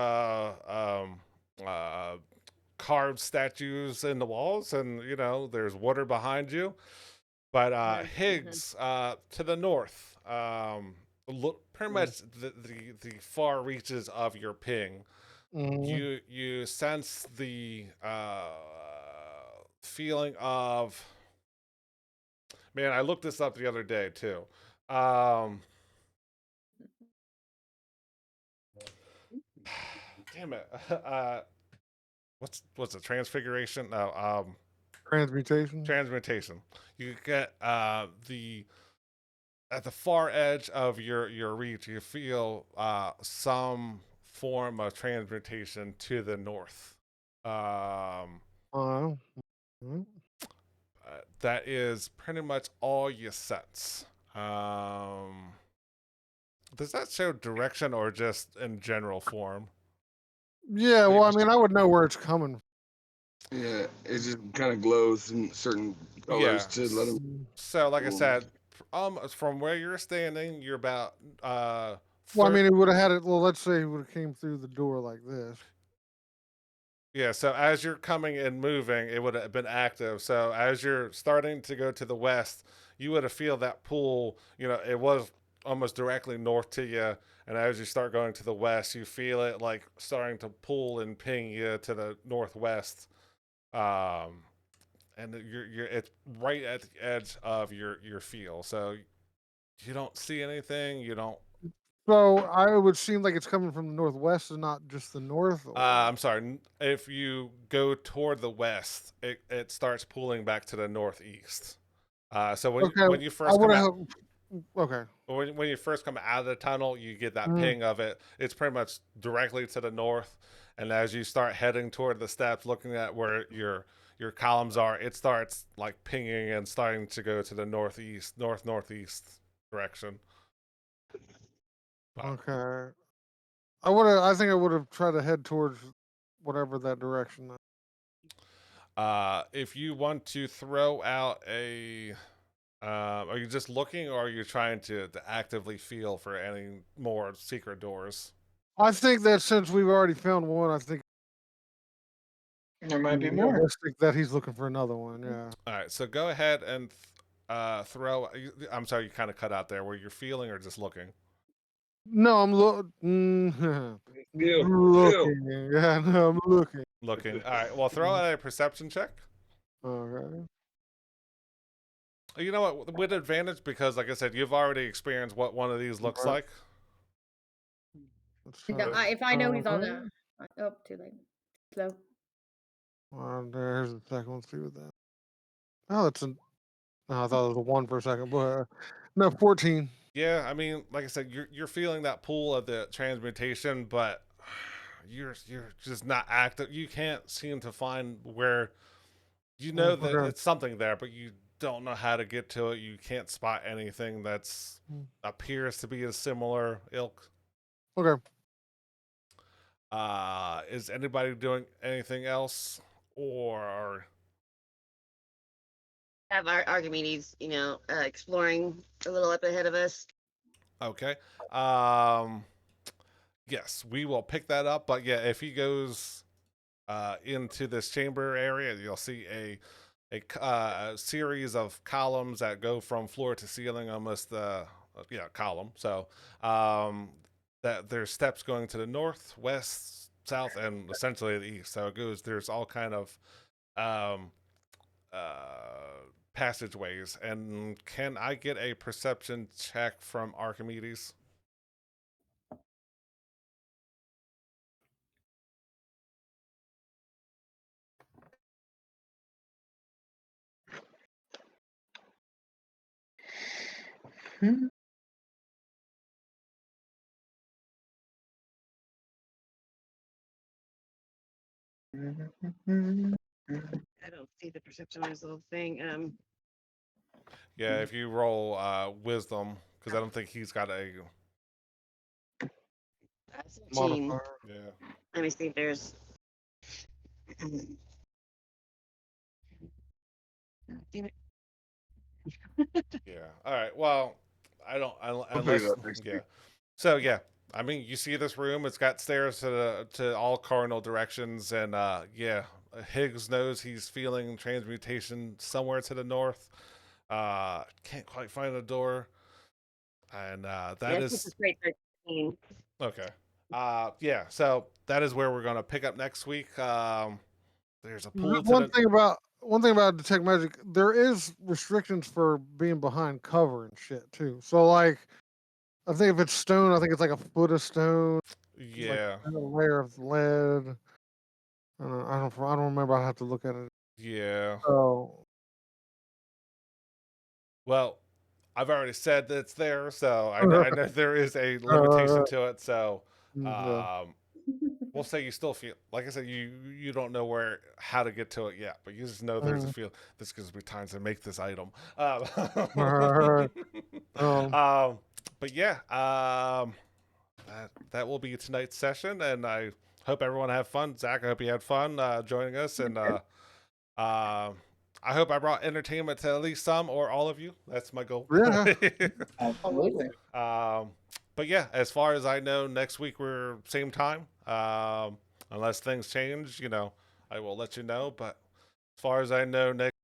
carved statues in the walls, and there's water behind you. But Higgs, to the north, look pretty much the far reaches of your ping. Mhm. You sense the feeling of, man. I looked this up the other day too. Um, damn it. What's the transfiguration? No, Transmutation. transmutation. You get the at the far edge of your reach. You feel some form of transmutation to the north. Um, Uh, mhm. that is pretty much all you sense. Does that show direction or just in general form? Yeah, well, I mean, I would know where it's coming Yeah, it just kind of glows in certain colors Yeah. to let them. from. So, like I said, from where you're standing, you're about Well, I mean, it would have had it. Well, let's say it would have came through the door like this. Yeah, so as you're coming and moving, it would have been active. So as you're starting to go to the west, you would have feel that pull. It was almost directly north to you, and as you start going to the west, you feel it like starting to pull and ping you to the northwest. Um, and it's right at the edge of your field. So you don't see anything. You don't. So I would seem like it's coming from the northwest and not just the north. Or I'm sorry. If you go toward the west, it starts pulling back to the northeast. So okay, when you I first would come have. out, Okay. when you first come out of the tunnel, you get that Mhm. ping of it. It's pretty much directly to the north, and as you start heading toward the steps, looking at where your columns are, it starts like pinging and starting to go to the northeast, northeast direction. But Okay. I would have. I think I would have tried to head towards whatever that direction. if you want to throw out a are you just looking, or are you trying to actively feel for any more secret doors? I think that since we've already found one, I think There might it'd be be more. realistic that he's looking for another one. Yeah. All right, so go ahead and throw. I'm sorry, you kind of cut out there. Were you feeling or just looking? No, I'm Feel, feel. looking. Yeah, no, I'm looking. Looking. All right, well, throw out a perception check. Okay. You know what? With advantage, because like I said, you've already experienced what one of these looks Right. like. So, If I know he's on okay. the. Oh, too late. Slow. There's the second one. Let's see what that. Oh, it's an. No, I thought it was a one for a second, but no, 14. Yeah, I mean, like I said, you're feeling that pull of the transmutation, but you're just not active. You can't seem to find where you know that Okay. it's something there, but you don't know how to get to it. You can't spot anything that's appears to be a similar ilk. Okay. Is anybody doing anything else, or Have our Archimedes, exploring a little up ahead of us. okay? Um, yes, we will pick that up. But yeah, if he goes into this chamber area, you'll see a series of columns that go from floor to ceiling, almost column. So that there's steps going to the north, west, south, and essentially the east. So it goes. There's all kind of um, passageways. And can I get a perception check from Archimedes? I don't see the perception on this little thing. Yeah, if you roll wisdom, because I don't think he's got a 17. Modifier. yeah. Let me see if there's. Damn it. Yeah. All right. Well, I don't. I'll figure Unless. it out next Yeah. week. So yeah. I mean, you see this room. It's got stairs to all cardinal directions, and yeah. Higgs knows he's feeling transmutation somewhere to the north. Can't quite find the door, and that This is is straight 13. okay. Yeah, so that is where we're gonna pick up next week. There's a pool to One the thing about detect magic, there is restrictions for being behind cover and shit too. So like, I think if it's stone, I think it's like a foot of stone, like yeah, a layer of lead. I don't remember. I have to look at it. yeah. So Well, I've already said that it's there, so I know there is a limitation uh, to it. So, yeah. we'll say you still feel like I said you don't know how to get to it yet, but you just know there's a Mm. feel. This gives me time to make this item. Alright. Um, but yeah, that will be tonight's session, and I hope everyone had fun. Zach, I hope you had fun joining us, and I hope I brought entertainment to at least some or all of you. That's my goal. Yeah. Absolutely. But yeah, as far as I know, next week we're same time. Unless things change, I will let you know. But as far as I know, next